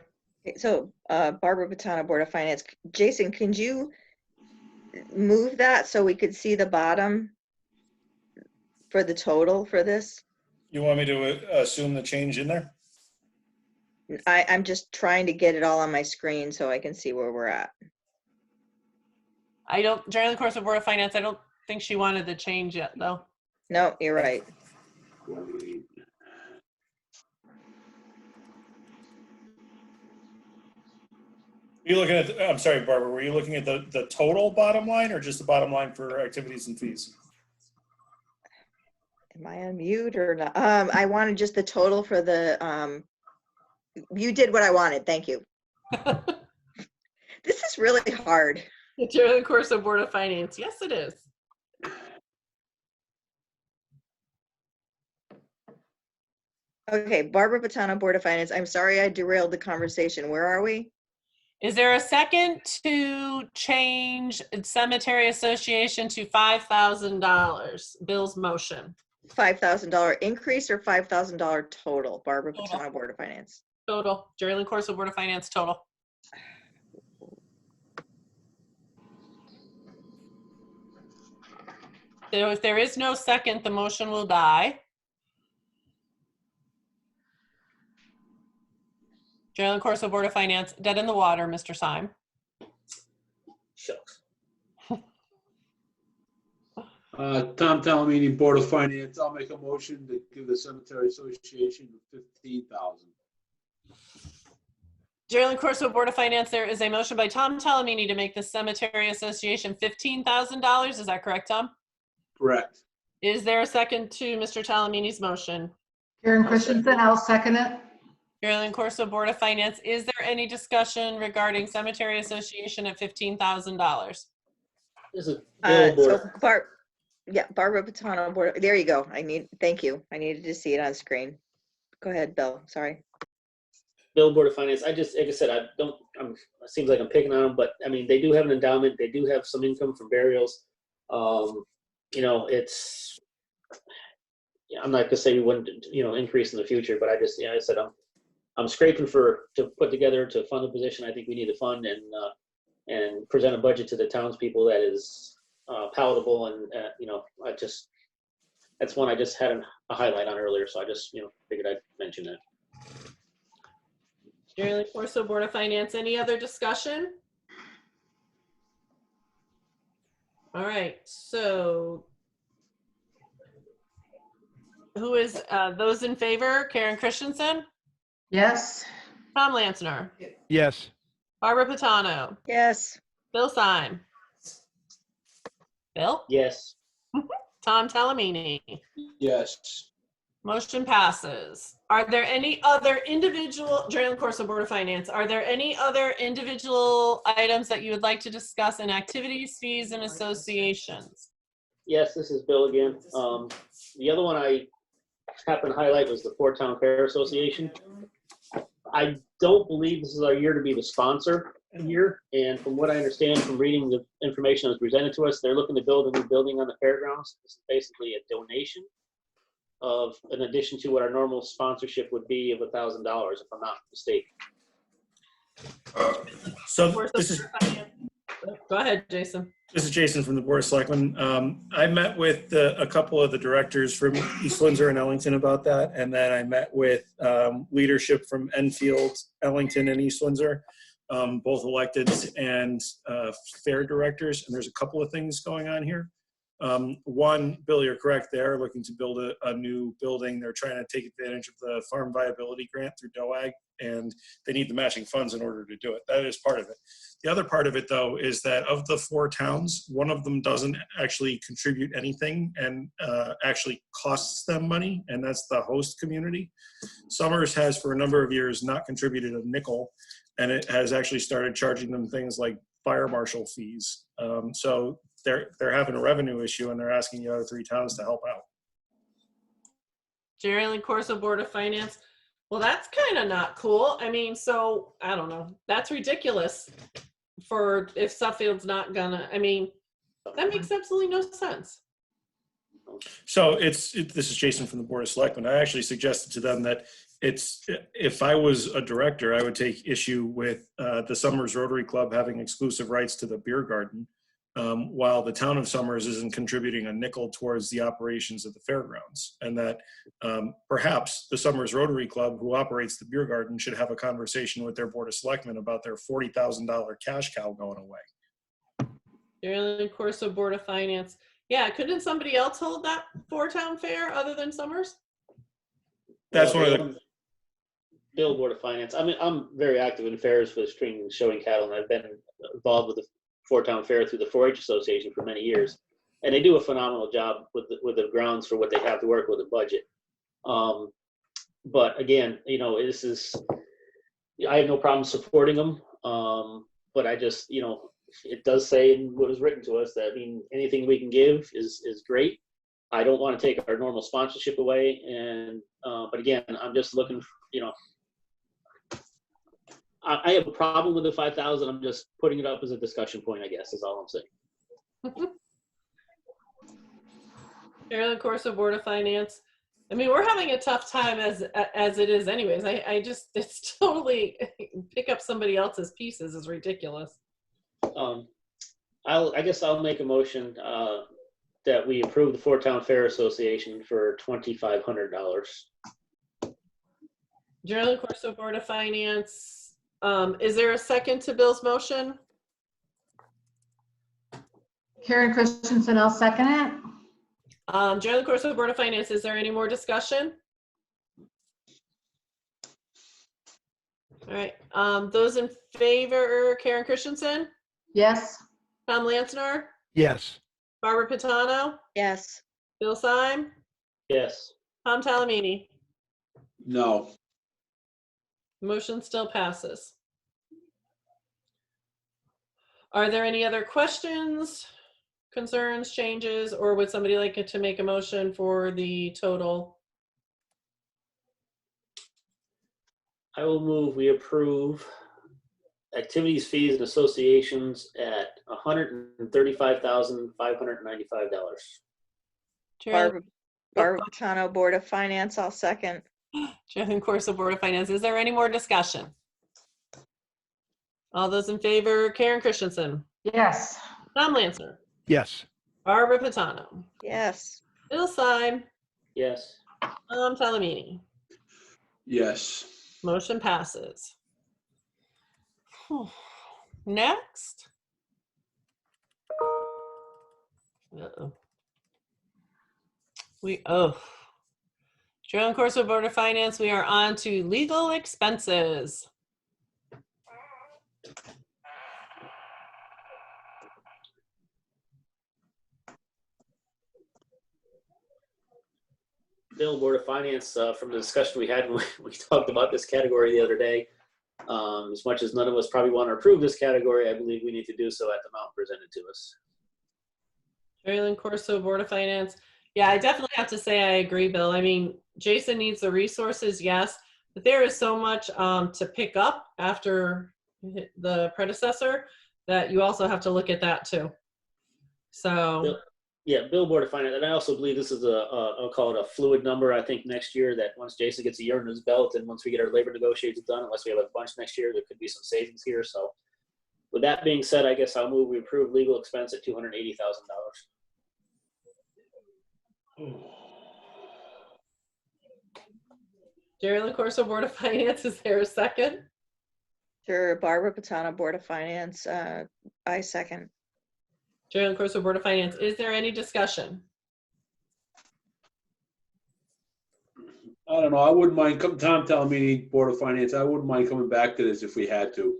So Barbara Patano, Board of Finance. Jason, can you move that so we could see the bottom for the total for this? You want me to assume the change in there? I'm just trying to get it all on my screen so I can see where we're at. During the course of Board of Finance, I don't think she wanted to change yet, though. No, you're right. Are you looking at, I'm sorry, Barbara, were you looking at the total bottom line or just the bottom line for activities and fees? Am I on mute or not? I wanted just the total for the, you did what I wanted. Thank you. This is really hard. During the course of Board of Finance. Yes, it is. Okay, Barbara Patano, Board of Finance. I'm sorry I derailed the conversation. Where are we? Is there a second to change Cemetery Association to $5,000? Bill's motion. $5,000 increase or $5,000 total? Barbara Patano, Board of Finance. Total. During the course of Board of Finance, total. So if there is no second, the motion will die. During the course of Board of Finance, dead in the water, Mr. Syme. Shucks. Tom Talamini, Board of Finance. I'll make a motion to give the Cemetery Association $15,000. During the course of Board of Finance, there is a motion by Tom Talamini to make the Cemetery Association $15,000. Is that correct, Tom? Correct. Is there a second to Mr. Talamini's motion? Karen Christensen, I'll second it. During the course of Board of Finance, is there any discussion regarding Cemetery Association at $15,000? This is So Barbara Patano, Board. There you go. Thank you. I needed to see it on screen. Go ahead, Bill. Sorry. Bill, Board of Finance. Like I said, it seems like I'm picking on them, but I mean, they do have an endowment. They do have some income from burials. You know, I'm not gonna say we wouldn't, increase in the future, but I said I'm scraping to put together to fund the position. I think we need to fund and present a budget to the townspeople that is palatable, and that's one I just had a highlight on earlier, so I just figured I'd mention that. During the course of Board of Finance, any other discussion? All right, so who is those in favor? Karen Christensen? Yes. Tom Lansner? Yes. Barbara Patano? Yes. Bill Syme? Bill? Yes. Tom Talamini? Yes. Motion passes. Are there any other during the course of Board of Finance, are there any other individual items that you would like to discuss in activities, fees, and associations? Yes, this is Bill again. The other one I happened to highlight was the Fort Town Fair Association. I don't believe this is our year to be the sponsor year, and from what I understand from reading the information that was presented to us, they're looking to build a new building on the fairgrounds. This is basically a donation of an addition to what our normal sponsorship would be of $1,000, if I'm not mistaken. So this is, go ahead, Jason. This is Jason from the Board of Selectmen. I met with a couple of the directors from East Windsor and Ellington about that, and then I met with leadership from Enfield, Ellington, and East Windsor, both elected and fair directors, and there's a couple of things going on here. One, Bill, you're correct. They are looking to build a new building. They're trying to take advantage of the Farm Viability Grant through DOAG, and they need the matching funds in order to do it. That is part of it. The other part of it, though, is that of the 4 towns, one of them doesn't actually contribute anything and actually costs them money, and that's the host community. Summers has, for a number of years, not contributed a nickel, and it has actually started charging them things like fire marshal fees. So they're having a revenue issue, and they're asking the other 3 towns to help out. During the course of Board of Finance. Well, that's kind of not cool. I mean, so I don't know. That's ridiculous for if Suffield's not gonna, I mean, that makes absolutely no sense. So this is Jason from the Board of Selectmen. I actually suggested to them that if I was a director, I would take issue with the Summers Rotary Club having exclusive rights to the beer garden, while the town of Summers isn't contributing a nickel towards the operations of the fairgrounds, and that perhaps the Summers Rotary Club, who operates the beer garden, should have a conversation with their Board of Selectmen about their $40,000 cash cow going away. Jerry Corso, Board of Finance. Yeah, couldn't somebody else hold that town fair other than Summers? That's one of the, Bill, Board of Finance. I mean, I'm very active in fairs for the string and showing cattle, and I've been involved with the Town Fair through the 4-H Association for many years. And they do a phenomenal job with the grounds for what they have to work with the budget. But again, you know, this is, I have no problem supporting them. But I just, you know, it does say in what was written to us that, I mean, anything we can give is great. I don't want to take our normal sponsorship away. And, but again, I'm just looking, you know, I have a problem with the 5,000. I'm just putting it up as a discussion point, I guess, is all I'm saying. Carolyn Corso, Board of Finance. I mean, we're having a tough time as it is anyways. I just, it's totally, pick up somebody else's pieces is ridiculous. I guess I'll make a motion that we approve the Town Fair Association for $2,500. Carolyn Corso, Board of Finance. Is there a second to Bill's motion? Karen Christensen, I'll second it. Carolyn Corso, Board of Finance, is there any more discussion? All right, those in favor, Karen Christensen, Yes. Tom Lanzner, Yes. Barbara Pitano, Yes. Bill Syme, Yes. Tom Talamini. No. Motion still passes. Are there any other questions, concerns, changes, or would somebody like to make a motion for the total? I will move we approve activities, fees, and associations at $135,595. Barbara Pitano, Board of Finance, I'll second. Carolyn Corso, Board of Finance. Is there any more discussion? All those in favor, Karen Christensen, Yes. Tom Lanzner, Yes. Barbara Pitano, Yes. Bill Syme, Yes. Tom Talamini. Yes. Motion passes. Next. Uh-oh. Carolyn Corso, Board of Finance, we are on to legal expenses. Bill, Board of Finance, from the discussion we had when we talked about this category the other day, as much as none of us probably want to approve this category, I believe we need to do so at the amount presented to us. Carolyn Corso, Board of Finance. Yeah, I definitely have to say I agree, Bill. I mean, Jason needs the resources, yes, but there is so much to pick up after the predecessor that you also have to look at that too. So. Bill, Board of Finance, and I also believe this is I'll call it a fluid number. I think next year that once Jason gets a year in his belt and once we get our labor negotiations done, unless we have a bunch next year, there could be some savings here. So with that being said, I guess I'll move we approve legal expense at $280,000. Carolyn Corso, Board of Finance, is there a second? Sure, Barbara Pitano, Board of Finance, I second. Carolyn Corso, Board of Finance, is there any discussion? I don't know. I wouldn't mind, Tom Talamini, Board of Finance, I wouldn't mind coming back to this if we had to.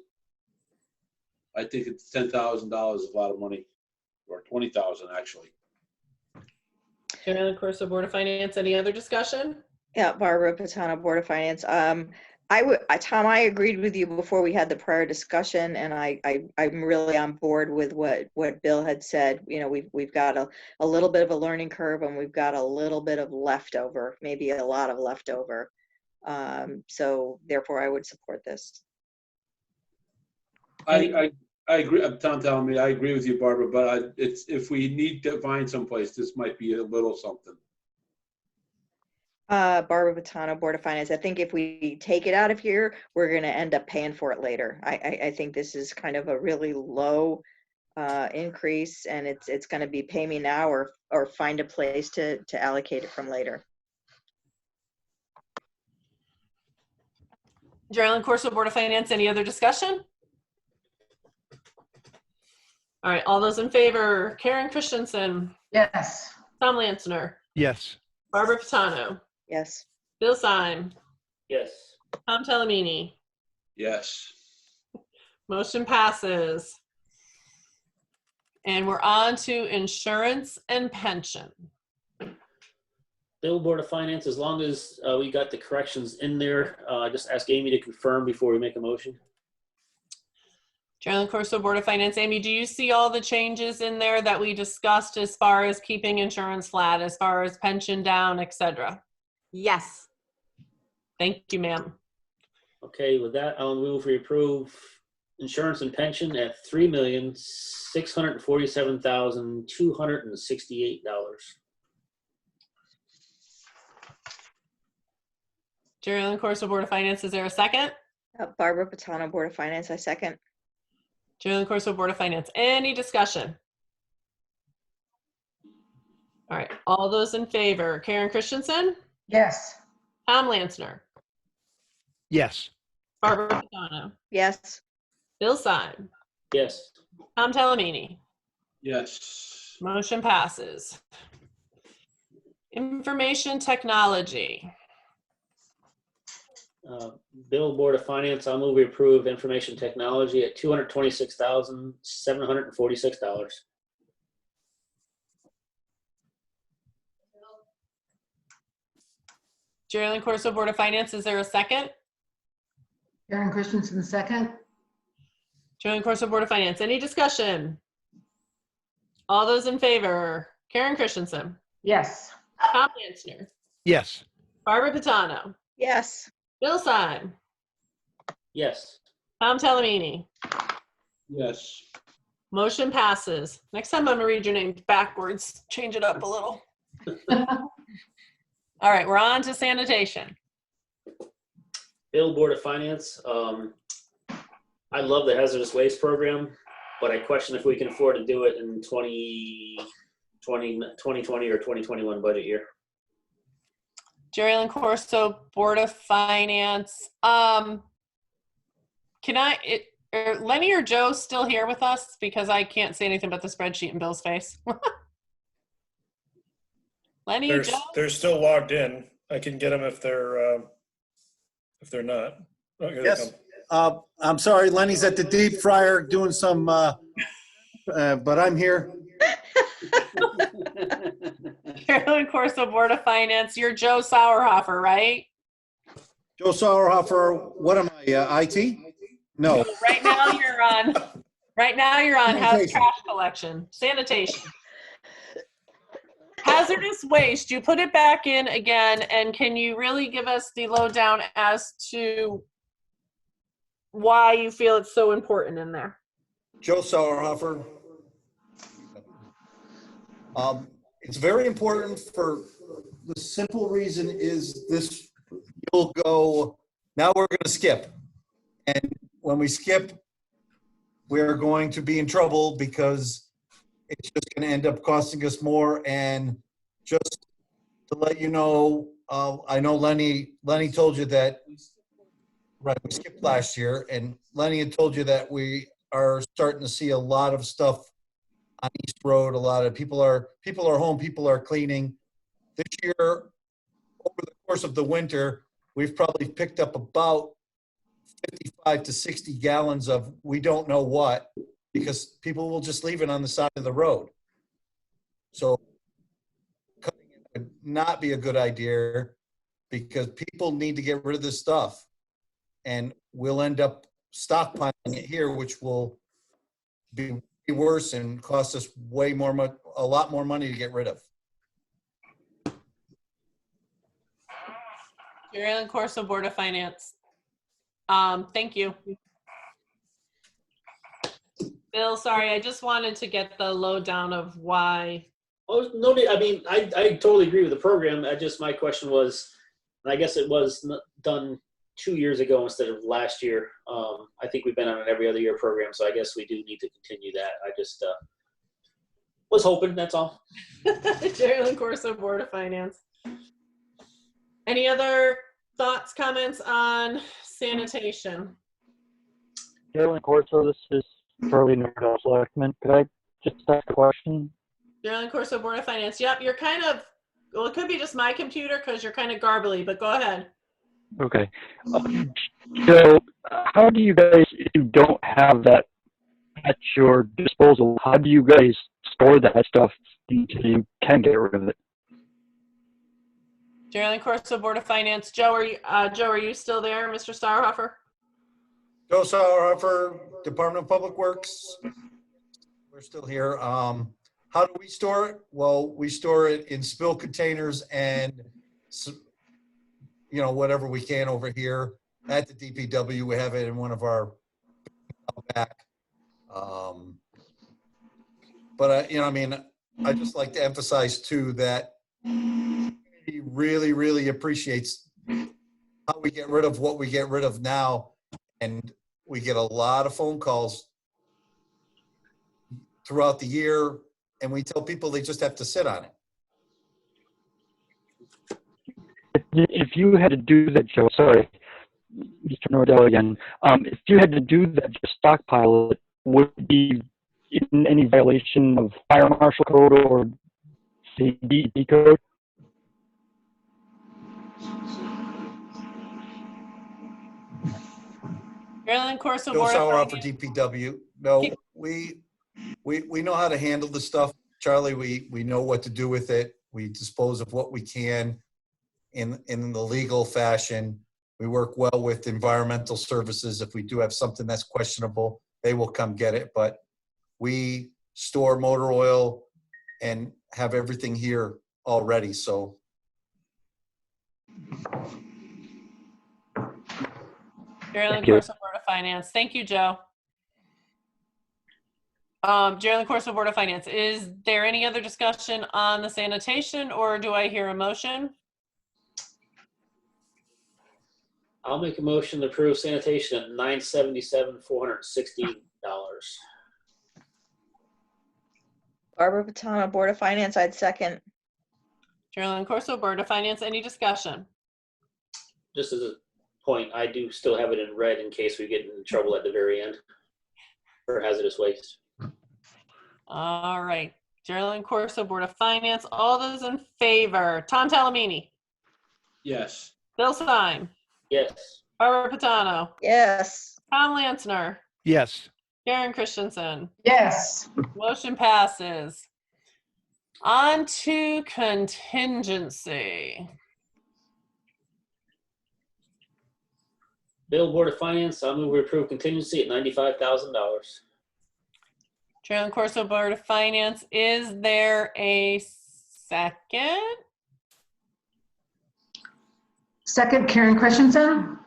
I think it's $10,000 is a lot of money, or 20,000 actually. Carolyn Corso, Board of Finance, any other discussion? Yeah, Barbara Pitano, Board of Finance. Tom, I agreed with you before we had the prior discussion, and I'm really on board with what Bill had said. You know, we've got a little bit of a learning curve, and we've got a little bit of leftover, maybe a lot of leftover. So therefore, I would support this. I agree. Tom telling me I agree with you, Barbara. But it's if we need to find someplace, this might be a little something. Barbara Pitano, Board of Finance. I think if we take it out of here, we're going to end up paying for it later. I think this is kind of a really low increase, and it's going to be pay me now or find a place to allocate it from later. Carolyn Corso, Board of Finance, any other discussion? All right, all those in favor, Karen Christensen, Yes. Tom Lanzner, Yes. Barbara Patano, Yes. Bill Syme, Yes. Tom Telemini. Yes. Motion passes. And we're on to insurance and pension. Bill, Board of Finance, as long as we got the corrections in there, just ask Amy to confirm before we make a motion. Geraldine Corso, Board of Finance. Amy, do you see all the changes in there that we discussed as far as keeping insurance flat, as far as pension down, et cetera? Yes. Thank you, ma'am. Okay, with that, I'll move we approve insurance and pension at $3,647,268. Geraldine Corso, Board of Finance. Is there a second? Barbara Patano, Board of Finance, I second. Geraldine Corso, Board of Finance. Any discussion? All right, all those in favor, Karen Christensen, Yes. Tom Lanzner, Yes. Barbara Patano, Yes. Bill Syme, Yes. Tom Telemini. Yes. Motion passes. Information technology. Bill, Board of Finance, I'll move we approve information technology at $226,746. Geraldine Corso, Board of Finance. Is there a second? Karen Christensen, second. Geraldine Corso, Board of Finance. Any discussion? All those in favor, Karen Christensen, Yes. Tom Lanzner, Yes. Barbara Patano, Yes. Bill Syme, Yes. Tom Telemini. Yes. Motion passes. Next time I'm gonna read your name backwards. Change it up a little. All right, we're on to sanitation. Bill, Board of Finance, I love the hazardous waste program, but I question if we can afford to do it in 2020 or 2021 budget year. Geraldine Corso, Board of Finance. Can Lenny or Joe still here with us? Because I can't see anything but the spreadsheet in Bill's face. Lenny or Joe? They're still logged in. I can get them if they're not. Oh, here they Yes. come. I'm sorry, Lenny's at the deep fryer doing some, but I'm here. Geraldine Corso, Board of Finance. You're Joe Sauerhofer, right? Joe Sauerhofer, what am I, IT? No. Right now you're on. Right now you're on house Sanitation. trash collection, sanitation. Hazardous waste, you put it back in again, and can you really give us the lowdown as to why you feel it's so important in there? Joe Sauerhofer. It's very important for the simple reason is this, you'll go, now we're going to skip. And when we skip, we're going to be in trouble because it's just going to end up costing us more. And just to let you know, I know Lenny told you that, right, we skipped last year, and Lenny had told you that we are starting to see a lot of stuff on East Road. A lot of people are home, people are cleaning. This year, over the course of the winter, we've probably picked up about 55 to 60 gallons of we don't know what, because people will just leave it on the side of the road. So cutting it would not be a good idea because people need to get rid of this stuff. And we'll end up stockpiling it here, which will be worse and cost us a lot more money to get rid of. Geraldine Corso, Board of Finance. Thank you. Bill, sorry, I just wanted to get the lowdown of why. Oh, no, I mean, I totally agree with the program. My question was, and I guess it was done 2 years ago instead of last year. I think we've been on an every other year program, so I guess we do need to continue that. I just was hoping, that's all. Geraldine Corso, Board of Finance. Any other thoughts, comments on sanitation? Geraldine Corso, this is Charlie Norvell Selectman. Could I just ask a question? Geraldine Corso, Board of Finance. Yep, you're kind of, well, it could be just my computer because you're kind of garbly, but go ahead. Okay. So how do you guys, if you don't have that at your disposal, how do you guys store that stuff until you can get rid of it? Geraldine Corso, Board of Finance. Joe, are you still there, Mr. Starhofer? Joe Sauerhofer, Department of Public Works. We're still here. How do we store it? Well, we store it in spill containers and, you know, whatever we can over here at the DPW. We have it in one of our back. But, you know, I mean, I just like to emphasize too that he really, really appreciates how we get rid of what we get rid of now. And we get a lot of phone calls throughout the year, and we tell people they just have to sit on it. If you had to do that, Joe, sorry, Mr. Nordell again, if you had to do that, just stockpile it, would it be in any violation of fire marshal code or the DEP code? Geraldine Corso, Joe Board of Sauerhofer, Finance. DPW. No, we know how to handle the stuff, Charlie. We know what to do with it. We dispose of what we can in the legal fashion. We work well with environmental services. If we do have something that's questionable, they will come get it. But we store motor oil and have everything here already. So Geraldine Corso, Board of Finance. Thank you, Joe. Geraldine Corso, Board of Finance. Is there any other discussion on the sanitation, or do I hear a motion? I'll make a motion to approve sanitation at $977,460. Barbara Patano, Board of Finance, I'd second. Geraldine Corso, Board of Finance. Any discussion? Just as a point, I do still have it in red in case we get in trouble at the very end for hazardous waste. All right. Geraldine Corso, Board of Finance. All those in favor? Tom Talamini. Yes. Bill Stein. Yes. Barbara Patano. Yes. Tom Lansner. Yes. Karen Christensen. Yes. Motion passes. On to contingency. Bill, Board of Finance, I'll move we approve contingency at $95,000. Geraldine Corso, Board of Finance. Is there a second? Second, Karen Christensen.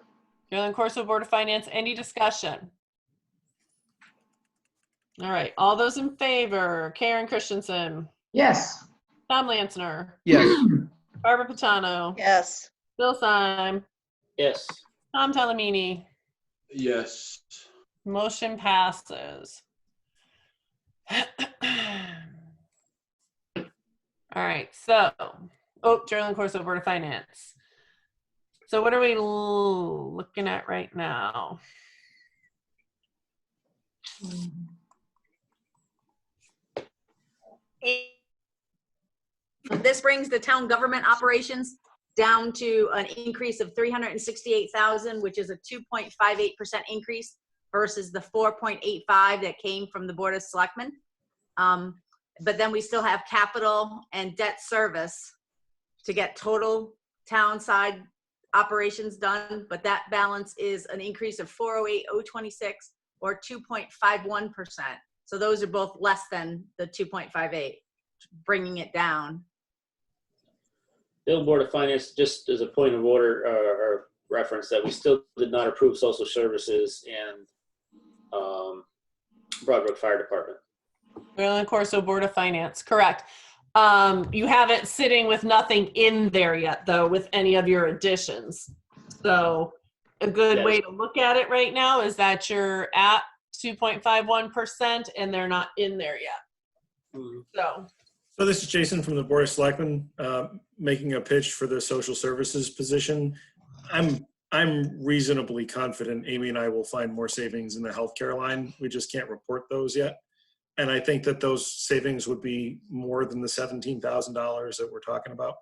Geraldine Corso, Board of Finance. Any discussion? All right. All those in favor? Karen Christensen. Yes. Tom Lansner. Yes. Barbara Patano. Yes. Bill Syme. Yes. Tom Talamini. Yes. Motion passes. All right. So, Geraldine Corso, Board of Finance. So what are we looking at right now? This brings the town government operations down to an increase of $368,000, which is a 2.58% increase versus the 4.85 that came from the Board of Selectmen. But then we still have capital and debt service to get total town side operations done, but that balance is an increase of 408,026 or 2.51%. So those are both less than the 2.58, bringing it down. Bill, Board of Finance, just as a point of order or reference, that we still did not approve social services and Broadbrook Fire Department. Geraldine Corso, Board of Finance, correct. You have it sitting with nothing in there yet, though, with any of your additions. So a good way to look at it right now is that you're at 2.51% and they're not in there yet. So this is Jason from the Board of Selectmen, making a pitch for the social services position. I'm reasonably confident Amy and I will find more savings in the healthcare line. We just can't report those yet. And I think that those savings would be more than the $17,000 that we're talking about.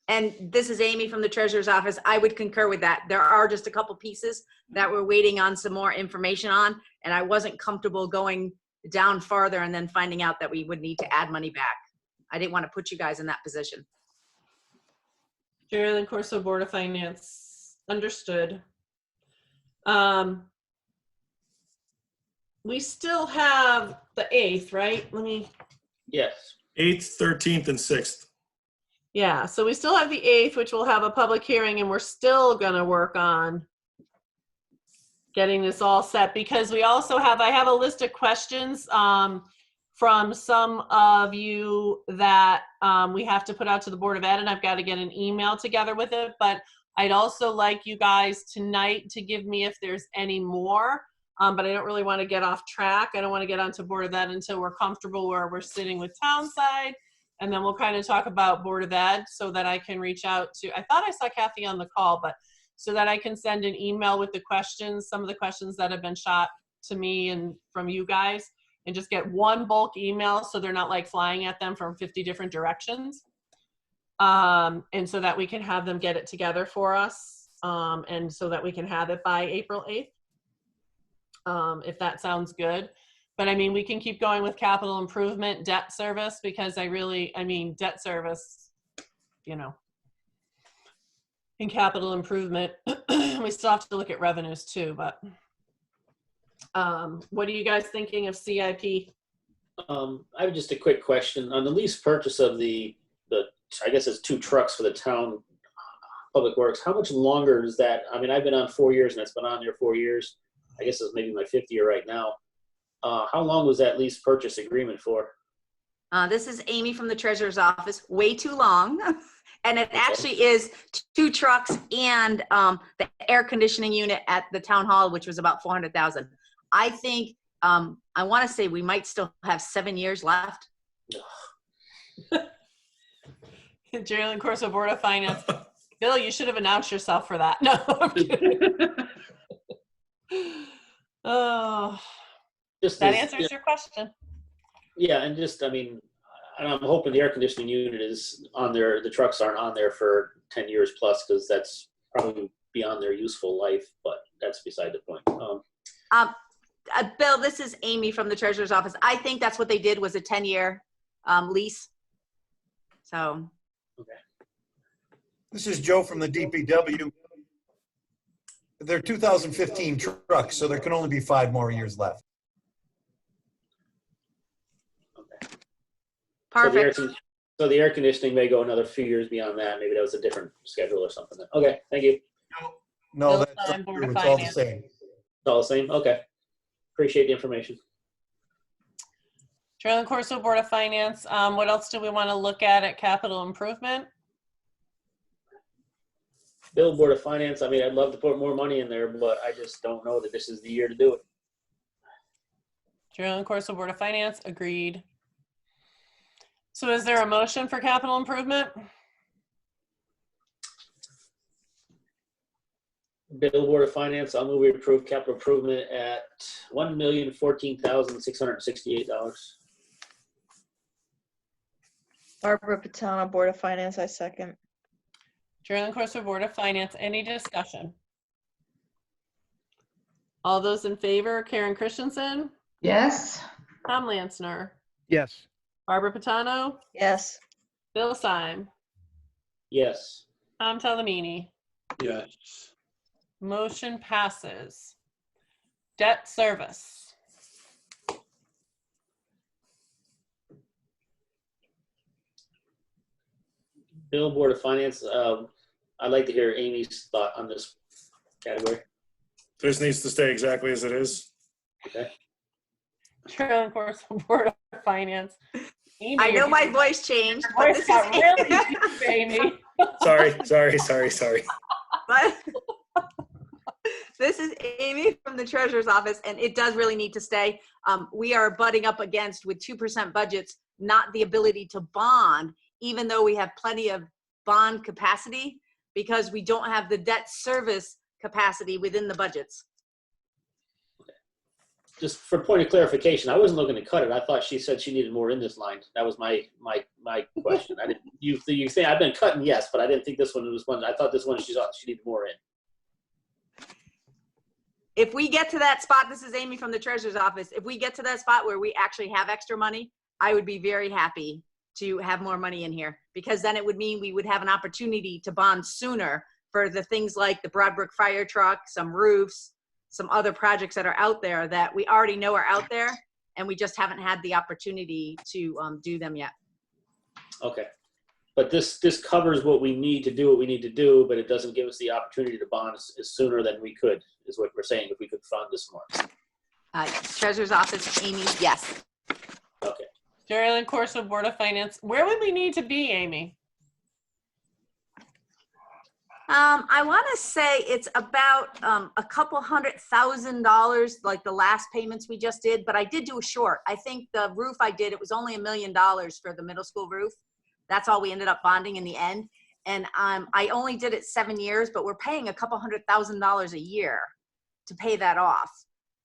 And this is Amy from the Treasurer's Office. I would concur with that. There are just a couple pieces that we're waiting on some more information on, and I wasn't comfortable going down farther and then finding out that we would need to add money back. I didn't want to put you guys in that position. Jerry Corso, Board of Finance, understood. We still have the 8th, right? Yes. 8th, 13th, and 6th. Yeah, so we still have the 8th, which will have a public hearing, and we're still gonna work on getting this all set, because we also have, I have a list of questions from some of you that we have to put out to the Board of Ed, and I've got to get an email together with it, but I'd also like you guys tonight to give me if there's any more, but I don't really want to get off track. I don't want to get onto Board of Ed until we're comfortable where we're sitting with Townside. And then we'll kind of talk about Board of Ed so that I can reach out to, I thought I saw Kathy on the call, but so that I can send an email with the questions, some of the questions that have been shot to me and from you guys, and just get one bulk email so they're not like flying at them from 50 different directions. And so that we can have them get it together for us, and so that we can have it by April 8th, if that sounds good. But I mean, we can keep going with capital improvement, debt service, because I mean, debt service, you know, in capital improvement, we still have to look at revenues too, but what are you guys thinking of CIP? I have just a quick question on the lease purchase of the I guess it's 2 trucks for the town public works. How much longer is that? I mean, I've been on 4 years and it's been on there 4 years. I guess it's maybe my 5th year right now. How long was that lease purchase agreement for? This is Amy from the Treasurer's Office. Way too long. And it actually is 2 trucks and the air conditioning unit at the town hall, which was about $400,000. I think, I want to say we might still have 7 years left. Jerry Corso, Board of Finance. Bill, you should have announced yourself for that. No, I'm kidding. Oh. Just that answers your question. Yeah, and just, I mean, and I'm hoping the air conditioning unit is on there, the trucks aren't on there for 10 years plus, because that's probably beyond their useful life, but that's beside the point. Bill, this is Amy from the Treasurer's Office. I think that's what they did, was a 10-year lease. So. Okay. This is Joe from the DPW. They're 2015 trucks, so there can only be 5 more years left. Perfect. So the air conditioning may go another few years beyond that. Maybe that was a different schedule or something. Okay, thank you. No, that's not true. It's all the same. It's all the same? Okay. Appreciate the information. Jerry Corso, Board of Finance. What else do we want to look at capital improvement? Bill, Board of Finance, I mean, I'd love to put more money in there, but I just don't know that this is the year to do it. Jerry Corso, Board of Finance, agreed. So is there a motion for capital improvement? Bill, Board of Finance, I'll move we approve capital improvement at $1,014,668. Barbara Patano, Board of Finance, I second. Jerry Corso, Board of Finance, any discussion? All those in favor, Karen Christensen? Yes. Tom Lansner? Yes. Barbara Patano? Yes. Bill Syme? Yes. Tom Talamini? Yes. Motion passes. Debt service. Bill, Board of Finance, I'd like to hear Amy's thought on this category. This needs to stay exactly as it is. Okay. Jerry Corso, Board of Finance. Amy, I know my voice changed, your but voice this got is really deep, Amy. Sorry. But this is Amy from the Treasurer's Office, and it does really need to stay. We are butting up against, with 2% budgets, not the ability to bond, even though we have plenty of bond capacity, because we don't have the debt service capacity within the budgets. just for point of clarification, I wasn't looking to cut it. I thought she said she needed more in this line. That was my question. I didn't. You say I've been cutting, yes, but I didn't think this one was one. I thought this one she thought she needed more in. If we get to that spot, this is Amy from the treasurer's office. If we get to that spot where we actually have extra money, I would be very happy to have more money in here, because then it would mean we would have an opportunity to bond sooner for the things like the Broadbrook fire truck, some roofs, some other projects that are out there that we already know are out there, and we just haven't had the opportunity to do them yet. Okay. But this covers what we need to do, but it doesn't give us the opportunity to bond as sooner than we could, is what we're saying, if we could fund this more. Treasurer's office, Amy, yes. Okay. Jerry Corso, Board of Finance. Where would we need to be, Amy? I want to say it's about a couple $100,000, like the last payments we just did, but I did do a short. I think the roof I did, it was only $1 million for the middle school roof. That's all we ended up bonding in the end. And I only did it 7 years, but we're paying a couple $100,000 a year to pay that off.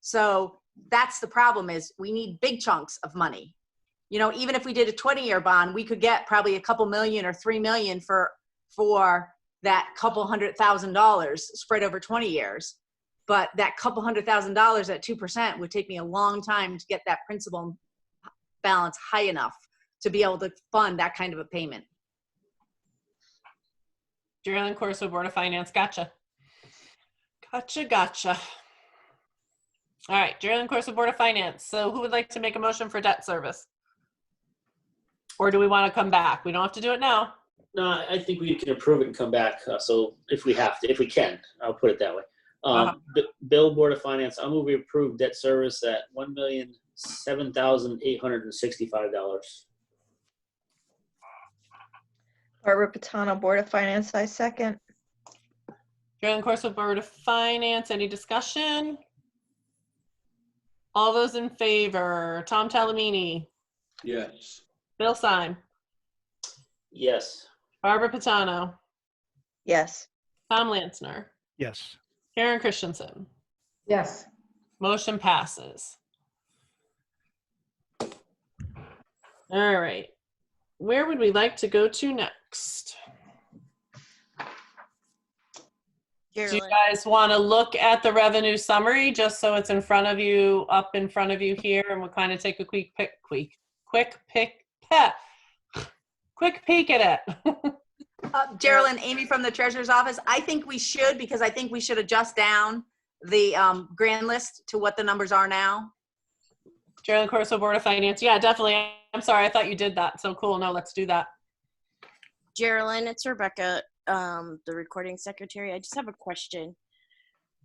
So that's the problem, is we need big chunks of money. You know, even if we did a 20-year bond, we could get probably a couple million or 3 million for that couple $100,000 spread over 20 years. But that couple $100,000 at 2% would take me a long time to get that principal balance high enough to be able to fund that kind of a payment. Jerry Corso, Board of Finance. Gotcha. Gotcha. All right, Jerry Corso, Board of Finance. So who would like to make a motion for debt service? Or do we want to come back? We don't have to do it now. No, I think we can approve it and come back. So if we have to, if we can, I'll put it that way. Bill, Board of Finance, I'll move we approve debt service at $1,007,865. Barbara Patano, Board of Finance, I second. Jerry Corso, Board of Finance. Any discussion? All those in favor? Tom Talamini. Yes. Bill Syme. Yes. Barbara Patano. Yes. Tom Lanzner. Yes. Karen Christensen. Yes. Motion passes. All right. Where would we like to go to next? Do you guys want to look at the revenue summary just so it's in front of you, up in front of you here, and we'll kind of take a quick peek at it? Geraldine, Amy from the treasurer's office, I think we should, because I think we should adjust down the grand list to what the numbers are now. Geraldine Corso, Board of Finance. Yeah, definitely. I'm sorry, I thought you did that. So cool. No, let's do that. Geraldine, it's Rebecca, the recording secretary. I just have a question.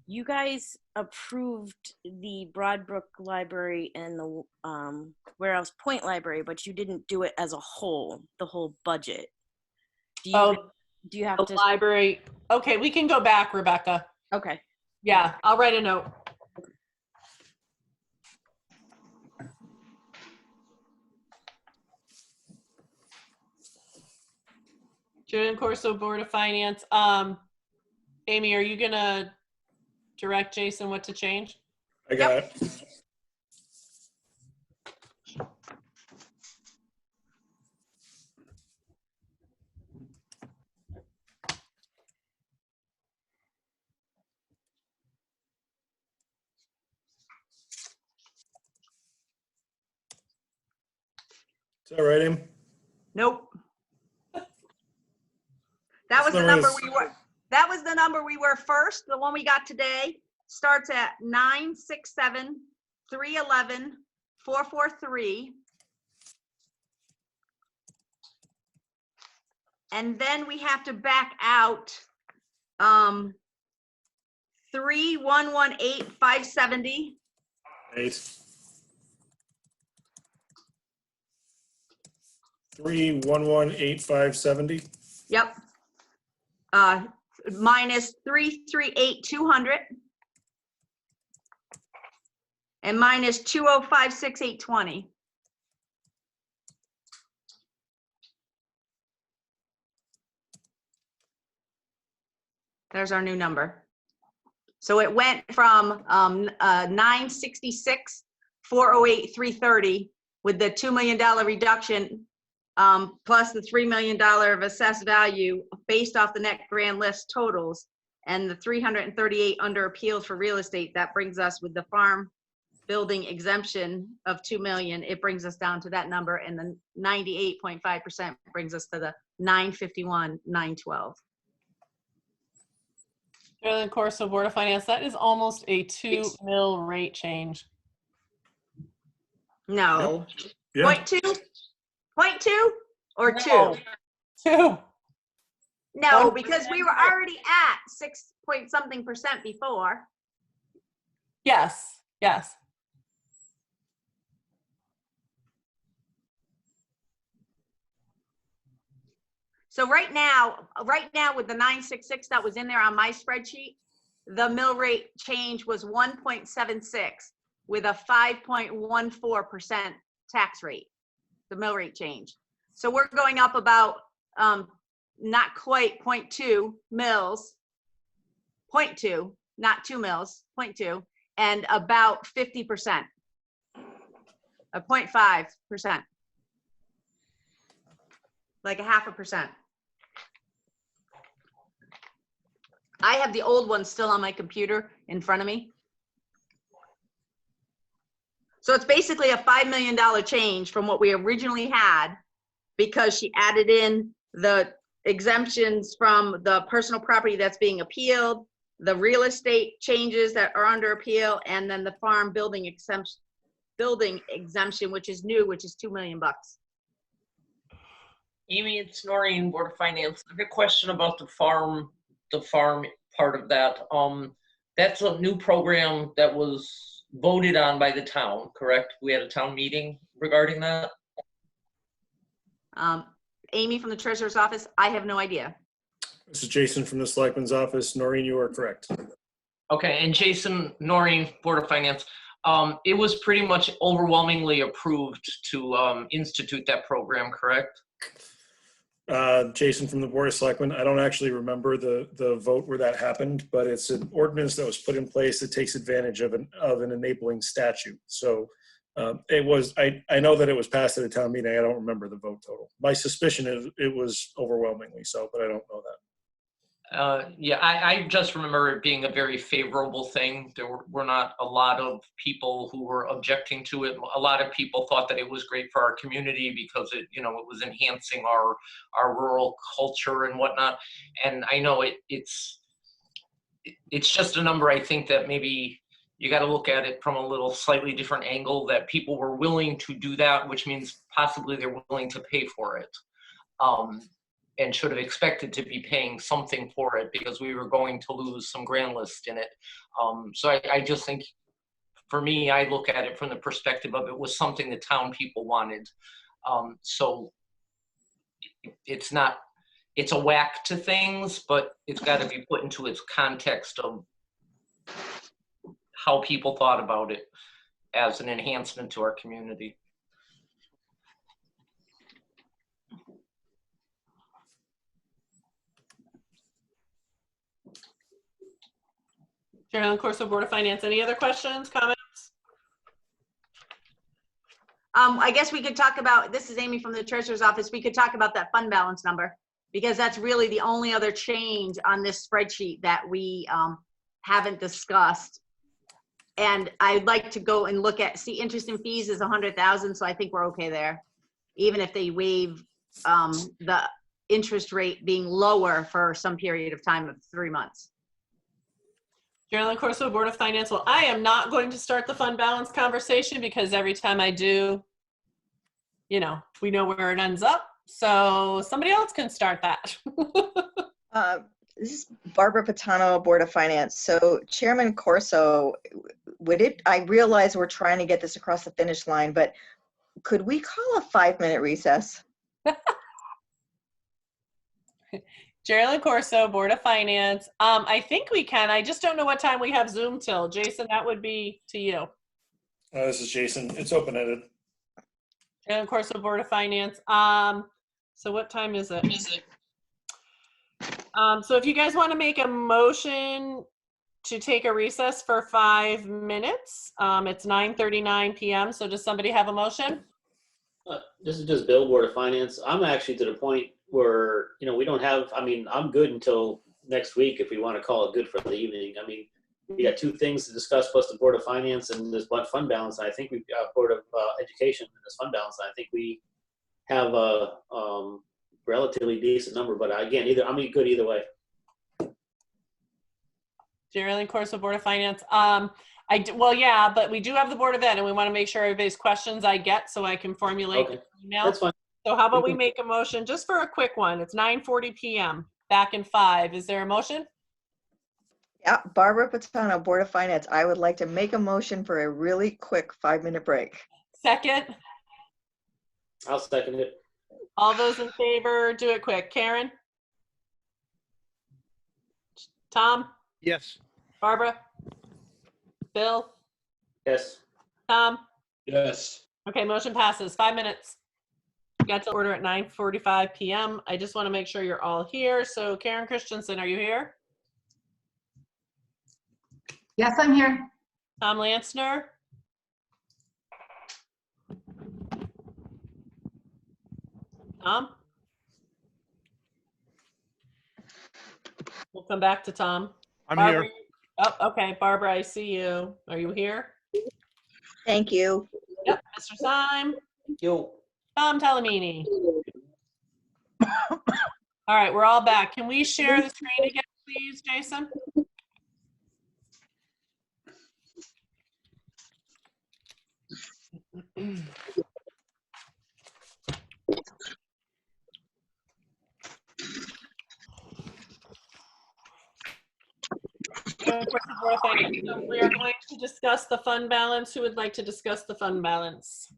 You guys approved the Broadbrook Library and the Warehouse Point Library, but you didn't do it as a whole, the whole budget. Do you have to? Library. Okay, we can go back, Rebecca. Okay. Yeah, I'll write a note. Julian Corso, Board of Finance. Amy, are you gonna direct Jason what to change? I got it. Is that right, Em? Nope. That was the number we were. That was the number we were first. The one we got today starts at 967-311-443. And then we have to back out 3118570. 3118570. Yep. Minus 338200 and minus 2056820. There's our new number. So it went from 966, 408, 330 with the $2 million reduction, plus the $3 million of assessed value based off the net grand list totals, and the 338 under appeals for real estate. That brings us, with the farm building exemption of 2 million, it brings us down to that number, and the 98.5% brings us to the 951, 912. Carolyn Corso, Board of Finance, that is almost a 2 mil rate change. No. Yeah. 0.2? 0.2 or No. 2? 2. No, because we were already at 6 point something percent before. Yes, yes. So right now with the 966 that was in there on my spreadsheet, the mill rate change was 1.76 with a 5.14% tax rate, the mill rate change. So we're going up about not quite 0.2 mils, 0.2, not 2 mils, 0.2, and about 50%, 0.5%, like a 0.5%. I have the old one still on my computer in front of me. So it's basically a $5 million change from what we originally had, because she added in the exemptions from the personal property that's being appealed, the real estate changes that are under appeal, and then the farm building exemption, which is new, which is $2 million. Amy, it's Noreen, Board of Finance. I have a question about the farm part of that. That's a new program that was voted on by the town, correct? We had a town meeting regarding that? Amy from the Treasurer's Office, I have no idea. This is Jason from the Selectman's Office. Noreen, you are correct. Okay, and Jason, Noreen, Board of Finance, it was pretty much overwhelmingly approved to institute that program, correct? Jason from the Board of Selectmen, I don't actually remember the vote where that happened, but it's an ordinance that was put in place that takes advantage of an enabling statute. So it was, I know that it was passed at a town meeting. I don't remember the vote total. My suspicion is it was overwhelmingly so, but I don't know that. Yeah, I just remember it being a very favorable thing. There were not a lot of people who were objecting to it. A lot of people thought that it was great for our community because it, you know, it was enhancing our rural culture and whatnot. And I know it's just a number. I think that maybe you got to look at it from a little slightly different angle, that people were willing to do that, which means possibly they're willing to pay for it. And should have expected to be paying something for it because we were going to lose some grand list in it. So I just think, for me, I look at it from the perspective of it was something the town people wanted. So it's not, it's a whack to things, but it's got to be put into its context of how people thought about it as an enhancement to our community. Carolyn Corso, Board of Finance, any other questions, comments? I guess we could talk about, this is Amy from the Treasurer's Office, we could talk about that fund balance number, because that's really the only other change on this spreadsheet that we haven't discussed. And I'd like to go and look at, see, interest and fees is 100,000, so I think we're okay there. Even if they waive the interest rate being lower for some period of time of 3 months. Carolyn Corso, Board of Finance. Well, I am not going to start the fund balance conversation because every time I do, you know, we know where it ends up. So somebody else can start that. This is Barbara Patano, Board of Finance. So Chairman Corso, I realize we're trying to get this across the finish line, but could we call a 5-minute recess? Carolyn Corso, Board of Finance. I think we can. I just don't know what time we have Zoom till. Jason, that would be to you. This is Jason. It's open-ended. Carolyn Corso, Board of Finance. So what time is it? So if you guys want to make a motion to take a recess for 5 minutes. It's 9:39 p.m. So does somebody have a motion? This is just Bill, Board of Finance. I'm actually to the point where, we don't have, I'm good until next week if we want to call it good for the evening. We got 2 things to discuss plus the Board of Finance and this fund balance. I think we've got Board of Education and this fund balance. I think we have a relatively decent number, but again, I'm good either way. Geraldine Corso, Board of Finance. Well, yeah, but we do have the Board of Ed, and we want to make sure everybody's questions I get so I can formulate Okay. an email. That's fine. So how about we make a motion just for a quick one? It's 9:40 p.m. Back in 5. Is there a motion? Yeah, Barbara Patano, Board of Finance. I would like to make a motion for a really quick 5-minute break. Second. I'll second it. All those in favor, do it quick. Karen? Tom? Yes. Barbara? Bill? Yes. Tom? Yes. Okay, motion passes. 5 minutes. Got to order at 9:45 p.m. I just want to make sure you're all here. So Karen Christensen, are you here? Yes, I'm here. Tom Lansner? Tom? We'll come back to Tom. I'm Barbara, here. Oh, okay. Barbara, I see you. Are you here? Thank you. Yep. Mr. Syme? Yo. Tom Talamini? All right, we're all back. Can we share the screen again, please, Jason? So we are going to discuss the fund balance. Who would like to discuss the fund balance?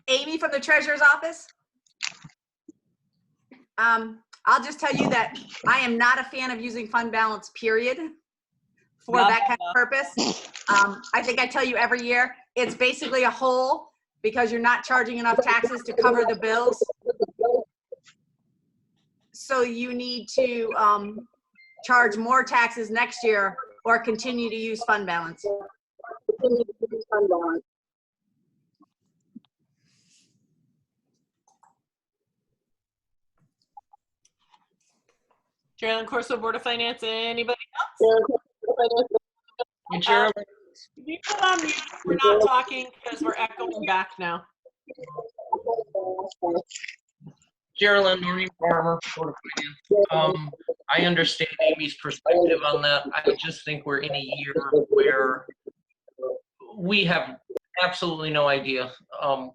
Amy from the treasurer's office. I'll just tell you that I am not a fan of using fund balance, period, for that kind of purpose. I think I tell you every year, it's basically a hole because you're not charging enough taxes to cover the bills. So you need to charge more taxes next year or continue to use fund balance. Geraldine Corso, Board of Finance. Anybody else? Geraldine. Can you put on mute? We're not talking because we're echoing back now. Geraldine, Noreen Farmer, Board of Finance. I understand Amy's perspective on that. I just think we're in a year where we have absolutely no idea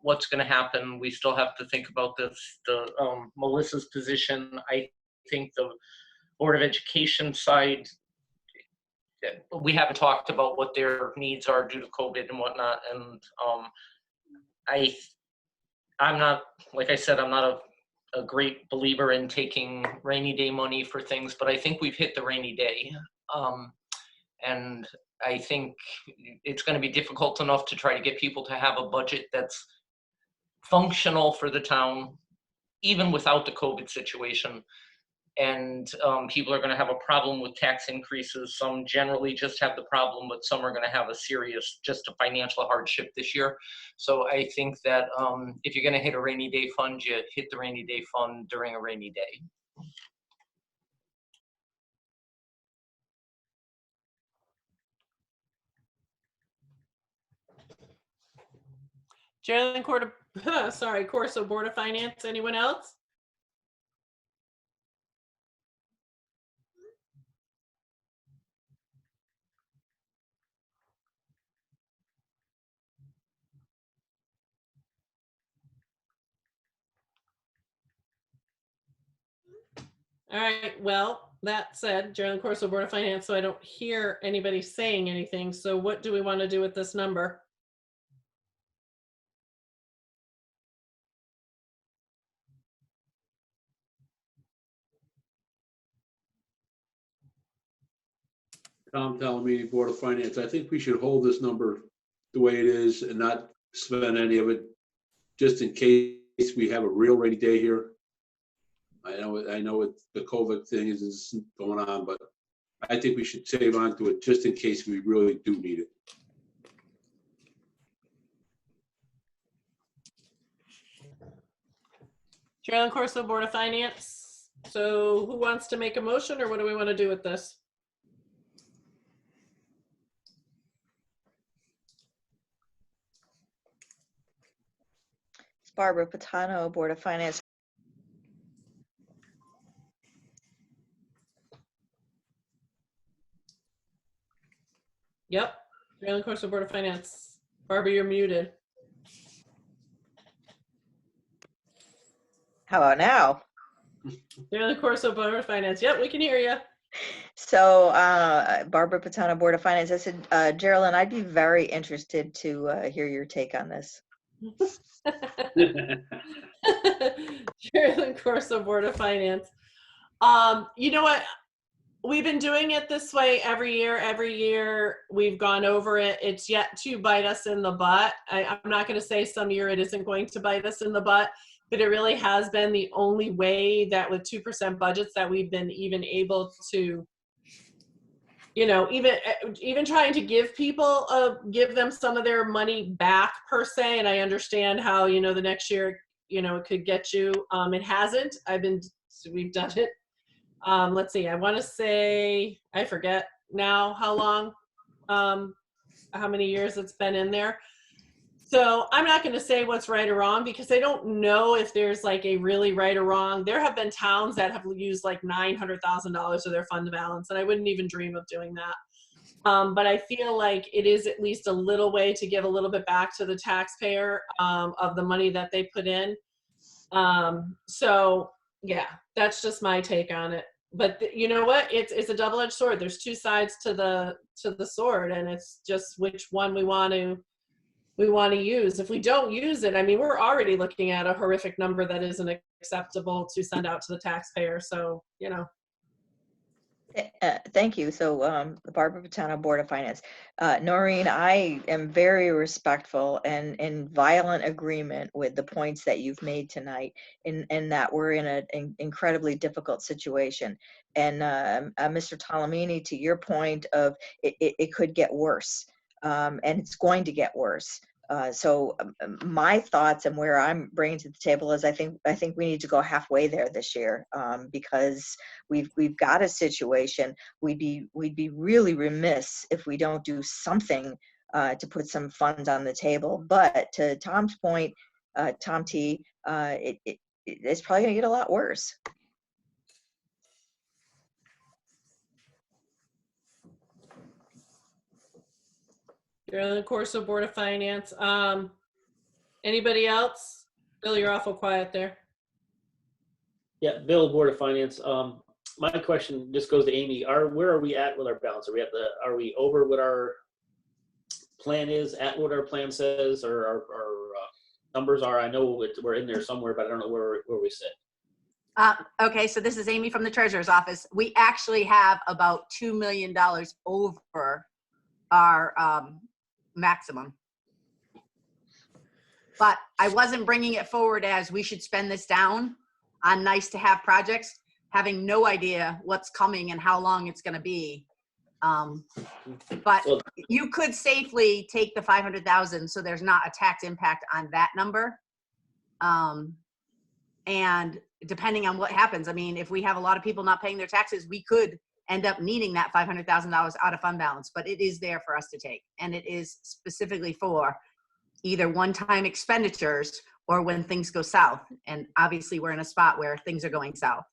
what's going to happen. We still have to think about this. Melissa's position, I think the Board of Education side, we haven't talked about what their needs are due to COVID and whatnot. And I'm not, like I said, I'm not a great believer in taking rainy day money for things, but I think we've hit the rainy day. And I think it's going to be difficult enough to try to get people to have a budget that's functional for the town, even without the COVID situation. And people are going to have a problem with tax increases. Some generally just have the problem, but some are going to have a serious, just a financial hardship this year. So I think that if you're going to hit a rainy day fund, you hit the rainy day fund during a rainy day. Geraldine Corso, Board of Finance. Anyone else? All right, well, that said, Geraldine Corso, Board of Finance, so I don't hear anybody saying anything. So what do we want to do with this number? Tom Talamini, Board of Finance. I think we should hold this number the way it is and not spend any of it, just in case we have a real rainy day here. I know the COVID thing is going on, but I think we should save on to it just in case we really do need it. Geraldine Corso, Board of Finance. So who wants to make a motion, or what do we want to do with this? Barbara Patano, Board of Finance. Yep, Geraldine Corso, Board of Finance. Barbara, you're muted. How about now? Geraldine Corso, Board of Finance. Yep, we can hear you. So Barbara Patano, Board of Finance. I said, Geraldine, I'd be very interested to hear your take on this. Geraldine Corso, Board of Finance. You know what? We've been doing it this way every year. Every year we've gone over it. It's yet to bite us in the butt. I'm not going to say some year it isn't going to bite us in the butt, but it really has been the only way that with 2% budgets that we've been even able to, you know, even trying to give people, give them some of their money back per se. And I understand how, you know, the next year, you know, it could get you. It hasn't. We've done it. Let's see, I want to say, I forget now how long, how many years it's been in there. So I'm not going to say what's right or wrong because I don't know if there's like a really right or wrong. There have been towns that have used like $900,000 of their fund balance, and I wouldn't even dream of doing that. But I feel like it is at least a little way to give a little bit back to the taxpayer of the money that they put in. So yeah, that's just my take on it. But you know what? It's a double-edged sword. There's two sides to the sword, and it's just which one we want to use. If we don't use it, I mean, we're already looking at a horrific number that isn't acceptable to send out to the taxpayer. So, you know. Thank you. So Barbara Patano, Board of Finance. Noreen, I am very respectful and in violent agreement with the points that you've made tonight in that we're in an incredibly difficult situation. And Mr. Talamini, to your point of it could get worse and it's going to get worse. So my thoughts and where I'm bringing to the table is I think we need to go halfway there this year because we've got a situation. We'd be really remiss if we don't do something to put some funds on the table. But to Tom's point, Tom T, it's probably going to get a lot worse. Geraldine Corso, Board of Finance. Anybody else? Bill, you're awful quiet there. Yeah, Bill, Board of Finance. My question just goes to Amy. Where are we at with our balance? Are we over what our plan is, at what our plan says, or our numbers are? I know we're in there somewhere, but I don't know where we sit. Okay, so this is Amy from the Treasurer's Office. We actually have about $2 million over our maximum. But I wasn't bringing it forward as we should spend this down on nice to have projects, having no idea what's coming and how long it's going to be. But you could safely take the 500,000 so there's not a tax impact on that number. And depending on what happens, I mean, if we have a lot of people not paying their taxes, we could end up needing that $500,000 out of fund balance, but it is there for us to take. And it is specifically for either one-time expenditures or when things go south. And obviously we're in a spot where things are going south.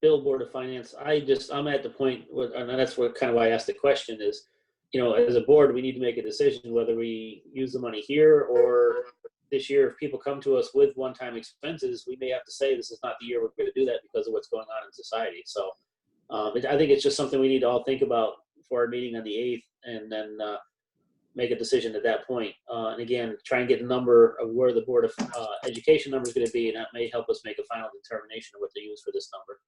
Bill, Board of Finance, I'm at the point, and that's what kind of why I asked the question is, you know, as a board, we need to make a decision whether we use the money here or this year. If people come to us with one-time expenses, we may have to say this is not the year we're going to do that because of what's going on in society. So I think it's just something we need to all think about for our meeting on the 8th and then make a decision at that point. And again, try and get a number of where the Board of Education number is going to be, and that may help us make a final determination of what to use for this number.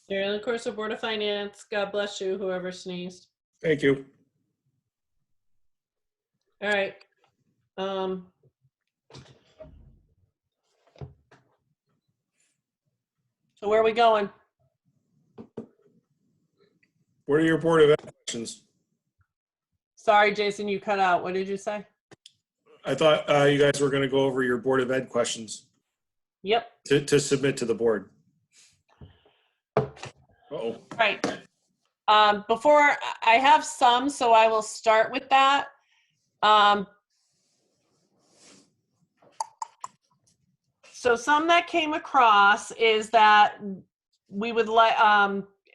Geraldine Corso, Board of Finance. God bless you, whoever sneezed. Thank you. All right. So where are we going? What are your Board of Ed questions? Sorry, Jason, you cut out. What did you say? I thought you guys were going to go over your Board of Ed questions Yep. to submit to the board. Uh-oh. Right. Before I have some, so I will start with that. So some that came across is that we would like,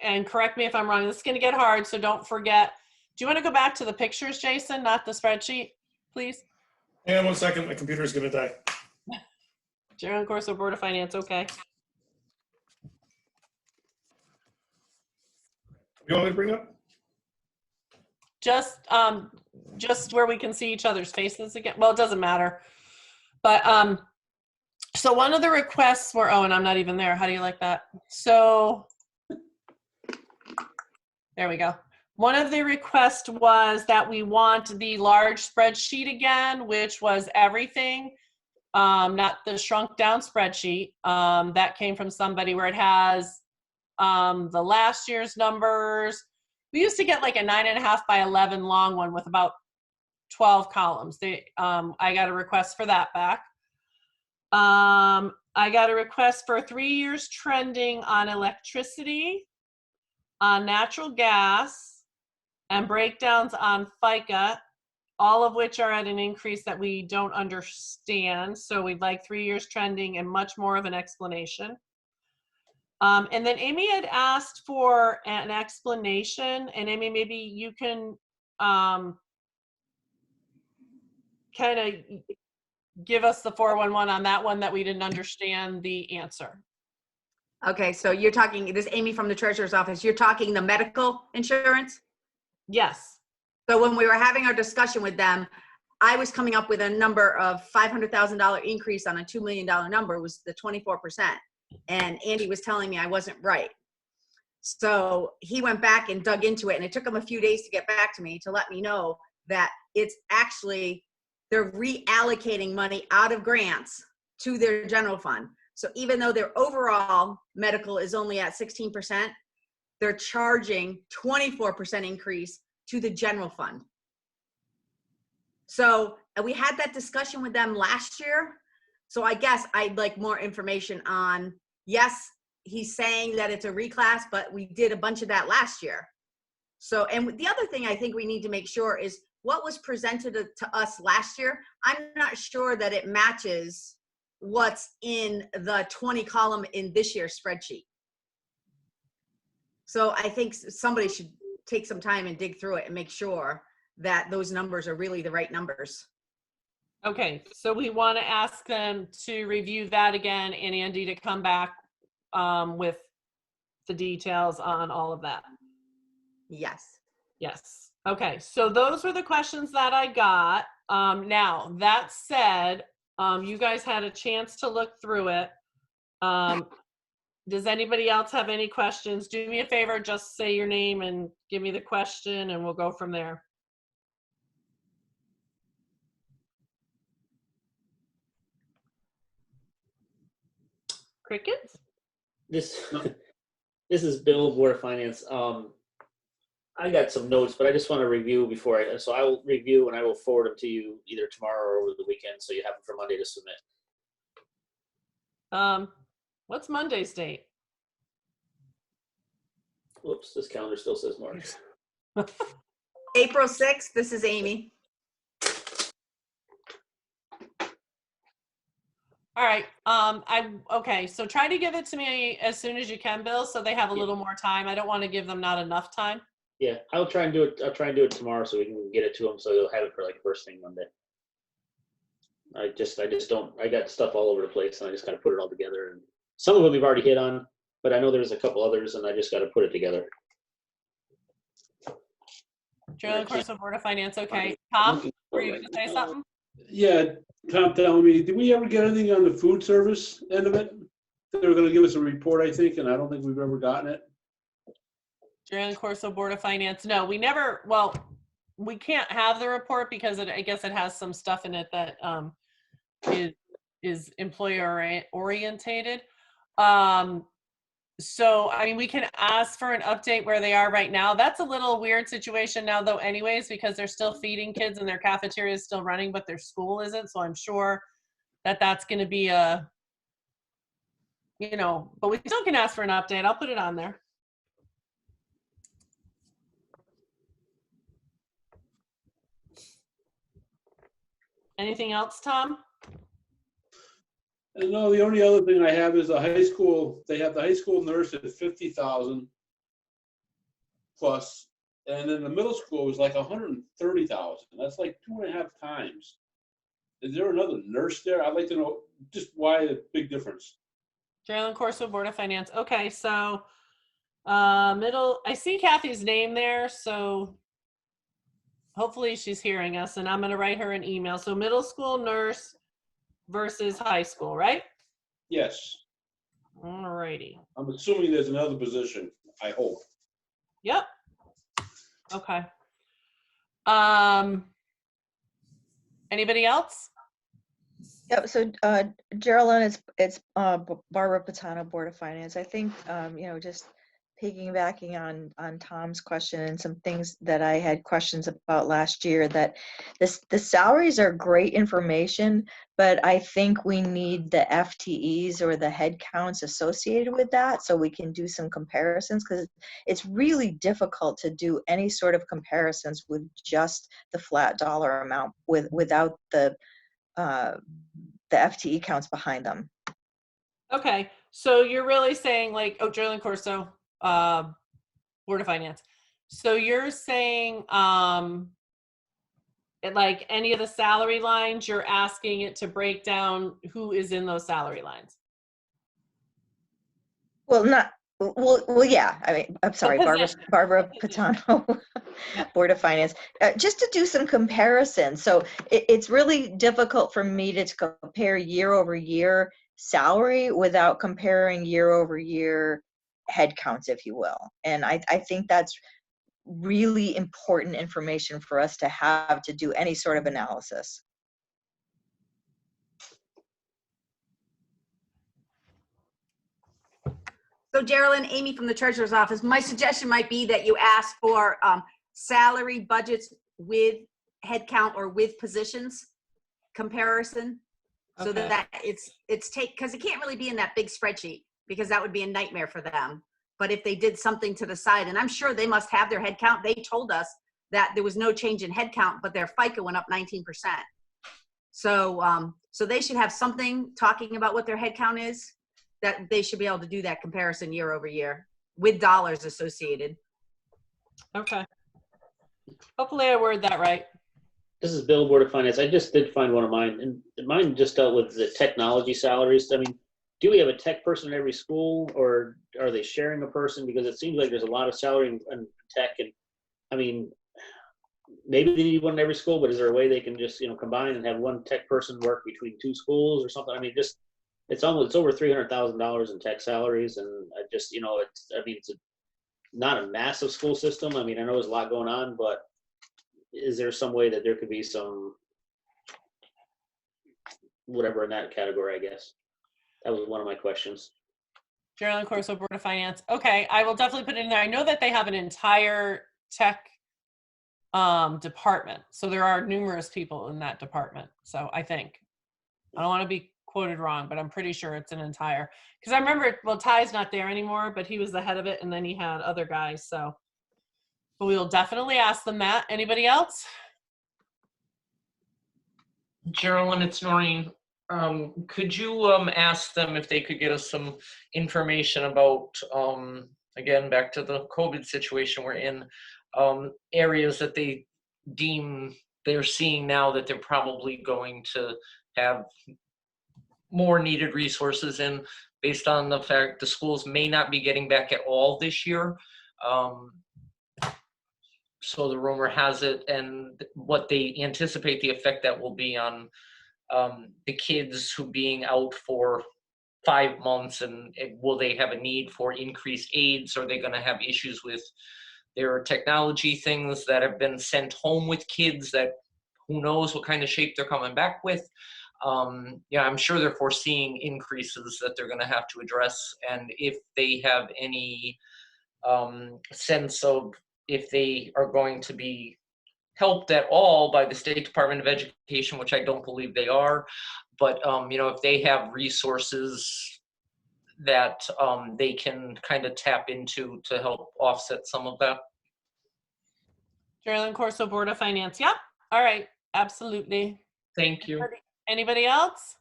and correct me if I'm wrong, this is going to get hard, so don't forget. Do you want to go back to the pictures, Jason, not the spreadsheet, please? Hang on 1 second, my computer's going to die. General Corso Board of Finance, okay. You want me to bring up? Just where we can see each other's faces again. Well, it doesn't matter. But so one of the requests were, oh, and I'm not even there. How do you like that? So there we go. One of the requests was that we want the large spreadsheet again, which was everything, not the shrunk down spreadsheet. That came from somebody where it has the last year's numbers. We used to get like a 9.5 by 11 long one with about 12 columns. I got a request for that back. I got a request for 3 years trending on electricity, on natural gas, and breakdowns on FICA, all of which are at an increase that we don't understand. So we'd like 3 years trending and much more of an explanation. And then Amy had asked for an explanation, and Amy, maybe you can kind of give us the 411 on that one that we didn't understand the answer. Okay, so you're talking, this is Amy from the treasurer's office, you're talking the medical insurance? Yes. So when we were having our discussion with them, I was coming up with a number of $500,000 increase on a $2 million number was the 24%. And Andy was telling me I wasn't right. So he went back and dug into it, and it took him a few days to get back to me to let me know that it's actually, they're reallocating money out of grants to their general fund. So even though their overall medical is only at 16%, they're charging 24% increase to the general fund. So we had that discussion with them last year. So I guess I'd like more information on, yes, he's saying that it's a reclass, but we did a bunch of that last year. So, and the other thing I think we need to make sure is what was presented to us last year. I'm not sure that it matches what's in the 20 column in this year's spreadsheet. So I think somebody should take some time and dig through it and make sure that those numbers are really the right numbers. Okay, so we want to ask them to review that again and Andy to come back with the details on all of that. Yes. Yes. Okay, so those were the questions that I got. Now, that said, you guys had a chance to look through it. Does anybody else have any questions? Do me a favor, just say your name and give me the question and we'll go from there. Crickets? This is Bill, Board of Finance. I got some notes, but I just want to review before so I will review and I will forward them to you either tomorrow or over the weekend so you have them for Monday to submit. What's Monday's date? Whoops, this calendar still says March. April 6th, this is Amy. All right, okay, so try to give it to me as soon as you can, Bill, so they have a little more time. I don't want to give them not enough time. Yeah, I'll try and do it. I'll try and do it tomorrow so we can get it to them so they'll have it for like first thing Monday. I just don't, I got stuff all over the place and I just got to put it all together. And some of them we've already hit on, but I know there's a couple others and I just got to put it together. General Corso Board of Finance, okay. Tom, were you going to say something? Yeah, Tom telling me, did we ever get anything on the food service end of it? They were gonna give us a report, I think, and I don't think we've ever gotten it. General Corso Board of Finance, no, we never, well, we can't have the report because I guess it has some stuff in it that is employer orientated. So, I mean, we can ask for an update where they are right now. That's a little weird situation now, though, anyways, because they're still feeding kids and their cafeteria is still running, but their school isn't. So I'm sure that that's going to be a, but we still can ask for an update. I'll put it on there. Anything else, Tom? No, the only other thing I have is the high school. They have the high school nurse at 50,000 plus, and then the middle school was like 130,000. That's like 2.5 times. Is there another nurse there? I'd like to know just why the big difference. Jalen Corso, Board of Finance. Okay, so I see Kathy's name there, so hopefully she's hearing us, and I'm going to write her an email. So middle school nurse versus high school, right? Yes. All righty. I'm assuming there's another position, I hope. Yep. Okay. Anybody else? Yep. So Geraldine, it's Barbara Patano, Board of Finance. I think just piggybacking on Tom's question and some things that I had questions about last year, that the salaries are great information, but I think we need the FTEs or the head counts associated with that so we can do some comparisons, because it's really difficult to do any sort of comparisons with just the flat dollar amount without the FTE counts behind them. Okay, so you're really saying like, Jalen Corso, Board of Finance. So you're saying like any of the salary lines, you're asking it to break down who is in those salary lines? Well, yeah. I mean, I'm sorry, Barbara Patano, Board of Finance, just to do some comparisons. So it's really difficult for me to compare year over year salary without comparing year over year head counts, if you will. And I think that's really important information for us to have to do any sort of analysis. So Geraldine, Amy from the treasurer's office, my suggestion might be that you ask for salary budgets with headcount or with positions comparison, so Okay. that it's because it can't really be in that big spreadsheet, because that would be a nightmare for them. But if they did something to the side, and I'm sure they must have their headcount. They told us that there was no change in headcount, but their FICA went up 19%. So so they should have something talking about what their headcount is, that they should be able to do that comparison year over year with dollars associated. Okay. Hopefully I worded that right. This is Bill, Board of Finance. I just did find one of mine, and mine just dealt with the technology salaries. I mean, do we have a tech person in every school, or are they sharing a person? Because it seems like there's a lot of salary in tech, and I mean, maybe they need one in every school, but is there a way they can just combine and have one tech person work between two schools or something? I mean, just it's over $300,000 in tech salaries, and I just it's not a massive school system. I mean, I know there's a lot going on, but is there some way that there could be some whatever in that category? I guess that was one of my questions. Geraldine Corso, Board of Finance. Okay, I will definitely put it in there. I know that they have an entire tech department, so there are numerous people in that department. So I think, I don't want to be quoted wrong, but I'm pretty sure it's an entire, because I remember, well, Ty's not there anymore, but he was the head of it, and then he had other guys. So but we will definitely ask them that. Anybody else? Geraldine, it's Noreen. Could you ask them if they could get us some information about, again, back to the COVID situation we're in, areas that they deem they're seeing now that they're probably going to have more needed resources in, based on the fact the schools may not be getting back at all this year. So the rumor has it, and what they anticipate the effect that will be on the kids who being out for 5 months, and will they have a need for increased aids? Are they going to have issues with There are technology things that have been sent home with kids that who knows what kind of shape they're coming back with. Yeah, I'm sure they're foreseeing increases that they're going to have to address. And if they have any sense of if they are going to be helped at all by the State Department of Education, which I don't believe they are, but if they have resources that they can kind of tap into to help offset some of that. Geraldine Corso, Board of Finance. Yep. All right. Absolutely. Thank you. Anybody else?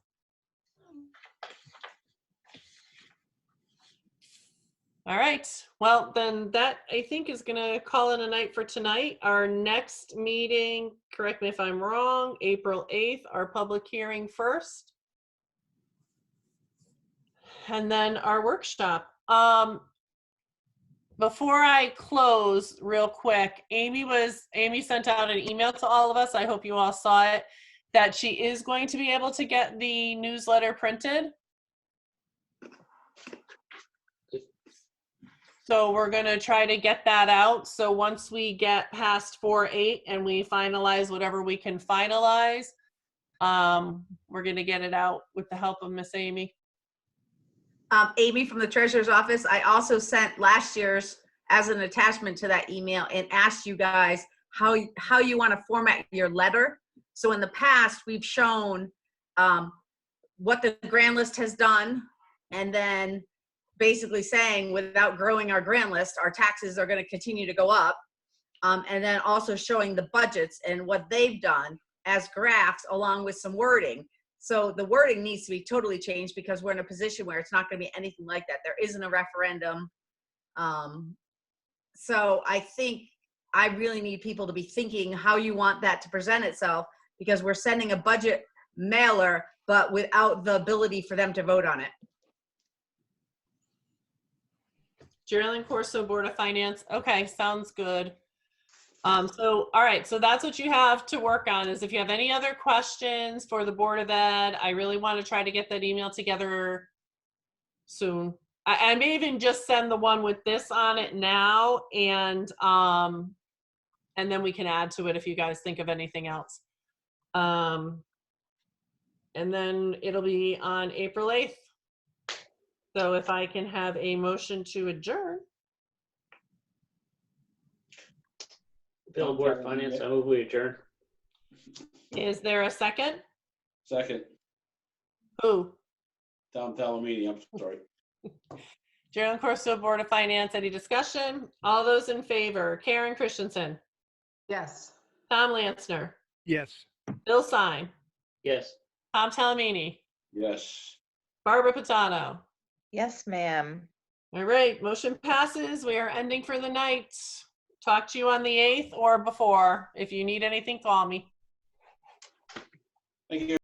All right. Well, then that I think is going to call it a night for tonight. Our next meeting, correct me if I'm wrong, April 8th, our public hearing first. And then our workshop. Before I close real quick, Amy sent out an email to all of us. I hope you all saw it, that she is going to be able to get the newsletter printed. So we're going to try to get that out. So once we get past 4/8 and we finalize whatever we can finalize, we're going to get it out with the help of Miss Amy. Amy from the treasurer's office, I also sent last year's as an attachment to that email and asked you guys how you want to format your letter. So in the past, we've shown what the grand list has done, and then basically saying without growing our grand list, our taxes are going to continue to go up. And then also showing the budgets and what they've done as graphs along with some wording. So the wording needs to be totally changed because we're in a position where it's not going to be anything like that. There isn't a referendum. So I think I really need people to be thinking how you want that to present itself, because we're sending a budget mailer, but without the ability for them to vote on it. Geraldine Corso, Board of Finance. Okay, sounds good. All right, so that's what you have to work on, is if you have any other questions for the Board of Ed, I really want to try to get that email together soon. I may even just send the one with this on it now, and then we can add to it if you guys think of anything else. And then it'll be on April 8th. So if I can have a motion to adjourn. Bill, Board of Finance, I move we adjourn. Is there a second? Second, Who? Tom Talamini, I'm sorry. Geraldine Corso, Board of Finance. Any discussion? All those in favor? Karen Christensen. Yes. Tom Lansner. Yes. Bill Sine. Yes. Tom Talamini. Yes. Barbara Patano. Yes, ma'am. All right, motion passes. We are ending for the night. Talk to you on the 8th or before. If you need anything, call me. Thank you.